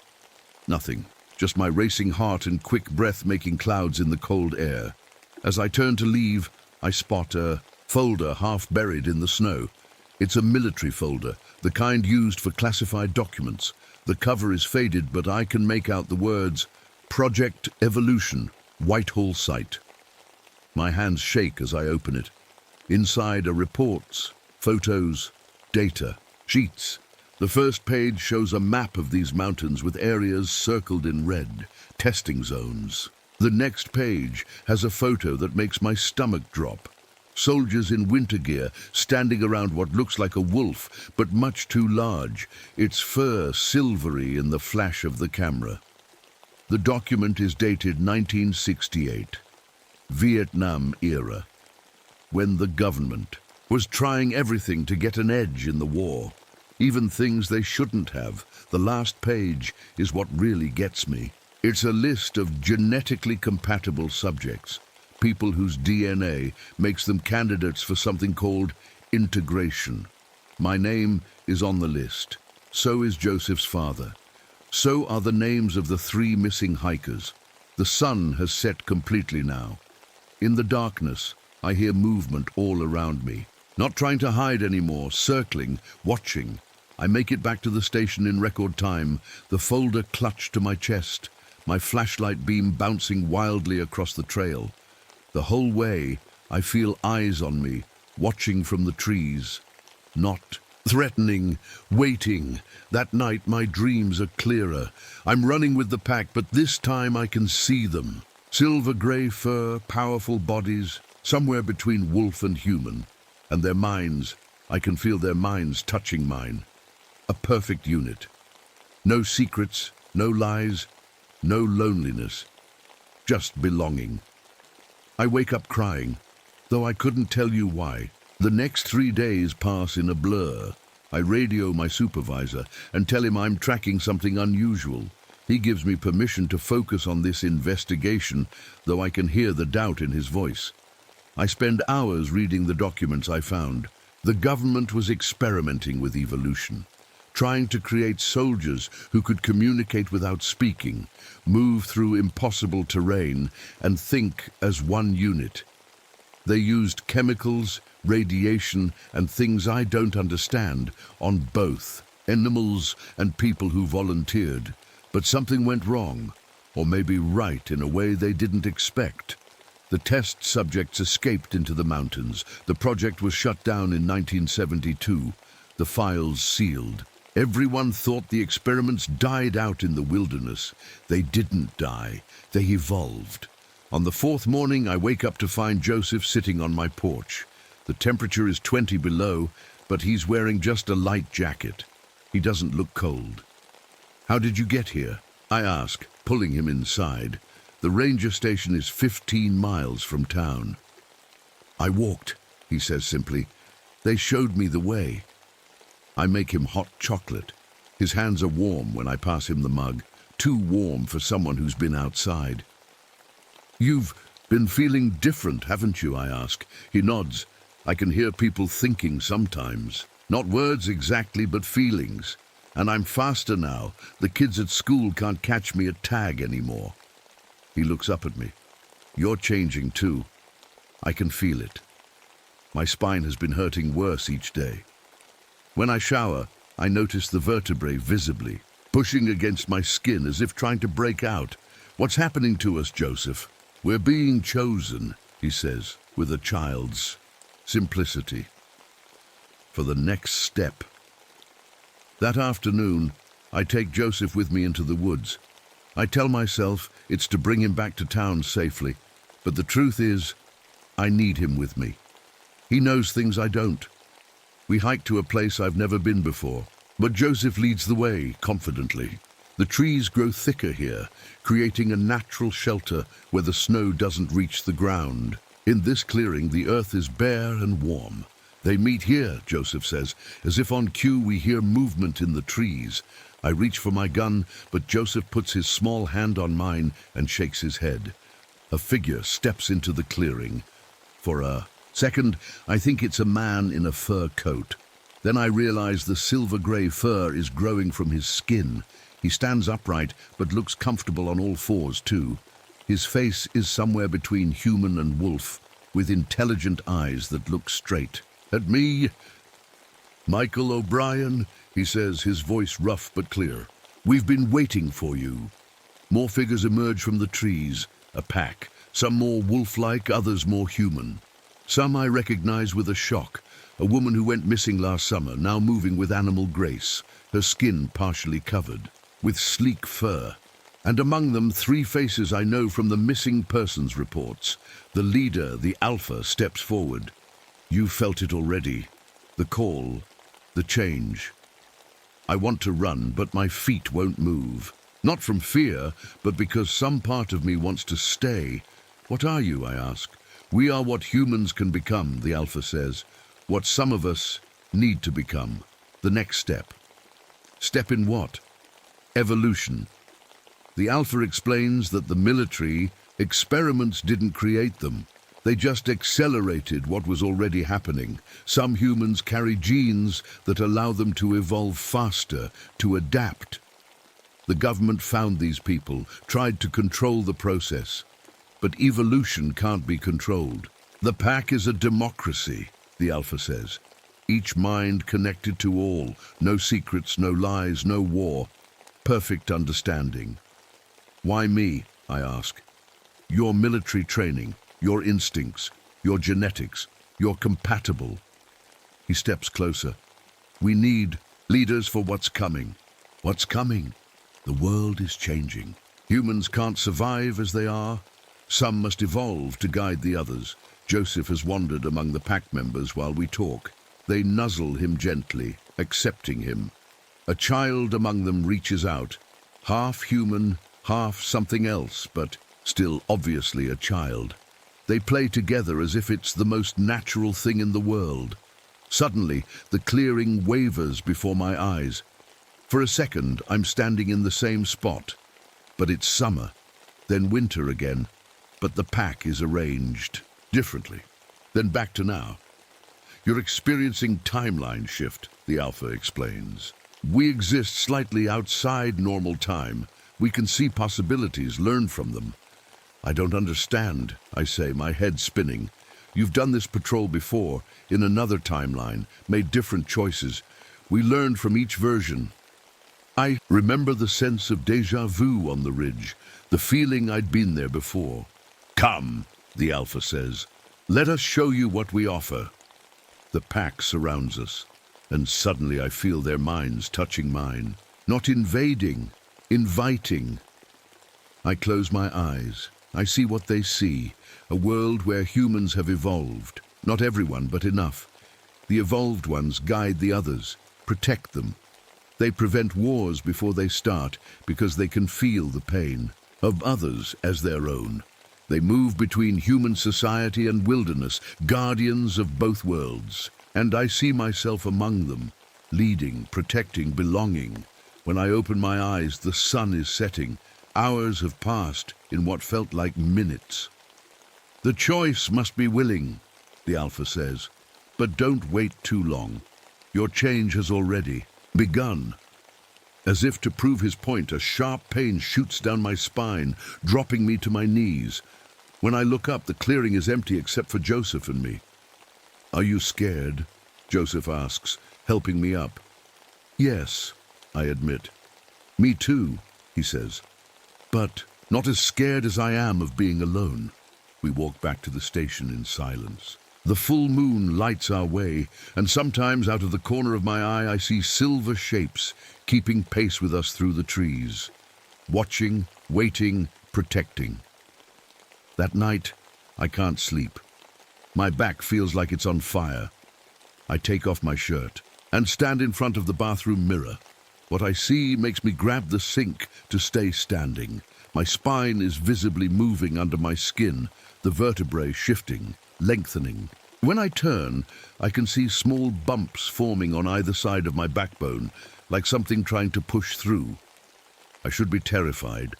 Speaker 1: Nothing. Just my racing heart and quick breath making clouds in the cold air. As I turn to leave, I spot a folder half buried in the snow. It's a military folder, the kind used for classified documents. The cover is faded, but I can make out the words, Project Evolution, Whitehall Site. My hands shake as I open it. Inside are reports, photos, data, sheets. The first page shows a map of these mountains with areas circled in red, testing zones. The next page has a photo that makes my stomach drop. Soldiers in winter gear standing around what looks like a wolf, but much too large, its fur silvery in the flash of the camera. The document is dated 1968, Vietnam era, when the government was trying everything to get an edge in the war, even things they shouldn't have. The last page is what really gets me. It's a list of genetically compatible subjects, people whose DNA makes them candidates for something called integration. My name is on the list. So is Joseph's father. So are the names of the 3 missing hikers. The sun has set completely now. In the darkness, I hear movement all around me. Not trying to hide anymore, circling, watching. I make it back to the station in record time, the folder clutched to my chest, my flashlight beam bouncing wildly across the trail. The whole way, I feel eyes on me, watching from the trees. Not threatening, waiting. That night, my dreams are clearer. I'm running with the pack, but this time I can see them. Silver-gray fur, powerful bodies, somewhere between wolf and human. And their minds, I can feel their minds touching mine. A perfect unit. No secrets, no lies, no loneliness. Just belonging. I wake up crying, though I couldn't tell you why. The next 3 days pass in a blur. I radio my supervisor and tell him I'm tracking something unusual. He gives me permission to focus on this investigation, though I can hear the doubt in his voice. I spend hours reading the documents I found. The government was experimenting with evolution, trying to create soldiers who could communicate without speaking, move through impossible terrain, and think as one unit. They used chemicals, radiation, and things I don't understand on both animals and people who volunteered. But something went wrong, or maybe right in a way they didn't expect. The test subjects escaped into the mountains. The project was shut down in 1972, the files sealed. Everyone thought the experiments died out in the wilderness. They didn't die. They evolved. On the 4th morning, I wake up to find Joseph sitting on my porch. The temperature is 20 below, but he's wearing just a light jacket. He doesn't look cold. How did you get here? I ask, pulling him inside. The ranger station is 15 miles from town. I walked, he says simply. They showed me the way. I make him hot chocolate. His hands are warm when I pass him the mug. too warm for someone who's been outside. "You've been feeling different, haven't you?" I ask. He nods. "I can hear people thinking sometimes. Not words exactly, but feelings. And I'm faster now. The kids at school can't catch me at tag anymore." He looks up at me. "You're changing too. I can feel it. My spine has been hurting worse each day. When I shower, I notice the vertebrae visibly, pushing against my skin as if trying to break out. What's happening to us, Joseph? We're being chosen," he says, with a child's simplicity, "for the next step." That afternoon, I take Joseph with me into the woods. I tell myself it's to bring him back to town safely, but the truth is, I need him with me. He knows things I don't. We hike to a place I've never been before, but Joseph leads the way confidently. The trees grow thicker here, creating a natural shelter where the snow doesn't reach the ground. In this clearing, the earth is bare and warm. "They meet here," Joseph says, as if on cue we hear movement in the trees. I reach for my gun, but Joseph puts his small hand on mine and shakes his head. A figure steps into the clearing. For a second, I think it's a man in a fur coat. Then I realize the silver-gray fur is growing from his skin. He stands upright, but looks comfortable on all fours too. His face is somewhere between human and wolf, with intelligent eyes that look straight at me. "Michael O'Brien," he says, his voice rough but clear. "We've been waiting for you." More figures emerge from the trees, a pack, some more wolf-like, others more human. Some I recognize with a shock. A woman who went missing last summer, now moving with animal grace, her skin partially covered, with sleek fur. And among them, 3 faces I know from the missing persons reports. The leader, the Alpha, steps forward. You felt it already. The call, the change. I want to run, but my feet won't move. Not from fear, but because some part of me wants to stay. "What are you?" I ask. "We are what humans can become," the Alpha says. "What some of us need to become. The next step." Step in what? Evolution. The Alpha explains that the military experiments didn't create them. They just accelerated what was already happening. Some humans carry genes that allow them to evolve faster, to adapt. The government found these people, tried to control the process. But evolution can't be controlled. The pack is a democracy, the Alpha says. Each mind connected to all. No secrets, no lies, no war. Perfect understanding. "Why me?" I ask. "Your military training, your instincts, your genetics, you're compatible." He steps closer. "We need leaders for what's coming." What's coming? The world is changing. Humans can't survive as they are. Some must evolve to guide the others. Joseph has wandered among the pack members while we talk. They nuzzle him gently, accepting him. A child among them reaches out, half human, half something else, but still obviously a child. They play together as if it's the most natural thing in the world. Suddenly, the clearing wavers before my eyes. For a second, I'm standing in the same spot. But it's summer, then winter again. But the pack is arranged differently. Then back to now. "You're experiencing timeline shift," the Alpha explains. "We exist slightly outside normal time. We can see possibilities, learn from them." "I don't understand," I say, my head spinning. "You've done this patrol before, in another timeline, made different choices. We learned from each version." I remember the sense of déjà vu on the ridge, the feeling I'd been there before. "Come," the Alpha says. "Let us show you what we offer." The pack surrounds us, and suddenly I feel their minds touching mine. Not invading, inviting. I close my eyes. I see what they see, a world where humans have evolved. Not everyone, but enough. The evolved ones guide the others, protect them. They prevent wars before they start because they can feel the pain of others as their own. They move between human society and wilderness, guardians of both worlds. And I see myself among them, leading, protecting, belonging. When I open my eyes, the sun is setting. Hours have passed in what felt like minutes. The choice must be willing, the Alpha says, but don't wait too long. Your change has already begun. As if to prove his point, a sharp pain shoots down my spine, dropping me to my knees. When I look up, the clearing is empty except for Joseph and me. Are you scared? Joseph asks, helping me up. Yes, I admit. Me too, he says. But not as scared as I am of being alone. We walk back to the station in silence. The full moon lights our way, and sometimes out of the corner of my eye I see silver shapes keeping pace with us through the trees. Watching, waiting, protecting. That night, I can't sleep. My back feels like it's on fire. I take off my shirt and stand in front of the bathroom mirror. What I see makes me grab the sink to stay standing. My spine is visibly moving under my skin, the vertebrae shifting, lengthening. When I turn, I can see small bumps forming on either side of my backbone, like something trying to push through. I should be terrified.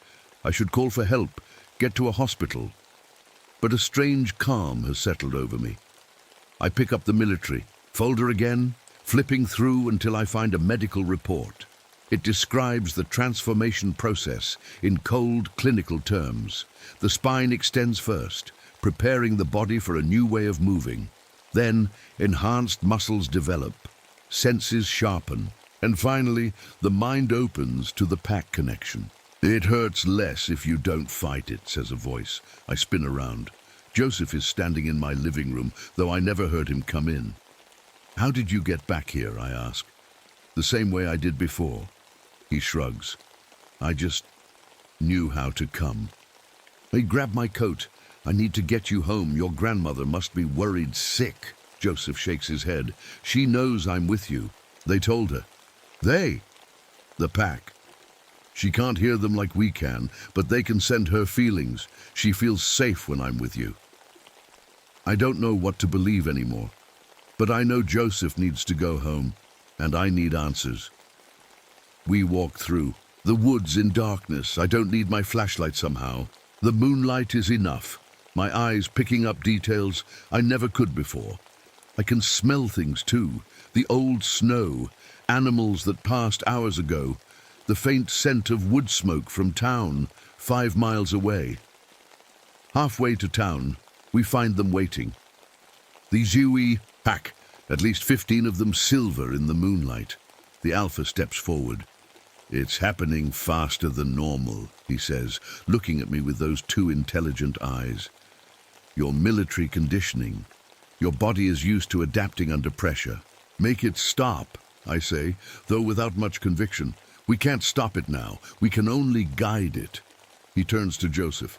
Speaker 1: I should call for help, get to a hospital. But a strange calm has settled over me. I pick up the military, folder again, flipping through until I find a medical report. It describes the transformation process in cold, clinical terms. The spine extends first, preparing the body for a new way of moving. Then, enhanced muscles develop, senses sharpen, and finally, the mind opens to the pack connection. It hurts less if you don't fight it, says a voice. I spin around. Joseph is standing in my living room, though I never heard him come in. How did you get back here, I ask. The same way I did before. He shrugs. I just knew how to come. Hey, grab my coat. I need to get you home. Your grandmother must be worried sick. Joseph shakes his head. She knows I'm with you. They told her. They? The pack. She can't hear them like we can, but they can send her feelings. She feels safe when I'm with you. I don't know what to believe anymore, but I know Joseph needs to go home, and I need answers. We walk through the woods in darkness. I don't need my flashlight somehow. The moonlight is enough. My eyes picking up details I never could before. I can smell things too. The old snow, animals that passed hours ago, the faint scent of wood smoke from town 5 miles away. Halfway to town, we find them waiting. The Zhui pack, at least 15 of them silver in the moonlight. The Alpha steps forward. It's happening faster than normal, he says, looking at me with those 2 intelligent eyes. Your military conditioning. Your body is used to adapting under pressure. Make it stop, I say, though without much conviction. We can't stop it now. We can only guide it. He turns to Joseph.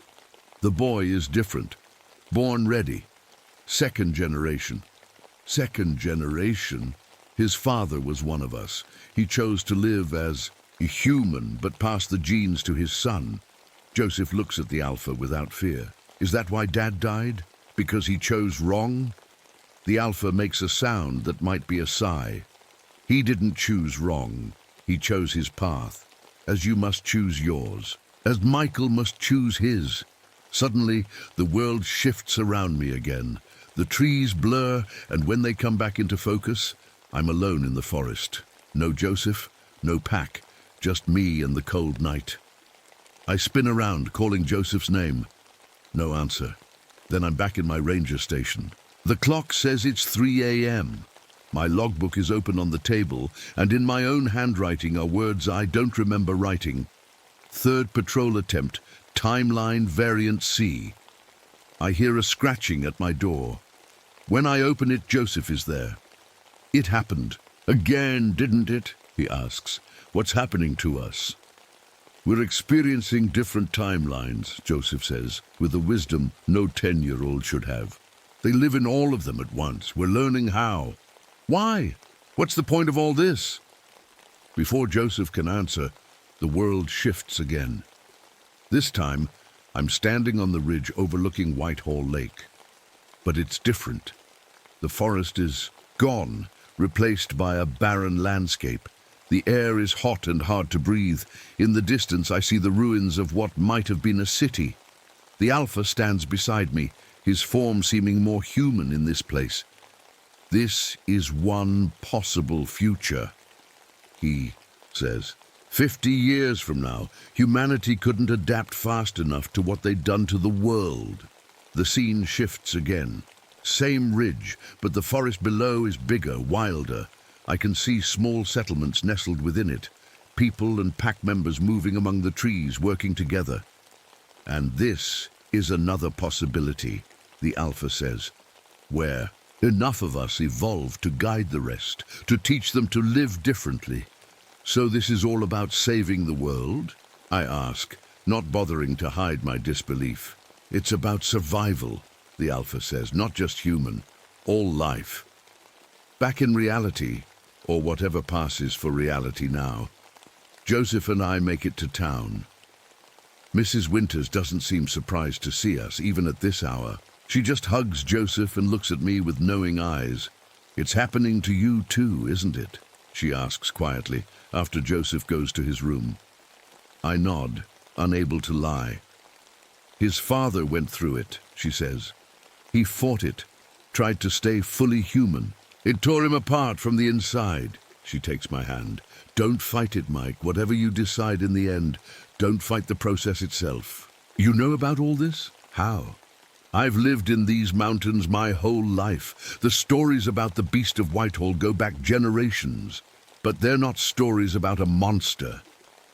Speaker 1: The boy is different. Born ready. Second generation. Second generation? His father was one of us. He chose to live as a human, but passed the genes to his son. Joseph looks at the Alpha without fear. Is that why Dad died? Because he chose wrong? The Alpha makes a sound that might be a sigh. He didn't choose wrong. He chose his path, as you must choose yours, as Michael must choose his. Suddenly, the world shifts around me again. The trees blur, and when they come back into focus, I'm alone in the forest. No Joseph, no pack, just me and the cold night. I spin around, calling Joseph's name. No answer. Then I'm back in my ranger station. The clock says it's 3 a.m. My logbook is open on the table, and in my own handwriting are words I don't remember writing. 3rd patrol attempt, timeline variant C. I hear a scratching at my door. When I open it, Joseph is there. It happened. Again, didn't it? He asks. What's happening to us? We're experiencing different timelines, Joseph says, with a wisdom no 10-year-old should have. They live in all of them at once. We're learning how. Why? What's the point of all this? Before Joseph can answer, the world shifts again. This time, I'm standing on the ridge overlooking Whitehall Lake. But it's different. The forest is gone, replaced by a barren landscape. The air is hot and hard to breathe. In the distance, I see the ruins of what might have been a city. The Alpha stands beside me, his form seeming more human in this place. This is one possible future, he says. 50 years from now, humanity couldn't adapt fast enough to what they'd done to the world. The scene shifts again. Same ridge, but the forest below is bigger, wilder. I can see small settlements nestled within it, people and pack members moving among the trees, working together. And this is another possibility, the Alpha says, where enough of us evolve to guide the rest, to teach them to live differently. So this is all about saving the world? I ask, not bothering to hide my disbelief. It's about survival, the Alpha says, not just human, all life. Back in reality, or whatever passes for reality now, Joseph and I make it to town. Mrs. Winters doesn't seem surprised to see us, even at this hour. She just hugs Joseph and looks at me with knowing eyes. "It's happening to you too, isn't it?" she asks quietly, after Joseph goes to his room. I nod, unable to lie. "His father went through it," she says. "He fought it, tried to stay fully human. It tore him apart from the inside." She takes my hand. "Don't fight it, Mike. Whatever you decide in the end, don't fight the process itself." "You know about all this? How?" "I've lived in these mountains my whole life. The stories about the Beast of Whitehall go back generations. But they're not stories about a monster.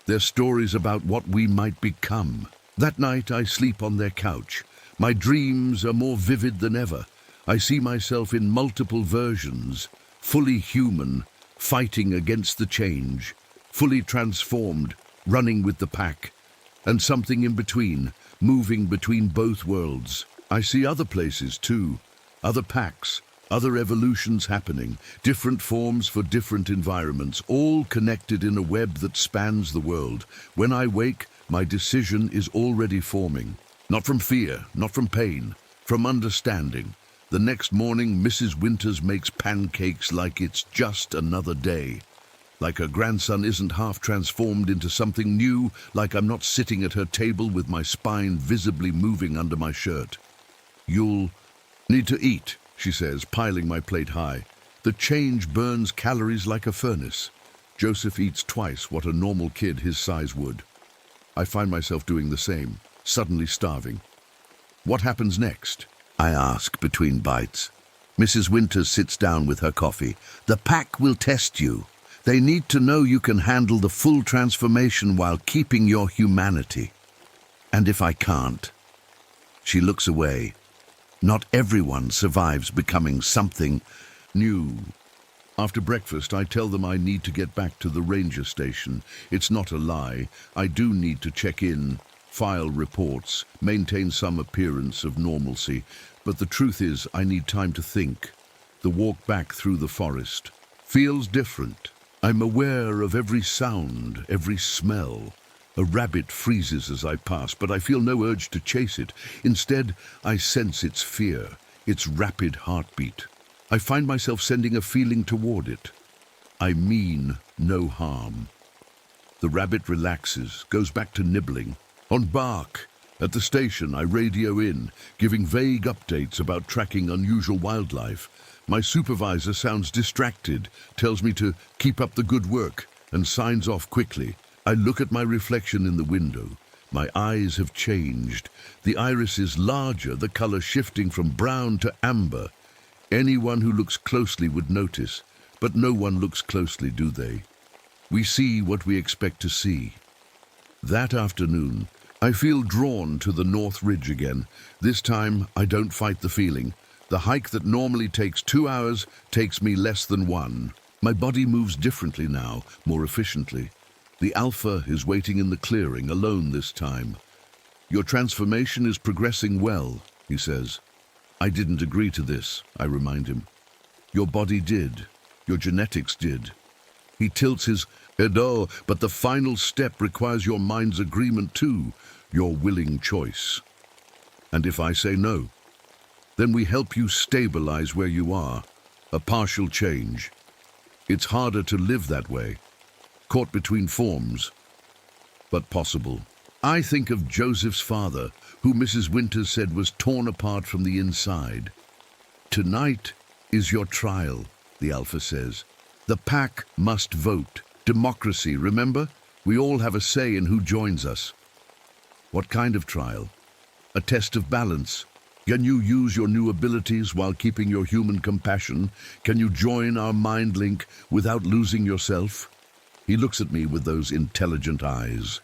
Speaker 1: They're stories about what we might become. That night I sleep on their couch. My dreams are more vivid than ever. I see myself in multiple versions, fully human, fighting against the change, fully transformed, running with the pack, and something in between, moving between both worlds. I see other places too, other packs, other evolutions happening, different forms for different environments, all connected in a web that spans the world. When I wake, my decision is already forming. Not from fear, not from pain, from understanding. The next morning, Mrs. Winters makes pancakes like it's just another day. Like her grandson isn't half transformed into something new, like I'm not sitting at her table with my spine visibly moving under my shirt. "You'll need to eat," she says, piling my plate high. "The change burns calories like a furnace." Joseph eats twice what a normal kid his size would. I find myself doing the same, suddenly starving. "What happens next?" I ask between bites. Mrs. Winters sits down with her coffee. "The pack will test you. They need to know you can handle the full transformation while keeping your humanity. And if I can't?" She looks away. Not everyone survives becoming something new. After breakfast, I tell them I need to get back to the ranger station. It's not a lie. I do need to check in, file reports, maintain some appearance of normalcy. But the truth is, I need time to think. The walk back through the forest feels different. I'm aware of every sound, every smell. A rabbit freezes as I pass, but I feel no urge to chase it. Instead, I sense its fear, its rapid heartbeat. I find myself sending a feeling toward it. I mean no harm. The rabbit relaxes, goes back to nibbling. On bark. At the station, I radio in, giving vague updates about tracking unusual wildlife. My supervisor sounds distracted, tells me to keep up the good work, and signs off quickly. I look at my reflection in the window. My eyes have changed. The iris is larger, the color shifting from brown to amber. Anyone who looks closely would notice, but no one looks closely, do they? We see what we expect to see. That afternoon, I feel drawn to the North Ridge again. This time, I don't fight the feeling. The hike that normally takes 2 hours takes me less than 1. My body moves differently now, more efficiently. The Alpha is waiting in the clearing, alone this time. "Your transformation is progressing well," he says. "I didn't agree to this," I remind him. "Your body did. Your genetics did." He tilts his head, "Oh, but the final step requires your mind's agreement too, your willing choice. And if I say no, then we help you stabilize where you are, a partial change. It's harder to live that way. caught between forms, but possible. I think of Joseph's father, who Mrs. Winters said was torn apart from the inside. Tonight is your trial, the Alpha says. The pack must vote. Democracy, remember? We all have a say in who joins us. What kind of trial? A test of balance. Can you use your new abilities while keeping your human compassion? Can you join our mind link without losing yourself? He looks at me with those intelligent eyes.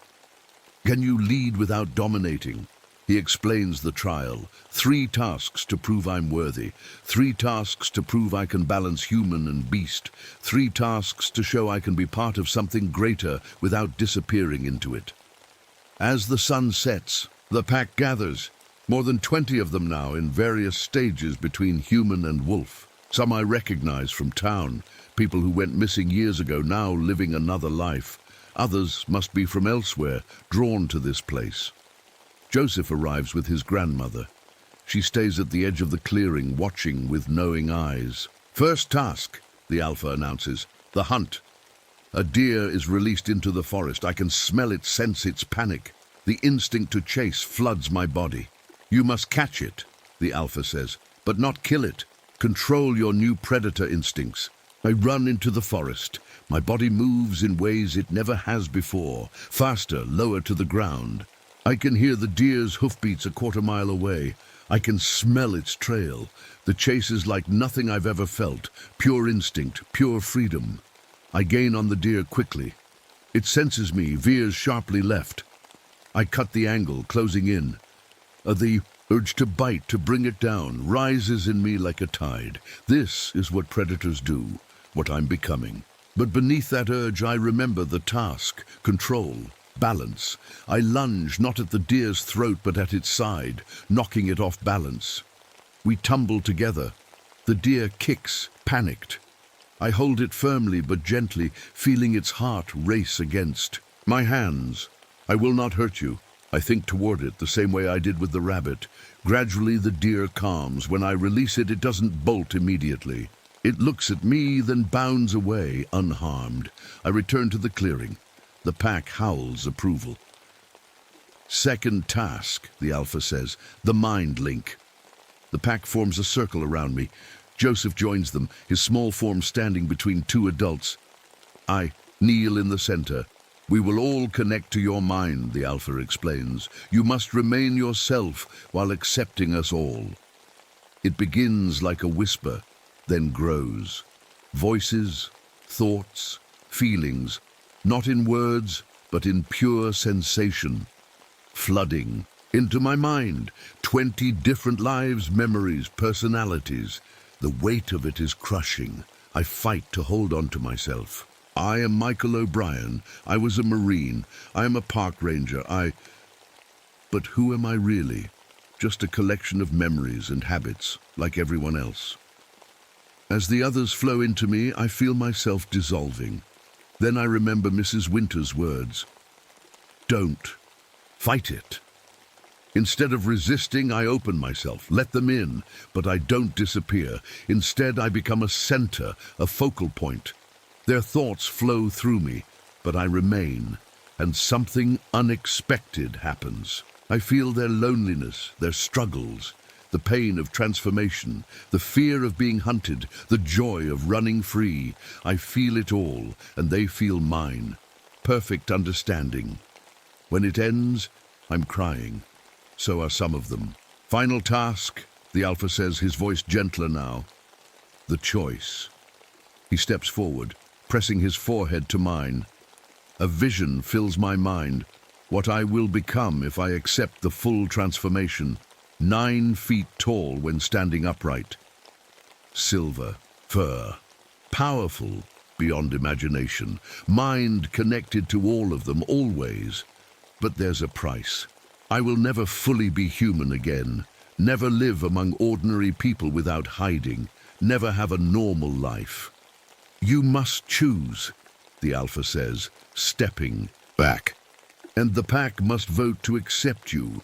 Speaker 1: Can you lead without dominating? He explains the trial. 3 tasks to prove I'm worthy. 3 tasks to prove I can balance human and beast. 3 tasks to show I can be part of something greater without disappearing into it. As the sun sets, the pack gathers. More than 20 of them now in various stages between human and wolf. Some I recognize from town, people who went missing years ago now living another life. Others must be from elsewhere, drawn to this place. Joseph arrives with his grandmother. She stays at the edge of the clearing, watching with knowing eyes. First task, the Alpha announces, the hunt. A deer is released into the forest. I can smell it, sense its panic. The instinct to chase floods my body. You must catch it, the Alpha says, but not kill it. Control your new predator instincts. I run into the forest. My body moves in ways it never has before, faster, lower to the ground. I can hear the deer's hoofbeats a quarter mile away. I can smell its trail. The chase is like nothing I've ever felt. Pure instinct, pure freedom. I gain on the deer quickly. It senses me, veers sharply left. I cut the angle, closing in. The urge to bite, to bring it down, rises in me like a tide. This is what predators do, what I'm becoming. But beneath that urge, I remember the task, control, balance. I lunge not at the deer's throat, but at its side, knocking it off balance. We tumble together. The deer kicks, panicked. I hold it firmly but gently, feeling its heart race against. My hands. I will not hurt you. I think toward it the same way I did with the rabbit. Gradually the deer calms. When I release it, it doesn't bolt immediately. It looks at me, then bounds away, unharmed. I return to the clearing. The pack howls approval. Second task, the Alpha says, the mind link. The pack forms a circle around me. Joseph joins them, his small form standing between 2 adults. I kneel in the center. We will all connect to your mind, the Alpha explains. You must remain yourself while accepting us all. It begins like a whisper, then grows. Voices, thoughts, feelings, not in words, but in pure sensation. Flooding into my mind, 20 different lives, memories, personalities. The weight of it is crushing. I fight to hold on to myself. I am Michael O'Brien. I was a Marine. I am a park ranger. But who am I really? Just a collection of memories and habits, like everyone else. As the others flow into me, I feel myself dissolving. Then I remember Mrs. Winters' words. Don't fight it. Instead of resisting, I open myself, let them in, but I don't disappear. Instead, I become a center, a focal point. Their thoughts flow through me, but I remain, and something unexpected happens. I feel their loneliness, their struggles, the pain of transformation, the fear of being hunted, the joy of running free. I feel it all, and they feel mine. Perfect understanding. When it ends, I'm crying. So are some of them. Final task, the Alpha says, his voice gentler now. The choice. He steps forward, pressing his forehead to mine. A vision fills my mind, what I will become if I accept the full transformation. 9 feet tall when standing upright. Silver, fur, powerful beyond imagination. Mind connected to all of them, always. But there's a price. I will never fully be human again. Never live among ordinary people without hiding. Never have a normal life. You must choose, the Alpha says, stepping back. And the pack must vote to accept you.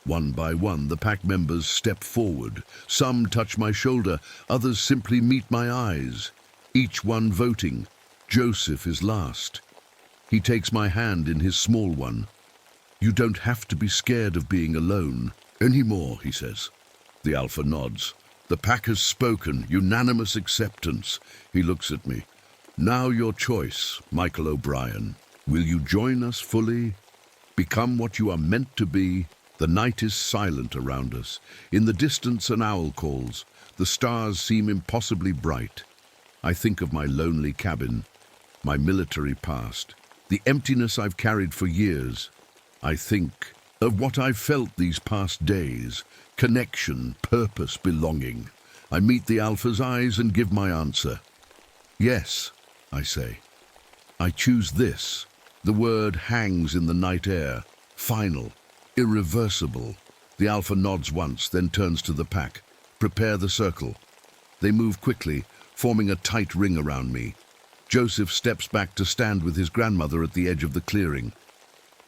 Speaker 1: One by one, the pack members step forward. Some touch my shoulder, others simply meet my eyes. Each one voting. Joseph is last. He takes my hand in his small one. "You don't have to be scared of being alone anymore," he says. The Alpha nods. "The pack has spoken, unanimous acceptance." He looks at me. "Now your choice, Michael O'Brien. Will you join us fully? Become what you are meant to be?" The night is silent around us. In the distance an owl calls. The stars seem impossibly bright. I think of my lonely cabin, my military past, the emptiness I've carried for years. I think of what I've felt these past days: connection, purpose, belonging. I meet the Alpha's eyes and give my answer. "Yes," I say. "I choose this." The word hangs in the night air. Final, irreversible. The Alpha nods once, then turns to the pack. "Prepare the circle." They move quickly, forming a tight ring around me. Joseph steps back to stand with his grandmother at the edge of the clearing.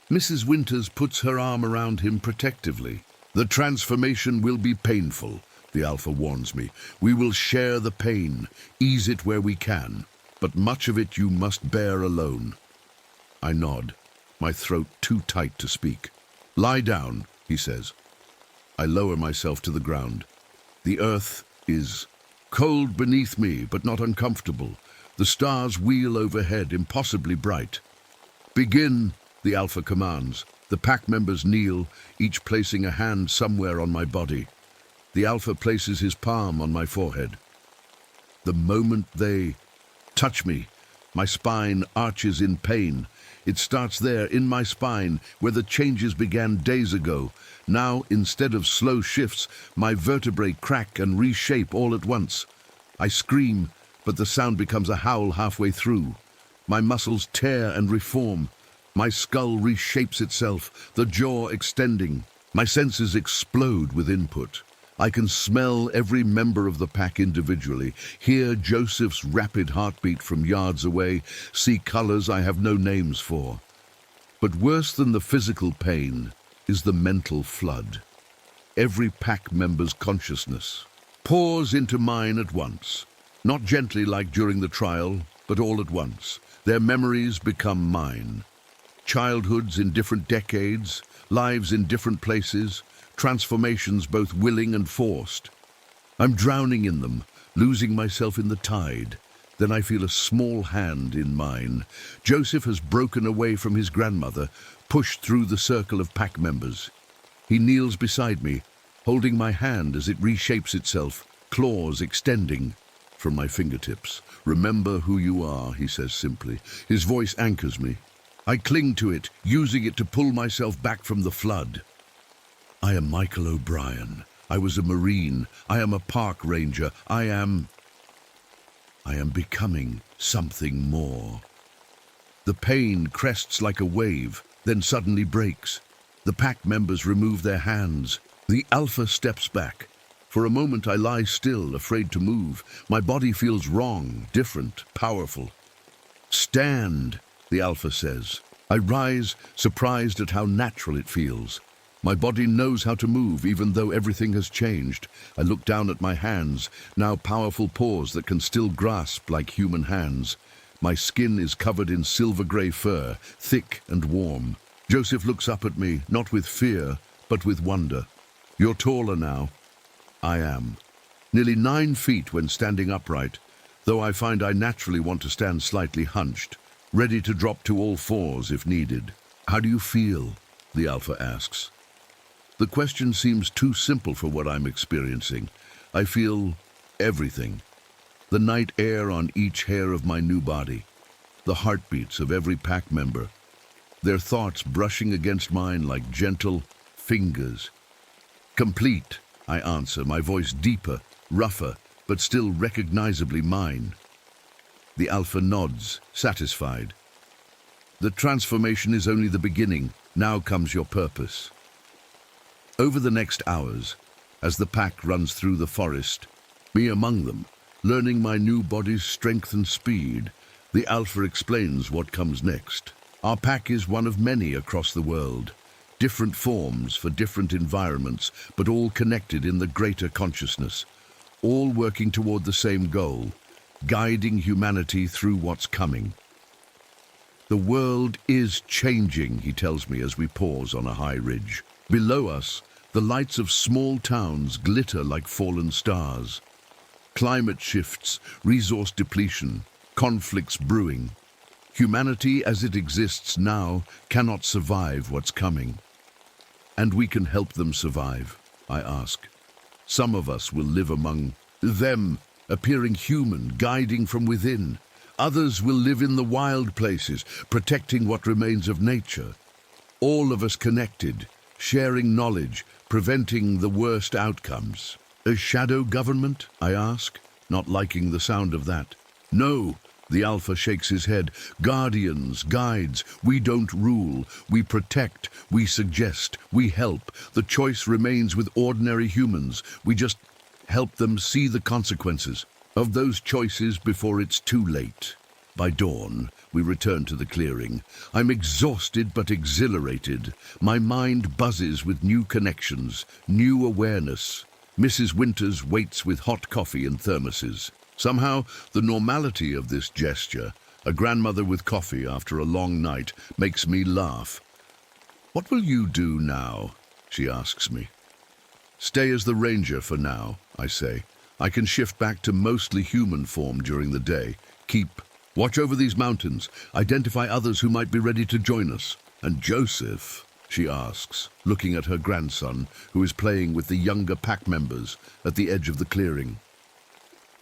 Speaker 1: Mrs. Winters puts her arm around him protectively. "The transformation will be painful," the Alpha warns me. "We will share the pain, ease it where we can, but much of it you must bear alone." I nod, my throat too tight to speak. "Lie down," he says. I lower myself to the ground. The earth is cold beneath me, but not uncomfortable. The stars wheel overhead, impossibly bright. "Begin," the Alpha commands. The pack members kneel, each placing a hand somewhere on my body. The Alpha places his palm on my forehead. The moment they touch me, my spine arches in pain. It starts there, in my spine, where the changes began days ago. Now, instead of slow shifts, my vertebrae crack and reshape all at once. I scream, but the sound becomes a howl halfway through. My muscles tear and reform. My skull reshapes itself, the jaw extending. My senses explode with input. I can smell every member of the pack individually, hear Joseph's rapid heartbeat from yards away, see colors I have no names for. But worse than the physical pain is the mental flood. Every pack member's consciousness pours into mine at once, not gently like during the trial, but all at once. Their memories become mine. Childhoods in different decades, lives in different places, transformations both willing and forced. I'm drowning in them, losing myself in the tide. Then I feel a small hand in mine. Joseph has broken away from his grandmother, pushed through the circle of pack members. He kneels beside me, holding my hand as it reshapes itself, claws extending from my fingertips. "Remember who you are," he says simply. His voice anchors me. I cling to it, using it to pull myself back from the flood. I am Michael O'Brien. I was a Marine. I am a park ranger. I am becoming something more. The pain crests like a wave, then suddenly breaks. The pack members remove their hands. The Alpha steps back. For a moment I lie still, afraid to move. My body feels wrong, different, powerful. "Stand," the Alpha says. I rise, surprised at how natural it feels. My body knows how to move, even though everything has changed. I look down at my hands, now powerful paws that can still grasp like human hands. My skin is covered in silver-grey fur, thick and warm. Joseph looks up at me, not with fear, but with wonder. "You're taller now." I am. Nearly 9 feet when standing upright, though I find I naturally want to stand slightly hunched, ready to drop to all fours if needed. "How do you feel?" the Alpha asks. The question seems too simple for what I'm experiencing. I feel everything. The night air on each hair of my new body. The heartbeats of every pack member. Their thoughts brushing against mine like gentle fingers. "Complete," I answer, my voice deeper, rougher, but still recognizably mine. The Alpha nods, satisfied. "The transformation is only the beginning. Now comes your purpose." Over the next hours, as the pack runs through the forest, me among them, learning my new body's strength and speed, the Alpha explains what comes next. Our pack is one of many across the world, different forms for different environments, but all connected in the greater consciousness, all working toward the same goal, guiding humanity through what's coming. The world is changing, he tells me as we pause on a high ridge. Below us, the lights of small towns glitter like fallen stars. Climate shifts, resource depletion, conflicts brewing. Humanity as it exists now cannot survive what's coming. And we can help them survive, I ask. Some of us will live among them, appearing human, guiding from within. Others will live in the wild places, protecting what remains of nature. All of us connected, sharing knowledge, preventing the worst outcomes. A shadow government? I ask, not liking the sound of that. No, the Alpha shakes his head. Guardians, guides, we don't rule. We protect, we suggest, we help. The choice remains with ordinary humans. We just help them see the consequences of those choices before it's too late. By dawn, we return to the clearing. I'm exhausted but exhilarated. My mind buzzes with new connections, new awareness. Mrs. Winters waits with hot coffee and thermoses. Somehow, the normality of this gesture, a grandmother with coffee after a long night, makes me laugh. "What will you do now?" she asks me. "Stay as the ranger for now," I say. "I can shift back to mostly human form during the day. Watch over these mountains, identify others who might be ready to join us." "And Joseph?" she asks, looking at her grandson, who is playing with the younger pack members at the edge of the clearing.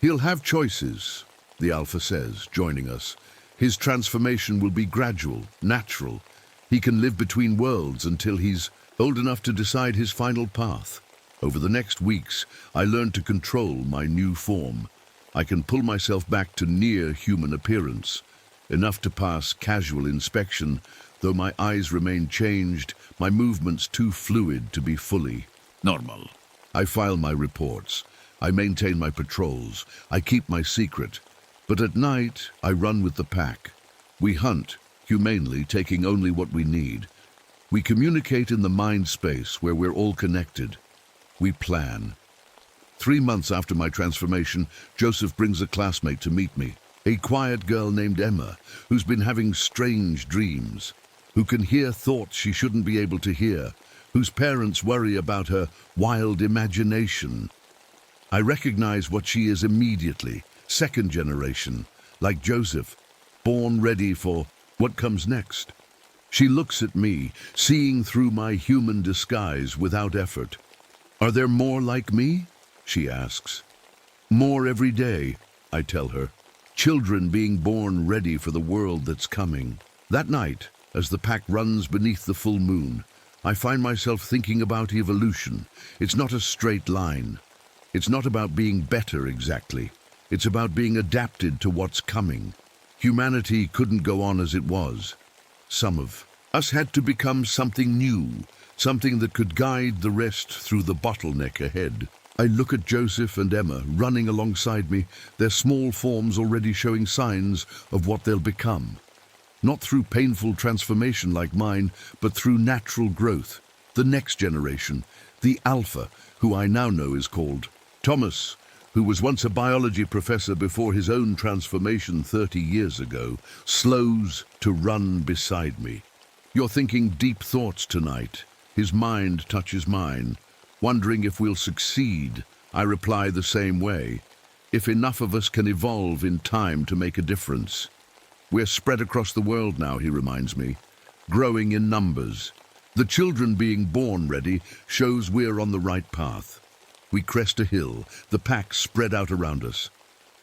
Speaker 1: "He'll have choices," the Alpha says, joining us. "His transformation will be gradual, natural. He can live between worlds until he's old enough to decide his final path. Over the next weeks, I learn to control my new form. I can pull myself back to near-human appearance, enough to pass casual inspection, though my eyes remain changed, my movements too fluid to be fully normal. I file my reports. I maintain my patrols. I keep my secret. But at night, I run with the pack. We hunt, humanely, taking only what we need. We communicate in the mind space where we're all connected. We plan. 3 months after my transformation, Joseph brings a classmate to meet me, a quiet girl named Emma, who's been having strange dreams, who can hear thoughts she shouldn't be able to hear, whose parents worry about her wild imagination. I recognize what she is immediately, second generation, like Joseph, born ready for what comes next. She looks at me, seeing through my human disguise without effort. "Are there more like me?" she asks. "More every day," I tell her. Children being born ready for the world that's coming. That night, as the pack runs beneath the full moon, I find myself thinking about evolution. It's not a straight line. It's not about being better exactly. It's about being adapted to what's coming. Humanity couldn't go on as it was. Some of us had to become something new, something that could guide the rest through the bottleneck ahead. I look at Joseph and Emma running alongside me, their small forms already showing signs of what they'll become. Not through painful transformation like mine, but through natural growth. The next generation, the Alpha, who I now know is called Thomas, who was once a biology professor before his own transformation 30 years ago, slows to run beside me. "You're thinking deep thoughts tonight." His mind touches mine. Wondering if we'll succeed, I reply the same way. If enough of us can evolve in time to make a difference. We're spread across the world now, he reminds me, growing in numbers. The children being born ready shows we're on the right path. We crest a hill, the pack spread out around us.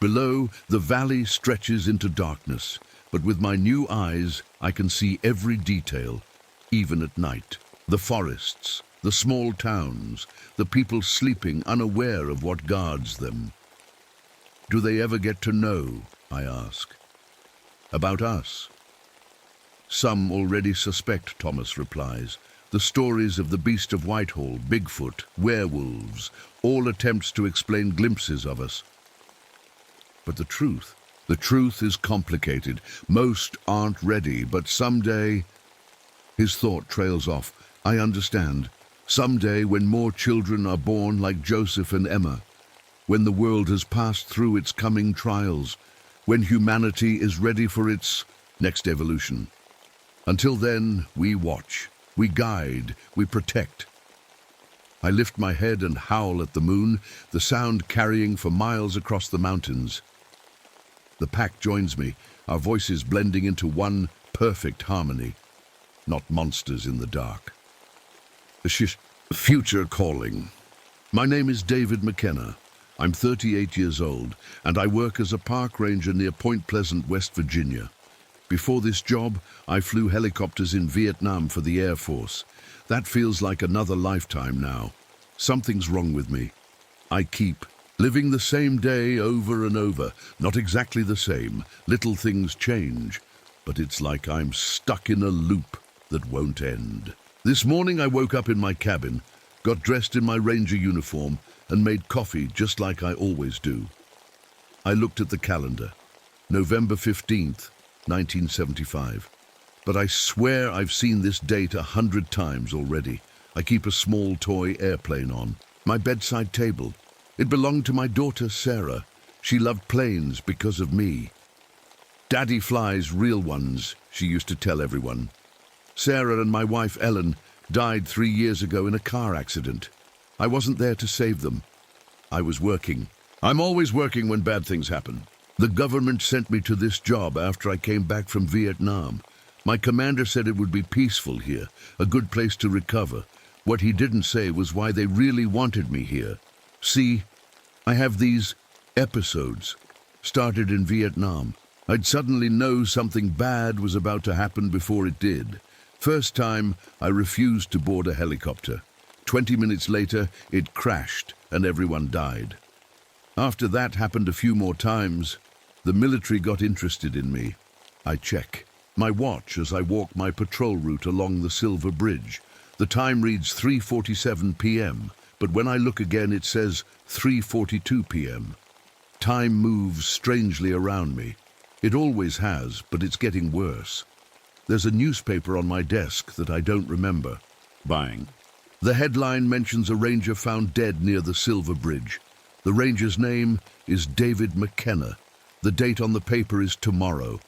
Speaker 1: Below, the valley stretches into darkness, but with my new eyes, I can see every detail, even at night. The forests, the small towns, the people sleeping unaware of what guards them. Do they ever get to know, I ask, about us? Some already suspect, Thomas replies. The stories of the Beast of Whitehall, Bigfoot, werewolves, all attempts to explain glimpses of us. But the truth is complicated. Most aren't ready, but someday... His thought trails off. I understand. Someday, when more children are born like Joseph and Emma, when the world has passed through its coming trials, when humanity is ready for its Next evolution. Until then, we watch, we guide, we protect. I lift my head and howl at the moon, the sound carrying for miles across the mountains. The pack joins me, our voices blending into one perfect harmony. Not monsters in the dark. Future calling. My name is David McKenna. I'm 38 years old, and I work as a park ranger near Point Pleasant, West Virginia. Before this job, I flew helicopters in Vietnam for the Air Force. That feels like another lifetime now. Something's wrong with me. I keep living the same day over and over. Not exactly the same. Little things change. But it's like I'm stuck in a loop that won't end. This morning I woke up in my cabin, got dressed in my ranger uniform, and made coffee just like I always do. I looked at the calendar. November 15th, 1975. But I swear I've seen this date 100 times already. I keep a small toy airplane on my bedside table. It belonged to my daughter, Sarah. She loved planes because of me. Daddy flies real ones, she used to tell everyone. Sarah and my wife, Ellen, died 3 years ago in a car accident. I wasn't there to save them. I was working. I'm always working when bad things happen. The government sent me to this job after I came back from Vietnam. My commander said it would be peaceful here, a good place to recover. What he didn't say was why they really wanted me here. See, I have these episodes. Started in Vietnam. I'd suddenly know something bad was about to happen before it did. First time, I refused to board a helicopter. 20 minutes later, it crashed and everyone died. After that happened a few more times, the military got interested in me. I check my watch as I walk my patrol route along the Silver Bridge. The time reads 3:47 p.m., but when I look again it says 3:42 p.m. Time moves strangely around me. It always has, but it's getting worse. There's a newspaper on my desk that I don't remember buying. The headline mentions a ranger found dead near the Silver Bridge. The ranger's name is David McKenna. The date on the paper is tomorrow.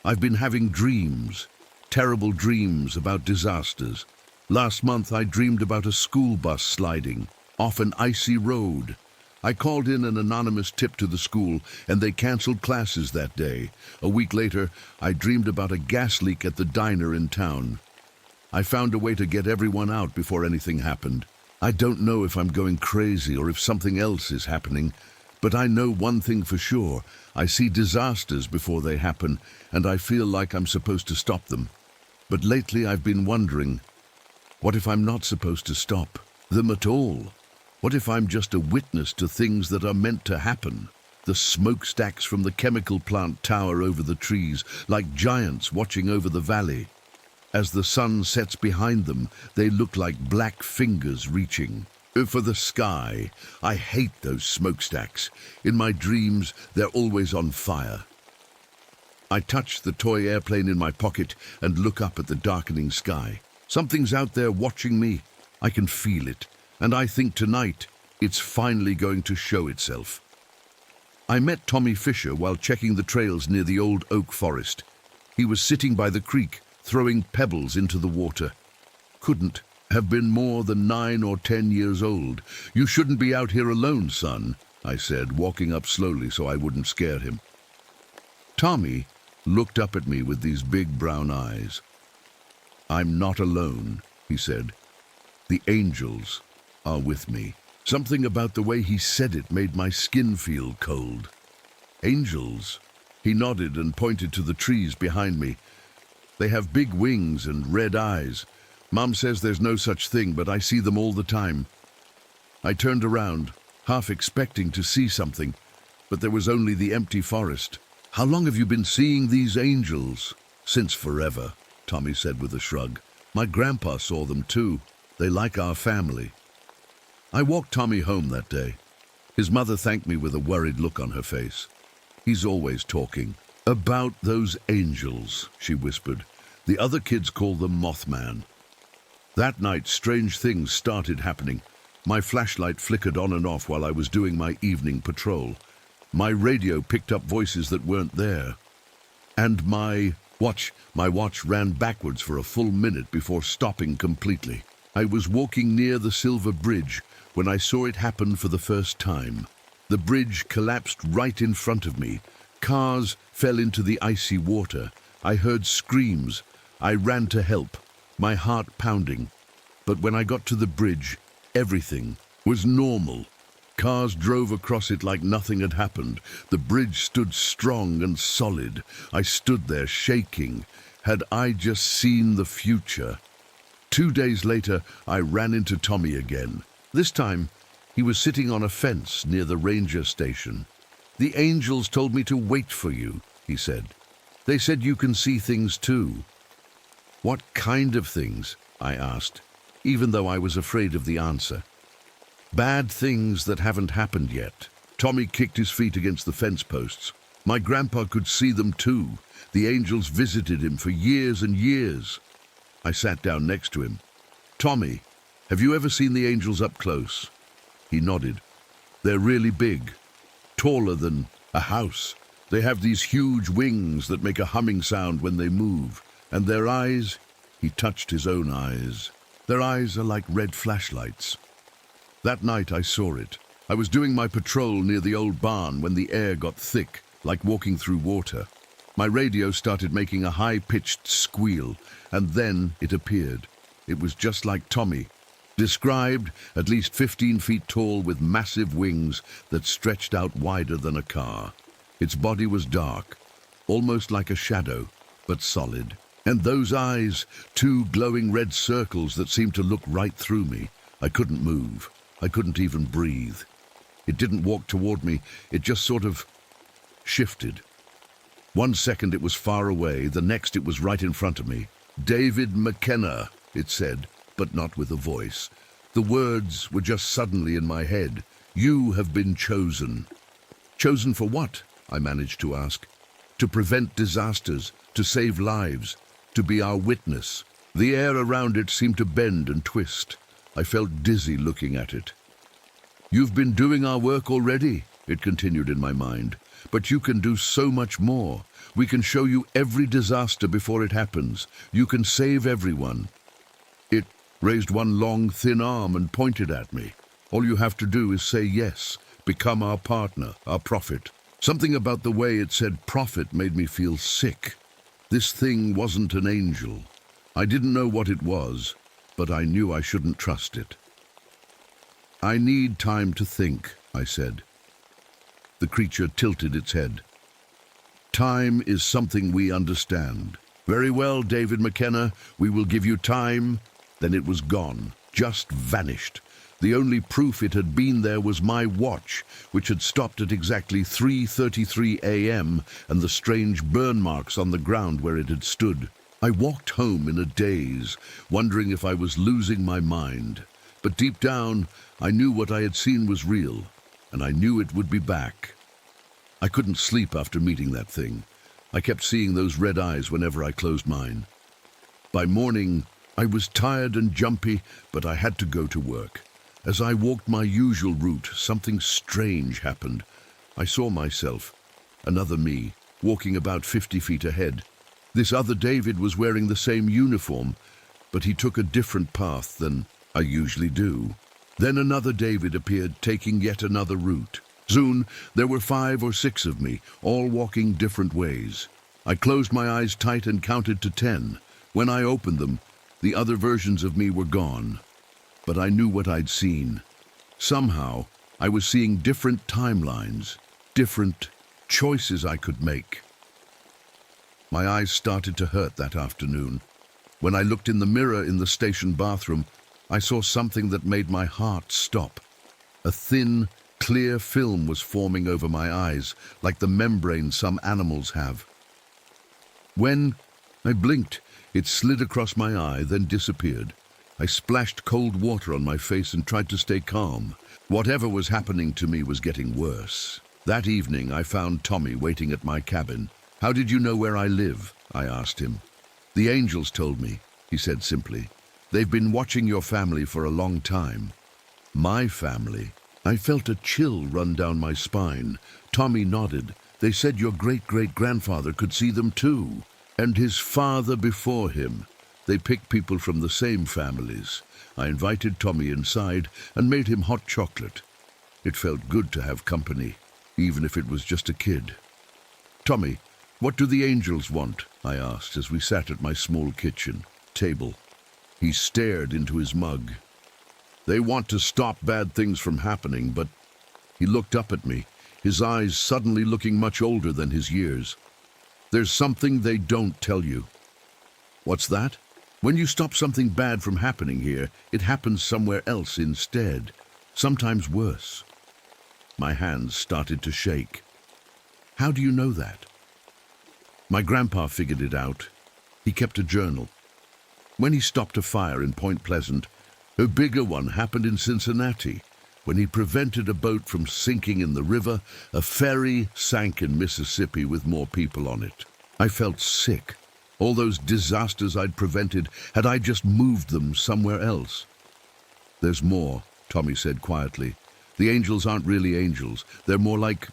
Speaker 1: I've been having dreams, terrible dreams about disasters. Last month I dreamed about a school bus sliding off an icy road. I called in an anonymous tip to the school and they canceled classes that day. A week later, I dreamed about a gas leak at the diner in town. I found a way to get everyone out before anything happened. I don't know if I'm going crazy or if something else is happening, but I know one thing for sure. I see disasters before they happen, and I feel like I'm supposed to stop them. But lately I've been wondering, what if I'm not supposed to stop them at all? What if I'm just a witness to things that are meant to happen? The smokestacks from the chemical plant tower over the trees, like giants watching over the valley. As the sun sets behind them, they look like black fingers reaching for the sky. I hate those smokestacks. In my dreams, they're always on fire. I touch the toy airplane in my pocket and look up at the darkening sky. Something's out there watching me. I can feel it. And I think tonight, it's finally going to show itself. I met Tommy Fisher while checking the trails near the old oak forest. He was sitting by the creek, throwing pebbles into the water. Couldn't have been more than 9 or 10 years old. You shouldn't be out here alone, son, I said, walking up slowly so I wouldn't scare him. Tommy looked up at me with these big brown eyes. I'm not alone, he said. The angels are with me. Something about the way he said it made my skin feel cold. Angels? He nodded and pointed to the trees behind me. They have big wings and red eyes. Mom says there's no such thing, but I see them all the time. I turned around, half expecting to see something, but there was only the empty forest. How long have you been seeing these angels? Since forever, Tommy said with a shrug. My grandpa saw them too. They like our family. I walked Tommy home that day. His mother thanked me with a worried look on her face. He's always talking. About those angels, she whispered. The other kids call them Mothman. That night, strange things started happening. My flashlight flickered on and off while I was doing my evening patrol. My radio picked up voices that weren't there. And my My watch ran backwards for a full minute before stopping completely. I was walking near the Silver Bridge when I saw it happen for the first time. The bridge collapsed right in front of me. Cars fell into the icy water. I heard screams. I ran to help, my heart pounding. But when I got to the bridge, everything was normal. Cars drove across it like nothing had happened. The bridge stood strong and solid. I stood there shaking. Had I just seen the future? 2 days later, I ran into Tommy again. This time, he was sitting on a fence near the ranger station. "The angels told me to wait for you," he said. "They said you can see things too." "What kind of things?" I asked, even though I was afraid of the answer. "Bad things that haven't happened yet." Tommy kicked his feet against the fence posts. "My grandpa could see them too. The angels visited him for years and years." I sat down next to him. "Tommy, have you ever seen the angels up close?" He nodded. "They're really big, taller than a house. They have these huge wings that make a humming sound when they move. And their eyes," he touched his own eyes, "their eyes are like red flashlights." That night I saw it. I was doing my patrol near the old barn when the air got thick, like walking through water. My radio started making a high-pitched squeal, and then it appeared. It was just like Tommy described, at least 15 feet tall with massive wings that stretched out wider than a car. Its body was dark, almost like a shadow, but solid. And those eyes, 2 glowing red circles that seemed to look right through me. I couldn't move. I couldn't even breathe. It didn't walk toward me. It just sort of shifted. 1 second it was far away, the next it was right in front of me. "David McKenna," it said, but not with a voice. The words were just suddenly in my head. "You have been chosen." "Chosen for what?" I managed to ask. "To prevent disasters, to save lives, to be our witness." The air around it seemed to bend and twist. I felt dizzy looking at it. "You've been doing our work already," it continued in my mind. "But you can do so much more. We can show you every disaster before it happens. You can save everyone." It raised one long, thin arm and pointed at me. "All you have to do is say yes, become our partner, our prophet." Something about the way it said prophet made me feel sick. This thing wasn't an angel. I didn't know what it was, but I knew I shouldn't trust it. "I need time to think," I said. The creature tilted its head. "Time is something we understand." "Very well, David McKenna, we will give you time." Then it was gone, just vanished. The only proof it had been there was my watch, which had stopped at exactly 3:33 a.m. and the strange burn marks on the ground where it had stood. I walked home in a daze, wondering if I was losing my mind. But deep down, I knew what I had seen was real, and I knew it would be back. I couldn't sleep after meeting that thing. I kept seeing those red eyes whenever I closed mine. By morning, I was tired and jumpy, but I had to go to work. As I walked my usual route, something strange happened. I saw myself, another me, walking about 50 feet ahead. This other David was wearing the same uniform, but he took a different path than I usually do. Then another David appeared, taking yet another route. Soon, there were 5 or 6 of me, all walking different ways. I closed my eyes tight and counted to 10. When I opened them, the other versions of me were gone. But I knew what I'd seen. Somehow, I was seeing different timelines, different choices I could make. My eyes started to hurt that afternoon. When I looked in the mirror in the station bathroom, I saw something that made my heart stop. A thin, clear film was forming over my eyes, like the membrane some animals have. When I blinked, it slid across my eye, then disappeared. I splashed cold water on my face and tried to stay calm. Whatever was happening to me was getting worse. That evening, I found Tommy waiting at my cabin. "How did you know where I live?" I asked him. "The angels told me," he said simply. "They've been watching your family for a long time." "My family?" I felt a chill run down my spine. Tommy nodded. "They said your great-great-grandfather could see them too." And his father before him. They picked people from the same families. I invited Tommy inside and made him hot chocolate. It felt good to have company, even if it was just a kid. "Tommy, what do the angels want?" I asked as we sat at my small kitchen table. He stared into his mug. "They want to stop bad things from happening, but..." He looked up at me, his eyes suddenly looking much older than his years. "There's something they don't tell you." "What's that?" "When you stop something bad from happening here, it happens somewhere else instead, sometimes worse." My hands started to shake. "How do you know that?" "My grandpa figured it out. He kept a journal. When he stopped a fire in Point Pleasant, a bigger one happened in Cincinnati. When he prevented a boat from sinking in the river, a ferry sank in Mississippi with more people on it. I felt sick. All those disasters I'd prevented, had I just moved them somewhere else? "There's more," Tommy said quietly. "The angels aren't really angels. They're more like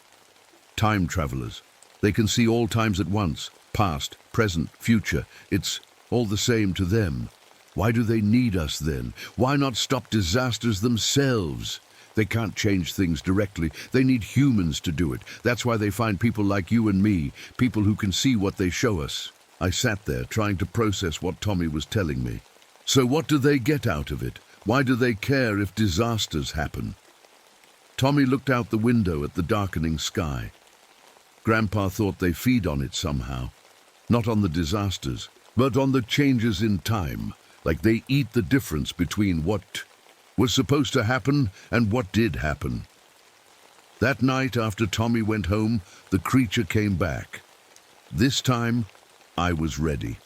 Speaker 1: time travelers. They can see all times at once, past, present, future. It's all the same to them. Why do they need us then? Why not stop disasters themselves? They can't change things directly. They need humans to do it. That's why they find people like you and me, people who can see what they show us." I sat there trying to process what Tommy was telling me. "So what do they get out of it? Why do they care if disasters happen?" Tommy looked out the window at the darkening sky. "Grandpa thought they feed on it somehow. Not on the disasters, but on the changes in time. Like they eat the difference between what was supposed to happen and what did happen." That night after Tommy went home, the creature came back. This time, I was ready.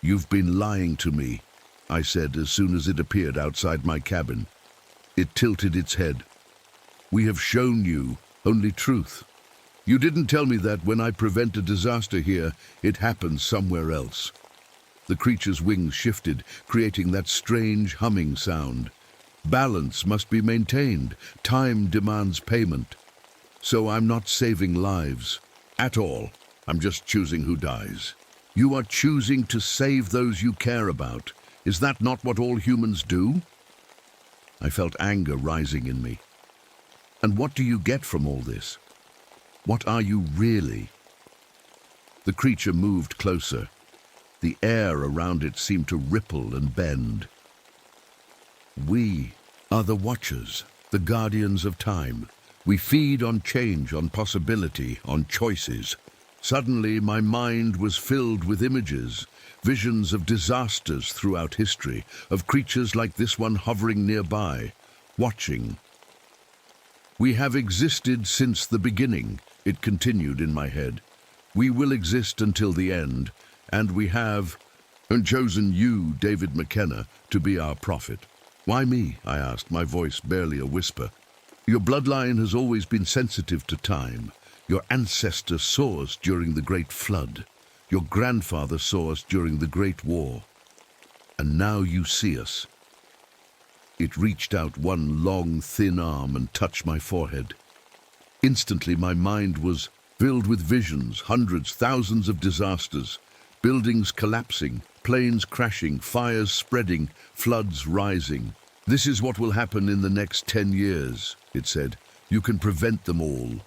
Speaker 1: "You've been lying to me," I said as soon as it appeared outside my cabin. It tilted its head. "We have shown you only truth. You didn't tell me that when I prevent a disaster here, it happens somewhere else." The creature's wings shifted, creating that strange humming sound. "Balance must be maintained. Time demands payment. So I'm not saving lives at all. I'm just choosing who dies. You are choosing to save those you care about. Is that not what all humans do?" I felt anger rising in me. "And what do you get from all this? What are you really?" The creature moved closer. The air around it seemed to ripple and bend. "We are the Watchers, the guardians of time. We feed on change, on possibility, on choices." Suddenly, my mind was filled with images, visions of disasters throughout history, of creatures like this one hovering nearby, watching. "We have existed since the beginning," it continued in my head. "We will exist until the end, and we have chosen you, David McKenna, to be our prophet." "Why me?" I asked, my voice barely a whisper. "Your bloodline has always been sensitive to time. Your ancestor saw us during the Great Flood. Your grandfather saw us during the Great War. And now you see us." It reached out one long, thin arm and touched my forehead. Instantly, my mind was filled with visions, hundreds, thousands of disasters, buildings collapsing, planes crashing, fires spreading, floods rising. "This is what will happen in the next 10 years, it said. "You can prevent them all."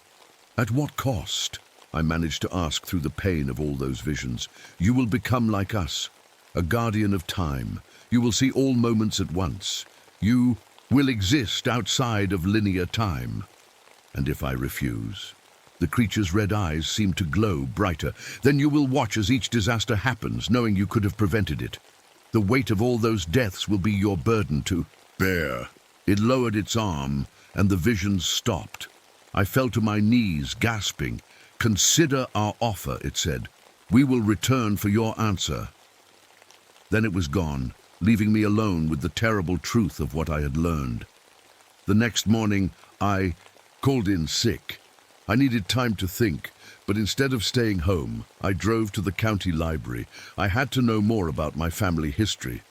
Speaker 1: "At what cost?" I managed to ask through the pain of all those visions. "You will become like us, a guardian of time. You will see all moments at once. You will exist outside of linear time." "And if I refuse?" The creature's red eyes seemed to glow brighter. "Then you will watch as each disaster happens, knowing you could have prevented it. The weight of all those deaths will be your burden to bear." It lowered its arm, and the visions stopped. I fell to my knees, gasping. "Consider our offer," it said. "We will return for your answer." Then it was gone, leaving me alone with the terrible truth of what I had learned. The next morning, I called in sick. I needed time to think, but instead of staying home, I drove to the county library. I had to know more about my family history.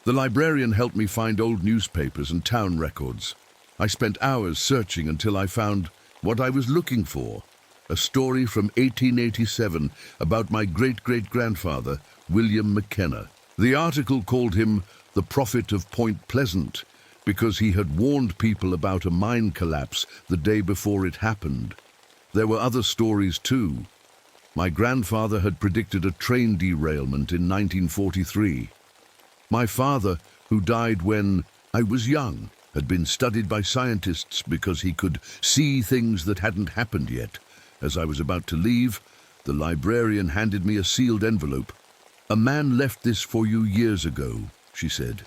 Speaker 1: The librarian helped me find old newspapers and town records. I spent hours searching until I found what I was looking for. a story from 1887 about my great-great-grandfather, William McKenna. The article called him the Prophet of Point Pleasant because he had warned people about a mine collapse the day before it happened. There were other stories too. My grandfather had predicted a train derailment in 1943. My father, who died when I was young, had been studied by scientists because he could see things that hadn't happened yet. As I was about to leave, the librarian handed me a sealed envelope. "A man left this for you years ago," she said.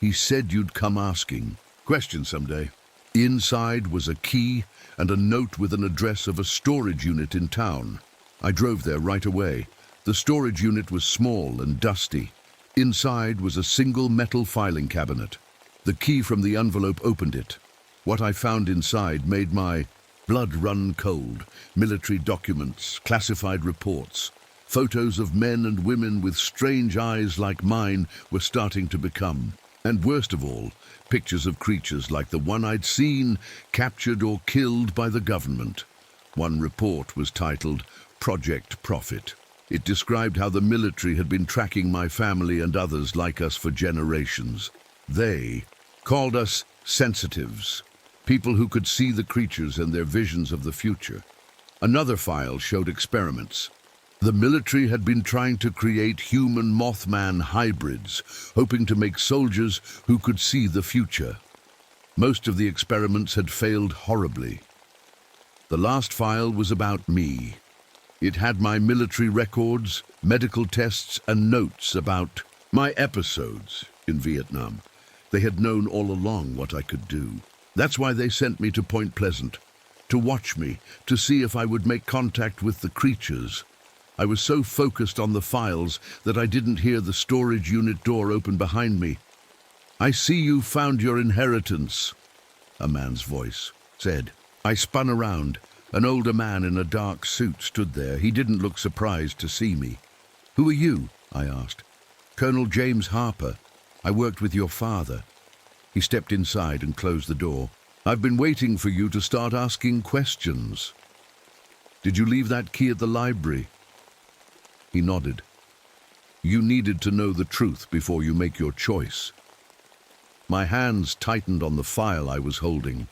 Speaker 1: "He said you'd come asking questions someday." Inside was a key and a note with an address of a storage unit in town. I drove there right away. The storage unit was small and dusty. Inside was a single metal filing cabinet. The key from the envelope opened it. What I found inside made my blood run cold. Military documents, classified reports, photos of men and women with strange eyes like mine were starting to become. And worst of all, pictures of creatures like the one I'd seen, captured or killed by the government. One report was titled Project Prophet. It described how the military had been tracking my family and others like us for generations. They called us sensitives, people who could see the creatures and their visions of the future. Another file showed experiments. The military had been trying to create human Mothman hybrids, hoping to make soldiers who could see the future. Most of the experiments had failed horribly. The last file was about me. It had my military records, medical tests, and notes about my episodes in Vietnam. They had known all along what I could do. That's why they sent me to Point Pleasant, to watch me, to see if I would make contact with the creatures. I was so focused on the files that I didn't hear the storage unit door open behind me. "I see you found your inheritance," a man's voice said. I spun around. An older man in a dark suit stood there. He didn't look surprised to see me. "Who are you?" I asked. "Colonel James Harper. I worked with your father." He stepped inside and closed the door. "I've been waiting for you to start asking questions. Did you leave that key at the library?" He nodded. "You needed to know the truth before you make your choice." My hands tightened on the file I was holding.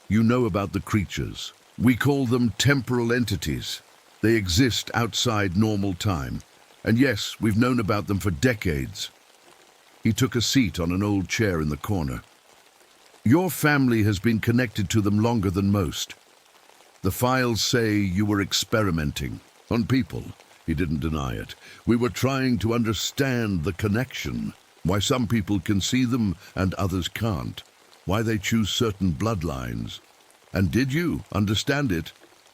Speaker 1: "You know about the creatures. We call them temporal entities. They exist outside normal time. And yes, we've known about them for decades." He took a seat on an old chair in the corner. "Your family has been connected to them longer than most. The files say you were experimenting on people." He didn't deny it. "We were trying to understand the connection, why some people can see them and others can't, why they choose certain bloodlines. And did you understand it?"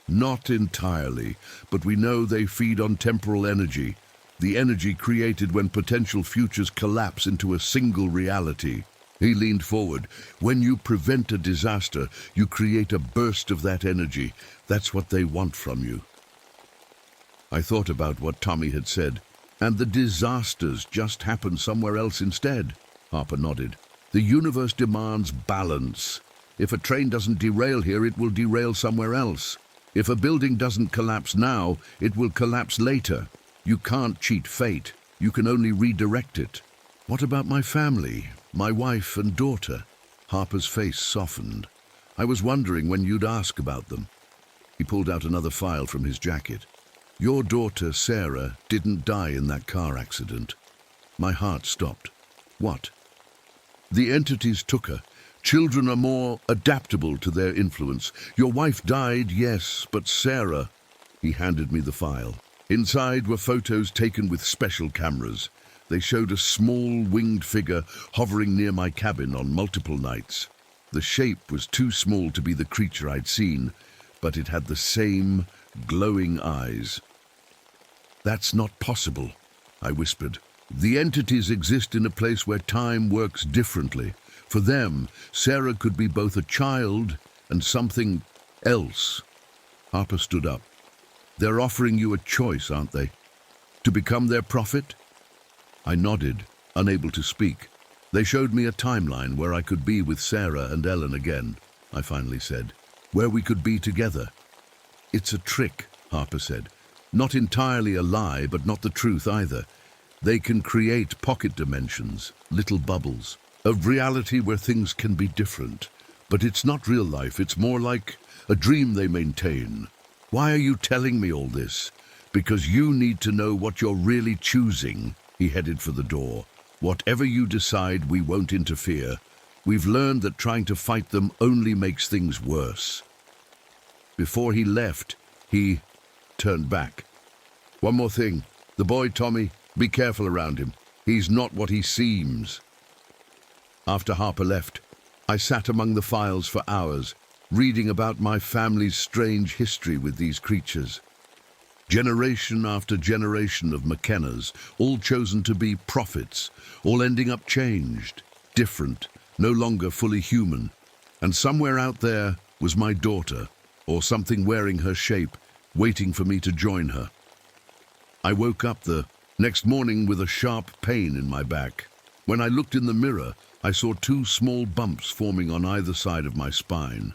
Speaker 1: "Not entirely, but we know they feed on temporal energy, the energy created when potential futures collapse into a single reality." He leaned forward. "When you prevent a disaster, you create a burst of that energy. That's what they want from you." I thought about what Tommy had said. "And the disasters just happen somewhere else instead." Harper nodded. "The universe demands balance. If a train doesn't derail here, it will derail somewhere else. If a building doesn't collapse now, it will collapse later. You can't cheat fate. You can only redirect it." "What about my family, my wife and daughter?" Harper's face softened. "I was wondering when you'd ask about them." He pulled out another file from his jacket. "Your daughter, Sarah, didn't die in that car accident." My heart stopped. "What?" "The entities took her. Children are more adaptable to their influence. Your wife died, yes, but Sarah..." He handed me the file. Inside were photos taken with special cameras. They showed a small winged figure hovering near my cabin on multiple nights. The shape was too small to be the creature I'd seen, but it had the same glowing eyes. "That's not possible," I whispered. "The entities exist in a place where time works differently. For them, Sarah could be both a child and something else." Harper stood up. "They're offering you a choice, aren't they? To become their prophet?" I nodded, unable to speak. "They showed me a timeline where I could be with Sarah and Ellen again," I finally said. "Where we could be together." It's a trick, Harper said. Not entirely a lie, but not the truth either. They can create pocket dimensions, little bubbles, of reality where things can be different. But it's not real life, it's more like a dream they maintain. Why are you telling me all this? Because you need to know what you're really choosing. He headed for the door. Whatever you decide, we won't interfere. We've learned that trying to fight them only makes things worse. Before he left, he turned back. One more thing. The boy, Tommy, be careful around him. He's not what he seems. After Harper left, I sat among the files for hours, reading about my family's strange history with these creatures. Generation after generation of McKennas, all chosen to be prophets, all ending up changed, different, no longer fully human. And somewhere out there was my daughter, or something wearing her shape, waiting for me to join her. I woke up the next morning with a sharp pain in my back. When I looked in the mirror, I saw two small bumps forming on either side of my spine.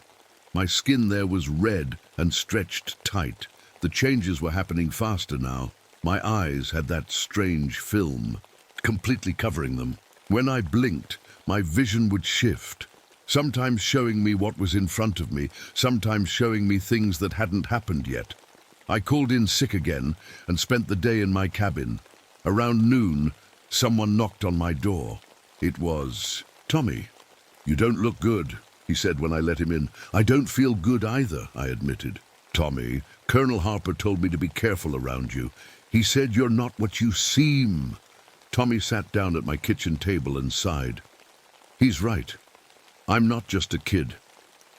Speaker 1: My skin there was red and stretched tight. The changes were happening faster now. My eyes had that strange film, completely covering them. When I blinked, my vision would shift, sometimes showing me what was in front of me, sometimes showing me things that hadn't happened yet. I called in sick again and spent the day in my cabin. Around noon, someone knocked on my door. It was Tommy. "You don't look good," he said when I let him in. "I don't feel good either," I admitted. "Tommy, Colonel Harper told me to be careful around you. He said you're not what you seem." Tommy sat down at my kitchen table and sighed. "He's right. I'm not just a kid."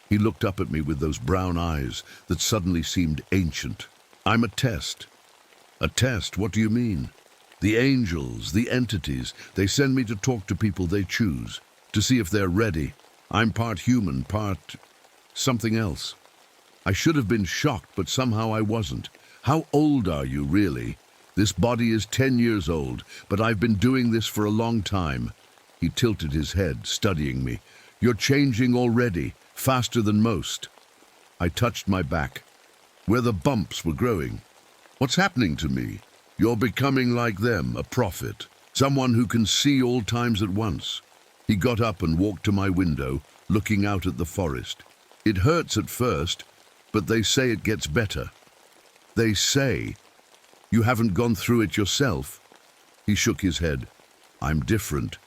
Speaker 1: He looked up at me with those brown eyes that suddenly seemed ancient. "I'm a test." "A test? What do you mean?" "The angels, the entities, they send me to talk to people they choose, to see if they're ready. I'm part human, part something else." I should have been shocked, but somehow I wasn't. "How old are you, really?" "This body is 10 years old, but I've been doing this for a long time." He tilted his head, studying me. "You're changing already, faster than most." I touched my back, where the bumps were growing. "What's happening to me?" "You're becoming like them, a prophet, someone who can see all times at once." He got up and walked to my window, looking out at the forest. "It hurts at first, but they say it gets better." "They say? You haven't gone through it yourself?" He shook his head. "I'm different.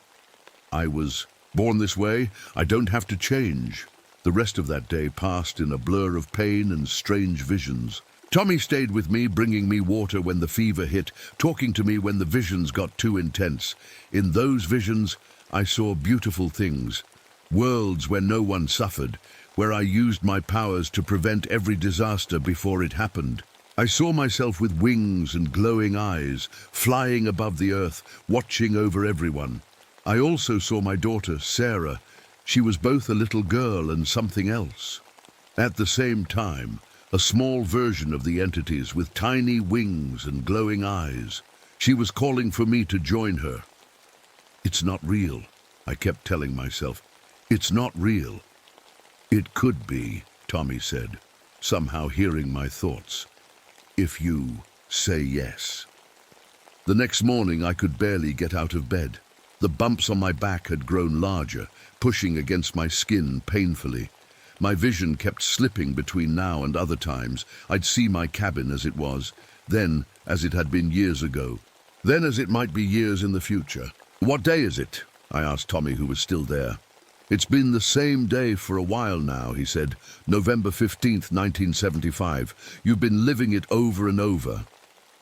Speaker 1: I was born this way. I don't have to change." The rest of that day passed in a blur of pain and strange visions. Tommy stayed with me, bringing me water when the fever hit, talking to me when the visions got too intense. In those visions, I saw beautiful things, worlds where no one suffered, where I used my powers to prevent every disaster before it happened. I saw myself with wings and glowing eyes, flying above the earth, watching over everyone. I also saw my daughter, Sarah. She was both a little girl and something else. At the same time, a small version of the entities with tiny wings and glowing eyes. She was calling for me to join her. "It's not real," I kept telling myself. "It's not real." "It could be," Tommy said, somehow hearing my thoughts. "If you say yes." The next morning I could barely get out of bed. The bumps on my back had grown larger, pushing against my skin painfully. My vision kept slipping between now and other times. I'd see my cabin as it was, then as it had been years ago, then as it might be years in the future. "What day is it?" I asked Tommy, who was still there. "It's been the same day for a while now," he said. "November 15th, 1975. You've been living it over and over."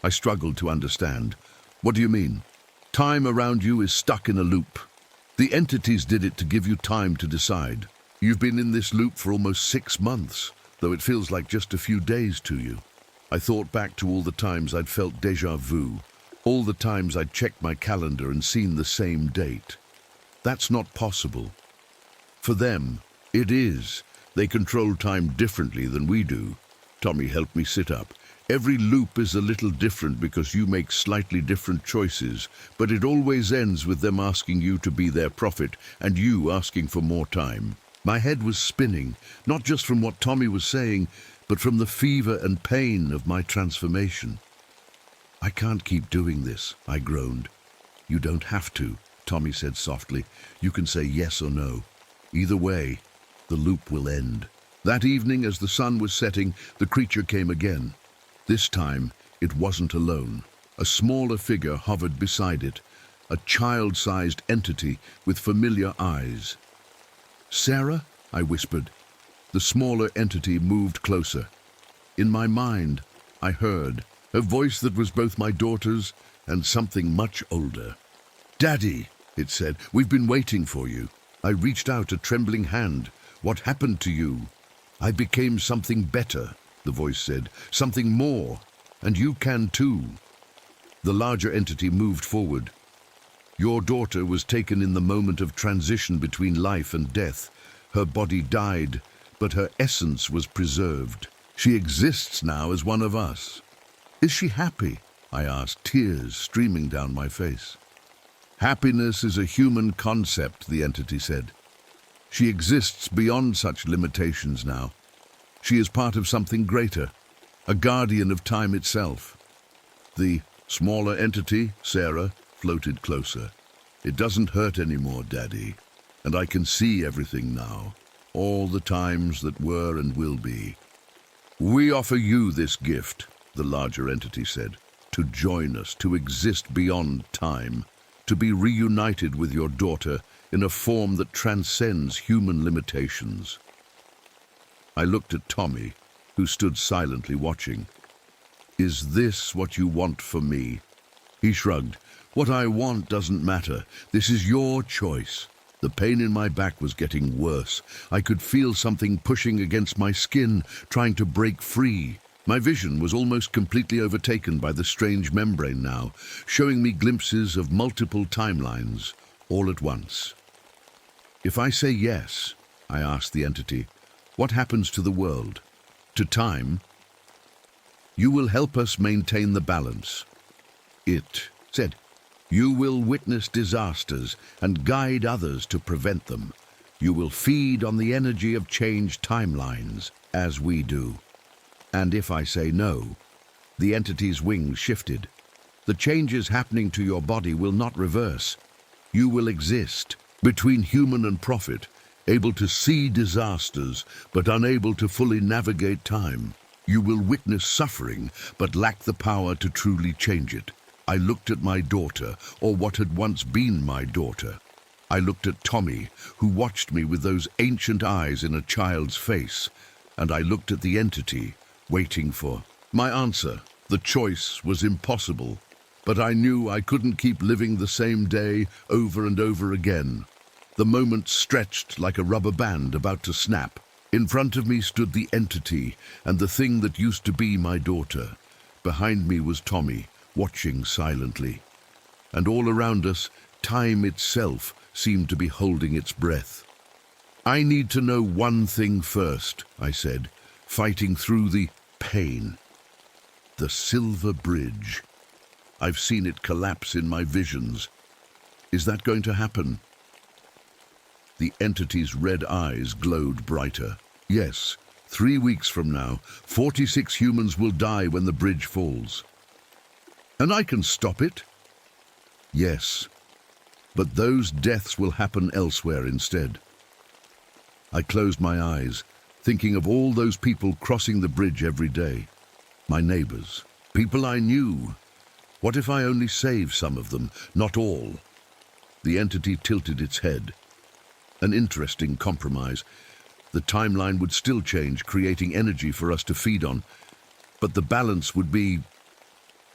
Speaker 1: I struggled to understand. "What do you mean?" "Time around you is stuck in a loop. The entities did it to give you time to decide. You've been in this loop for almost 6 months, though it feels like just a few days to you." I thought back to all the times I'd felt déjà vu, all the times I'd checked my calendar and seen the same date. That's not possible. For them, it is. They control time differently than we do. Tommy helped me sit up. "Every loop is a little different because you make slightly different choices, but it always ends with them asking you to be their prophet and you asking for more time." My head was spinning, not just from what Tommy was saying, but from the fever and pain of my transformation. "I can't keep doing this," I groaned. "You don't have to," Tommy said softly. "You can say yes or no. Either way, the loop will end." That evening, as the sun was setting, the creature came again. This time, it wasn't alone. A smaller figure hovered beside it, a child-sized entity with familiar eyes. "Sarah?" I whispered. The smaller entity moved closer. In my mind, I heard a voice that was both my daughter's and something much older. "Daddy," it said, "we've been waiting for you." I reached out a trembling hand. "What happened to you?" "I became something better," the voice said, "something more, and you can too." The larger entity moved forward. "Your daughter was taken in the moment of transition between life and death. Her body died, but her essence was preserved. She exists now as one of us." "Is she happy?" I asked, tears streaming down my face. "Happiness is a human concept," the entity said. "She exists beyond such limitations now. She is part of something greater, a guardian of time itself." The smaller entity, Sarah, floated closer. "It doesn't hurt anymore, Daddy, and I can see everything now, all the times that were and will be. We offer you this gift," the larger entity said, "to join us, to exist beyond time, to be reunited with your daughter in a form that transcends human limitations." I looked at Tommy, who stood silently watching. "Is this what you want for me?" He shrugged. "What I want doesn't matter. This is your choice." The pain in my back was getting worse. I could feel something pushing against my skin, trying to break free. My vision was almost completely overtaken by the strange membrane now, showing me glimpses of multiple timelines, all at once. "If I say yes," I asked the entity, "what happens to the world? To time?" "You will help us maintain the balance," it said. "You will witness disasters and guide others to prevent them. You will feed on the energy of changed timelines, as we do." "And if I say no?" The entity's wings shifted. "The changes happening to your body will not reverse. You will exist between human and prophet, able to see disasters, but unable to fully navigate time. You will witness suffering, but lack the power to truly change it." I looked at my daughter, or what had once been my daughter. I looked at Tommy, who watched me with those ancient eyes in a child's face, and I looked at the entity, waiting for my answer. The choice was impossible, but I knew I couldn't keep living the same day over and over again. The moment stretched like a rubber band about to snap. In front of me stood the entity and the thing that used to be my daughter. Behind me was Tommy, watching silently. And all around us, time itself seemed to be holding its breath. "I need to know one thing first," I said, fighting through the pain. "The Silver Bridge. I've seen it collapse in my visions. Is that going to happen?" The entity's red eyes glowed brighter. "Yes, 3 weeks from now, 46 humans will die when the bridge falls." "And I can stop it?" "Yes, but those deaths will happen elsewhere instead." I closed my eyes, thinking of all those people crossing the bridge every day. My neighbors, people I knew. What if I only saved some of them, not all? The entity tilted its head. An interesting compromise. The timeline would still change, creating energy for us to feed on, but the balance would be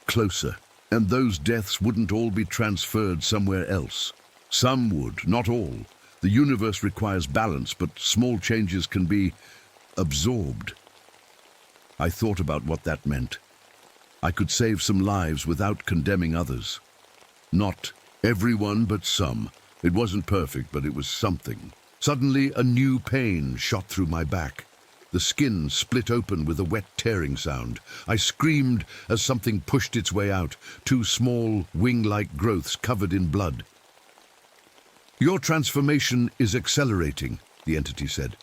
Speaker 1: closer, and those deaths wouldn't all be transferred somewhere else. Some would, not all. The universe requires balance, but small changes can be absorbed. I thought about what that meant. I could save some lives without condemning others. Not everyone, but some. It wasn't perfect, but it was something. Suddenly, a new pain shot through my back. The skin split open with a wet tearing sound. I screamed as something pushed its way out, 2 small, wing-like growths covered in blood. "Your transformation is accelerating," the entity said.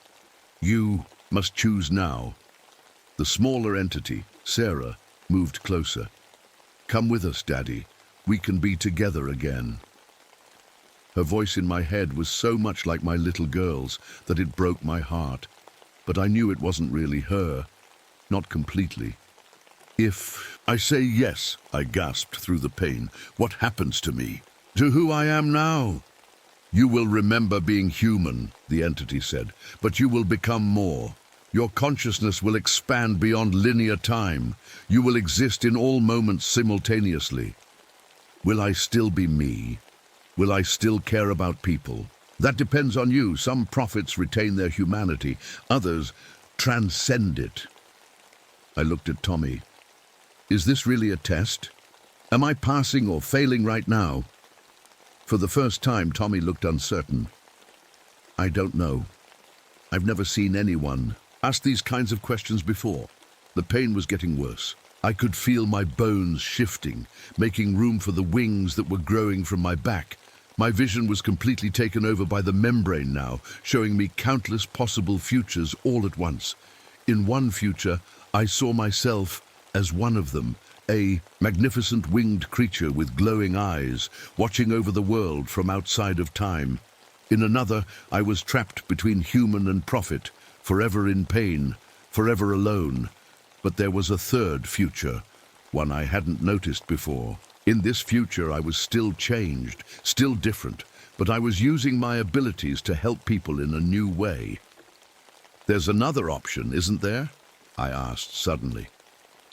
Speaker 1: "You must choose now." The smaller entity, Sarah, moved closer. "Come with us, Daddy. We can be together again." Her voice in my head was so much like my little girl's that it broke my heart. But I knew it wasn't really her. Not completely. "If I say yes," I gasped through the pain, "what happens to me? To who I am now?" "You will remember being human," the entity said, "but you will become more. Your consciousness will expand beyond linear time. You will exist in all moments simultaneously." "Will I still be me? Will I still care about people?" "That depends on you. Some prophets retain their humanity. Others transcend it." I looked at Tommy. "Is this really a test? Am I passing or failing right now?" For the first time, Tommy looked uncertain. "I don't know. I've never seen anyone ask these kinds of questions before." The pain was getting worse. I could feel my bones shifting, making room for the wings that were growing from my back. My vision was completely taken over by the membrane now, showing me countless possible futures all at once. In one future, I saw myself as one of them, a magnificent winged creature with glowing eyes, watching over the world from outside of time. In another, I was trapped between human and prophet, forever in pain, forever alone. But there was a third future, one I hadn't noticed before. In this future, I was still changed, still different, but I was using my abilities to help people in a new way. "There's another option, isn't there?" I asked suddenly.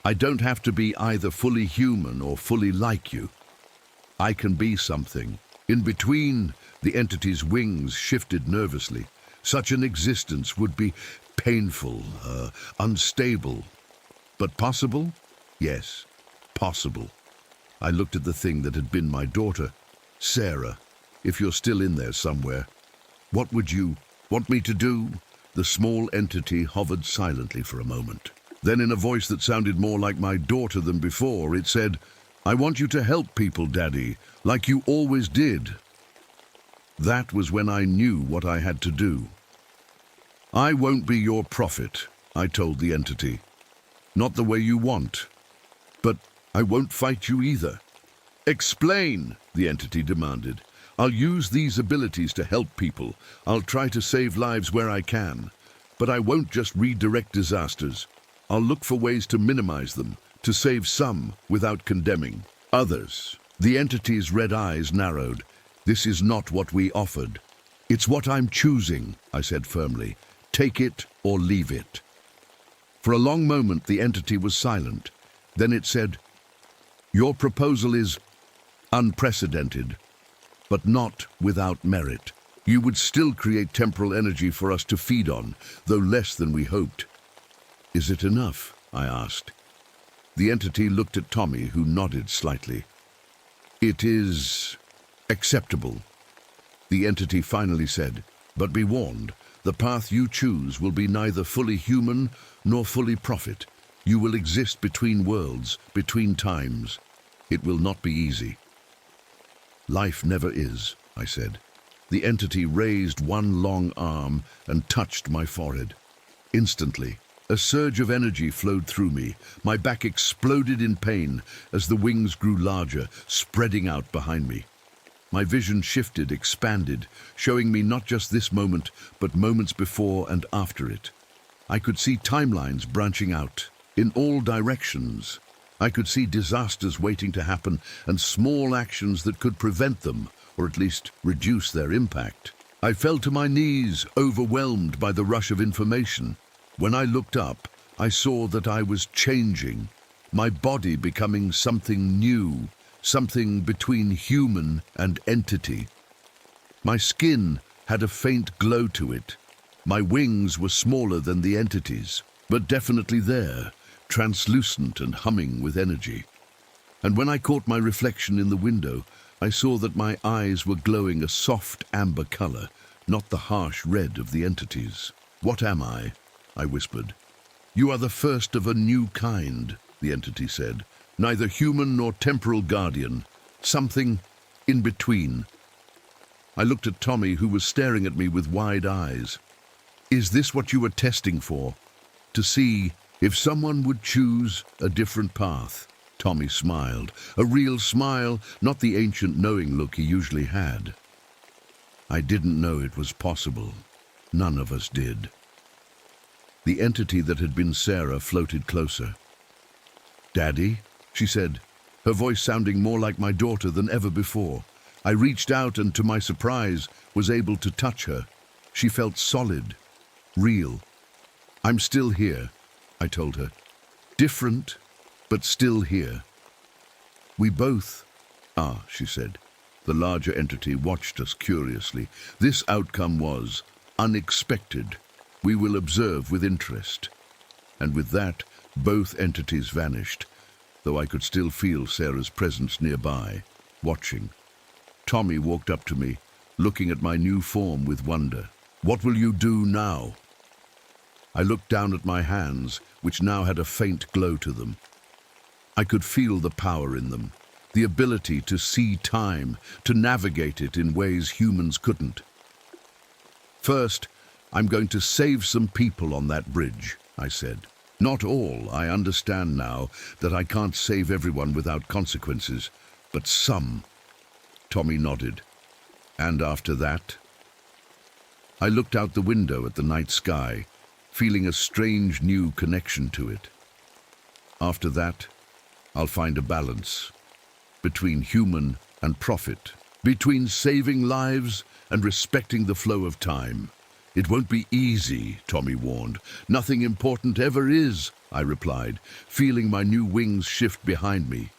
Speaker 1: "I don't have to be either fully human or fully like you. I can be something. In between." The entity's wings shifted nervously. "Such an existence would be painful, unstable. But possible? Yes, possible." I looked at the thing that had been my daughter. "Sarah, if you're still in there somewhere, what would you want me to do?" The small entity hovered silently for a moment. Then, in a voice that sounded more like my daughter than before, it said, "I want you to help people, Daddy, like you always did." That was when I knew what I had to do. "I won't be your prophet," I told the entity. "Not the way you want. But I won't fight you either." "Explain," the entity demanded. "I'll use these abilities to help people. I'll try to save lives where I can. But I won't just redirect disasters. I'll look for ways to minimize them, to save some without condemning others." The entity's red eyes narrowed. "This is not what we offered." "It's what I'm choosing," I said firmly. "Take it or leave it." For a long moment, the entity was silent. Then it said, "Your proposal is unprecedented, but not without merit. You would still create temporal energy for us to feed on, though less than we hoped." "Is it enough?" I asked. The entity looked at Tommy, who nodded slightly. "It is acceptable," the entity finally said. "But be warned, the path you choose will be neither fully human nor fully prophet. You will exist between worlds, between times. It will not be easy." "Life never is," I said. The entity raised one long arm and touched my forehead. Instantly, a surge of energy flowed through me. My back exploded in pain as the wings grew larger, spreading out behind me. My vision shifted, expanded, showing me not just this moment, but moments before and after it. I could see timelines branching out in all directions. I could see disasters waiting to happen and small actions that could prevent them, or at least reduce their impact. I fell to my knees, overwhelmed by the rush of information. When I looked up, I saw that I was changing, my body becoming something new, something between human and entity. My skin had a faint glow to it. My wings were smaller than the entity's, but definitely there, translucent and humming with energy. And when I caught my reflection in the window, I saw that my eyes were glowing a soft amber color, not the harsh red of the entity's. "What am I?" I whispered. "You are the first of a new kind," the entity said. "Neither human nor temporal guardian. Something in between." I looked at Tommy, who was staring at me with wide eyes. "Is this what you were testing for? To see If someone would choose a different path. Tommy smiled, a real smile, not the ancient knowing look he usually had. I didn't know it was possible. None of us did. The entity that had been Sarah floated closer. "Daddy," she said, her voice sounding more like my daughter than ever before. I reached out and, to my surprise, was able to touch her. She felt solid, real. "I'm still here," I told her. "Different, but still here." "We both are," she said. The larger entity watched us curiously. This outcome was unexpected. "We will observe with interest." And with that, both entities vanished, though I could still feel Sarah's presence nearby, watching. Tommy walked up to me, looking at my new form with wonder. "What will you do now?" I looked down at my hands, which now had a faint glow to them. I could feel the power in them, the ability to see time, to navigate it in ways humans couldn't. "First, I'm going to save some people on that bridge," I said. "Not all. I understand now that I can't save everyone without consequences, but some." Tommy nodded. "And after that?" I looked out the window at the night sky, feeling a strange new connection to it. "After that, I'll find a balance between human and profit, between saving lives and respecting the flow of time. It won't be easy," Tommy warned. "Nothing important ever is," I replied, feeling my new wings shift behind me.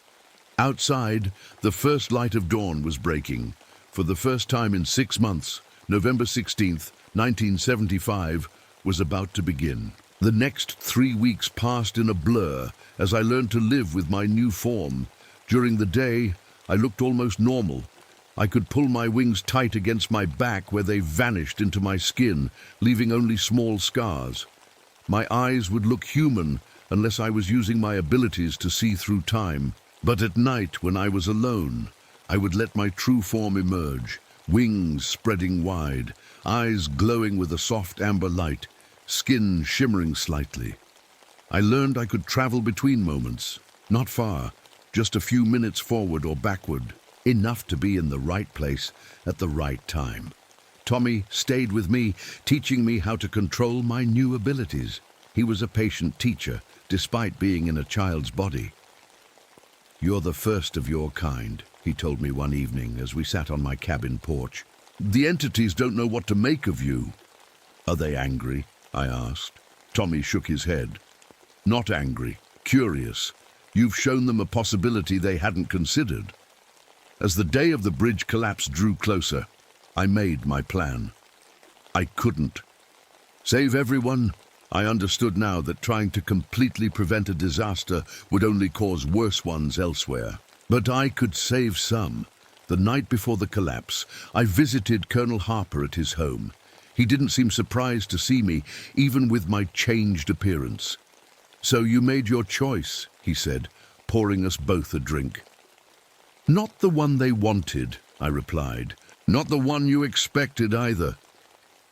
Speaker 1: Outside, the first light of dawn was breaking. For the first time in 6 months, November 16th, 1975, was about to begin. The next 3 weeks passed in a blur as I learned to live with my new form. During the day, I looked almost normal. I could pull my wings tight against my back where they vanished into my skin, leaving only small scars. My eyes would look human unless I was using my abilities to see through time. But at night, when I was alone, I would let my true form emerge, wings spreading wide, eyes glowing with a soft amber light, skin shimmering slightly. I learned I could travel between moments, not far, just a few minutes forward or backward, enough to be in the right place at the right time. Tommy stayed with me, teaching me how to control my new abilities. He was a patient teacher, despite being in a child's body. "You're the first of your kind," he told me one evening as we sat on my cabin porch. "The entities don't know what to make of you." "Are they angry?" I asked. Tommy shook his head. "Not angry, curious. You've shown them a possibility they hadn't considered." As the day of the bridge collapse drew closer, I made my plan. I couldn't save everyone. I understood now that trying to completely prevent a disaster would only cause worse ones elsewhere. But I could save some. The night before the collapse, I visited Colonel Harper at his home. He didn't seem surprised to see me, even with my changed appearance. "So you made your choice," he said, pouring us both a drink. "Not the one they wanted," I replied. "Not the one you expected either."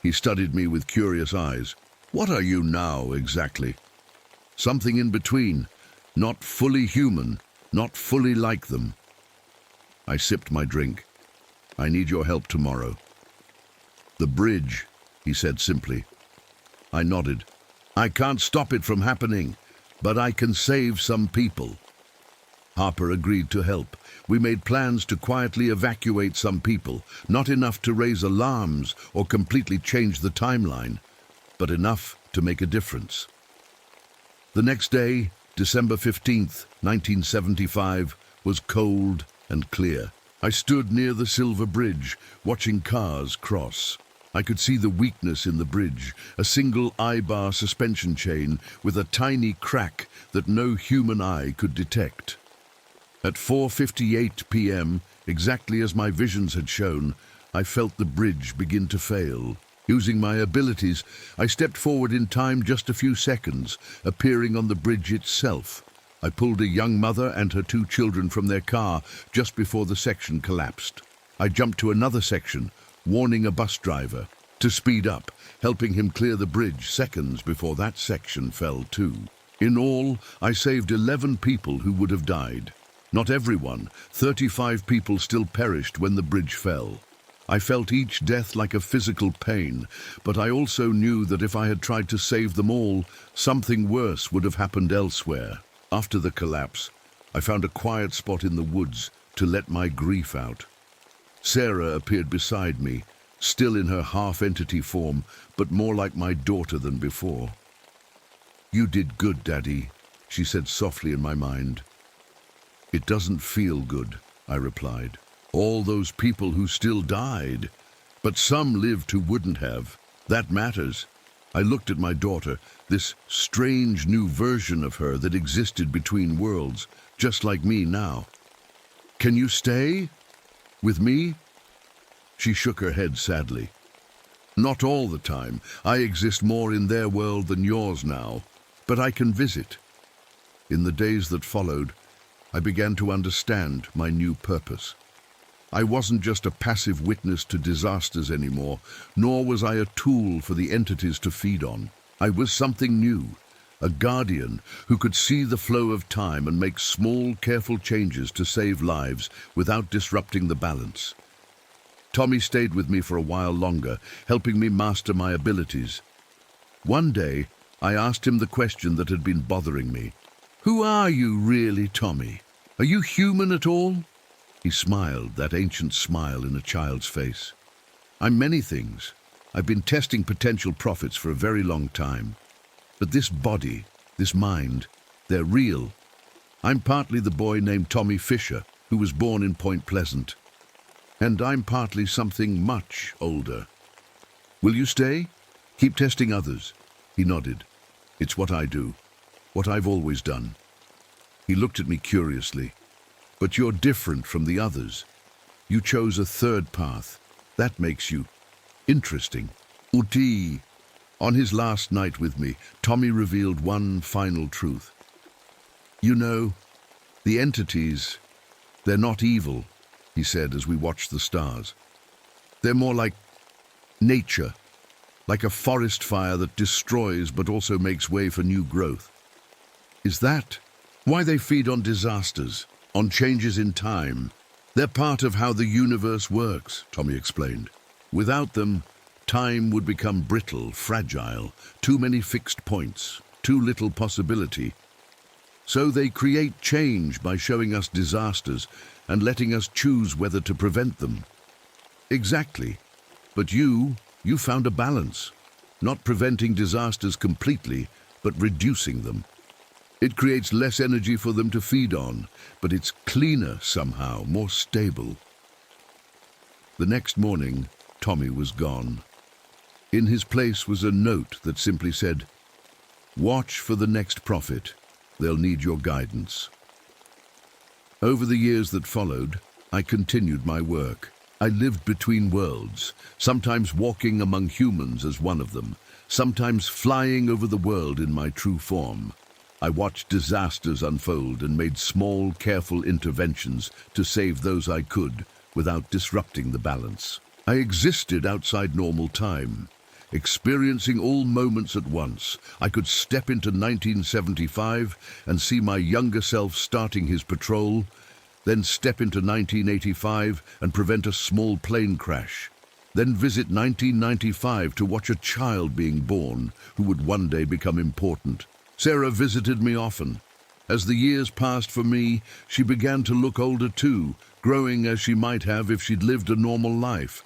Speaker 1: He studied me with curious eyes. "What are you now, exactly?" "Something in between. Not fully human, not fully like them." I sipped my drink. "I need your help tomorrow." "The bridge," he said simply. I nodded. "I can't stop it from happening, but I can save some people." Harper agreed to help. We made plans to quietly evacuate some people, not enough to raise alarms or completely change the timeline, but enough to make a difference. The next day, December 15th, 1975, was cold and clear. I stood near the Silver Bridge, watching cars cross. I could see the weakness in the bridge, a single eye-bar suspension chain with a tiny crack that no human eye could detect. At 4:58 p.m., exactly as my visions had shown, I felt the bridge begin to fail. Using my abilities, I stepped forward in time just a few seconds, appearing on the bridge itself. I pulled a young mother and her 2 children from their car just before the section collapsed. I jumped to another section, warning a bus driver to speed up, helping him clear the bridge seconds before that section fell too. In all, I saved 11 people who would have died. Not everyone. 35 people still perished when the bridge fell. I felt each death like a physical pain, but I also knew that if I had tried to save them all, something worse would have happened elsewhere. After the collapse, I found a quiet spot in the woods to let my grief out. Sarah appeared beside me, still in her half-entity form, but more like my daughter than before. "You did good, Daddy," she said softly in my mind. "It doesn't feel good," I replied. "All those people who still died, but some lived who wouldn't have. That matters." I looked at my daughter, this strange new version of her that existed between worlds, just like me now. "Can you stay? With me?" She shook her head sadly. "Not all the time. I exist more in their world than yours now, but I can visit." In the days that followed, I began to understand my new purpose. I wasn't just a passive witness to disasters anymore, nor was I a tool for the entities to feed on. I was something new, a guardian who could see the flow of time and make small, careful changes to save lives without disrupting the balance. Tommy stayed with me for a while longer, helping me master my abilities. One day, I asked him the question that had been bothering me. "Who are you really, Tommy? Are you human at all?" He smiled, that ancient smile in a child's face. "I'm many things. I've been testing potential prophets for a very long time. But this body, this mind, they're real. I'm partly the boy named Tommy Fisher, who was born in Point Pleasant. And I'm partly something much older. Will you stay? Keep testing others." He nodded. "It's what I do, what I've always done." He looked at me curiously. "But you're different from the others. You chose a third path. That makes you interesting." Uti. On his last night with me, Tommy revealed one final truth. "You know, the entities, they're not evil," he said as we watched the stars. "They're more like nature, like a forest fire that destroys but also makes way for new growth. Is that why they feed on disasters, on changes in time? They're part of how the universe works," Tommy explained. "Without them, time would become brittle, fragile, too many fixed points, too little possibility. So they create change by showing us disasters and letting us choose whether to prevent them." "Exactly. But you found a balance, not preventing disasters completely, but reducing them. It creates less energy for them to feed on, but it's cleaner somehow, more stable." The next morning, Tommy was gone. In his place was a note that simply said, "Watch for the next prophet. They'll need your guidance." Over the years that followed, I continued my work. I lived between worlds, sometimes walking among humans as one of them, sometimes flying over the world in my true form. I watched disasters unfold and made small, careful interventions to save those I could without disrupting the balance. I existed outside normal time, experiencing all moments at once. I could step into 1975 and see my younger self starting his patrol, then step into 1985 and prevent a small plane crash, then visit 1995 to watch a child being born who would one day become important. Sarah visited me often. As the years passed for me, she began to look older too, growing as she might have if she'd lived a normal life.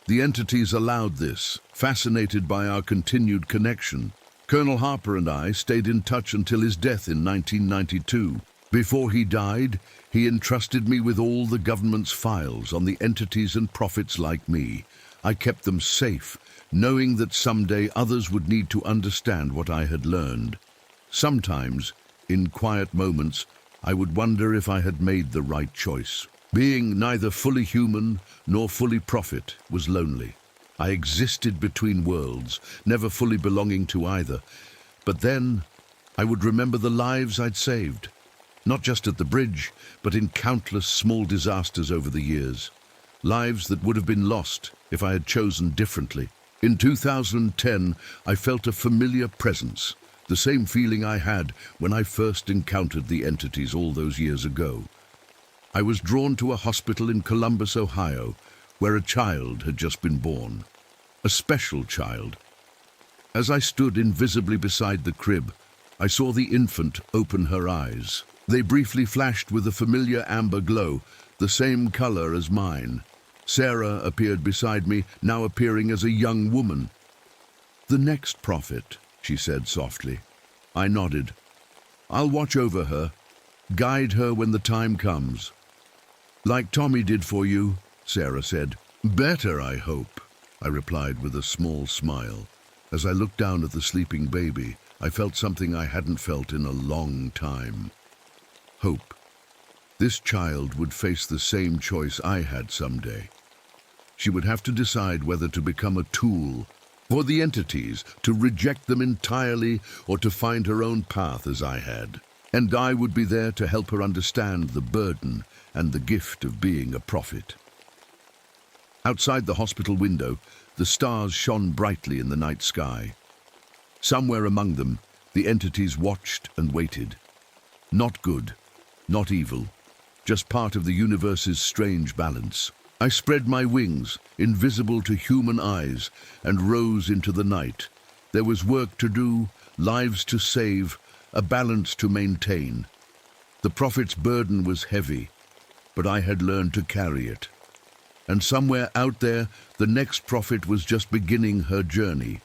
Speaker 1: The entities allowed this, fascinated by our continued connection. Colonel Harper and I stayed in touch until his death in 1992. Before he died, he entrusted me with all the government's files on the entities and prophets like me. I kept them safe, knowing that someday others would need to understand what I had learned. Sometimes, in quiet moments, I would wonder if I had made the right choice. Being neither fully human nor fully prophet was lonely. I existed between worlds, never fully belonging to either. But then, I would remember the lives I'd saved. Not just at the bridge, but in countless small disasters over the years. Lives that would have been lost if I had chosen differently. In 2010, I felt a familiar presence, The same feeling I had when I first encountered the entities all those years ago. I was drawn to a hospital in Columbus, Ohio, where a child had just been born. A special child. As I stood invisibly beside the crib, I saw the infant open her eyes. They briefly flashed with a familiar amber glow, the same color as mine. Sarah appeared beside me, now appearing as a young woman. "The next prophet," she said softly. I nodded. "I'll watch over her, guide her when the time comes." "Like Tommy did for you," Sarah said. "Better, I hope," I replied with a small smile. As I looked down at the sleeping baby, I felt something I hadn't felt in a long time. Hope. This child would face the same choice I had someday. She would have to decide whether to become a tool for the entities, to reject them entirely, or to find her own path as I had. And I would be there to help her understand the burden and the gift of being a prophet. Outside the hospital window, the stars shone brightly in the night sky. Somewhere among them, the entities watched and waited. Not good, not evil, just part of the universe's strange balance. I spread my wings, invisible to human eyes, and rose into the night. There was work to do, lives to save, a balance to maintain. The prophet's burden was heavy, but I had learned to carry it. And somewhere out there, the next prophet was just beginning her journey.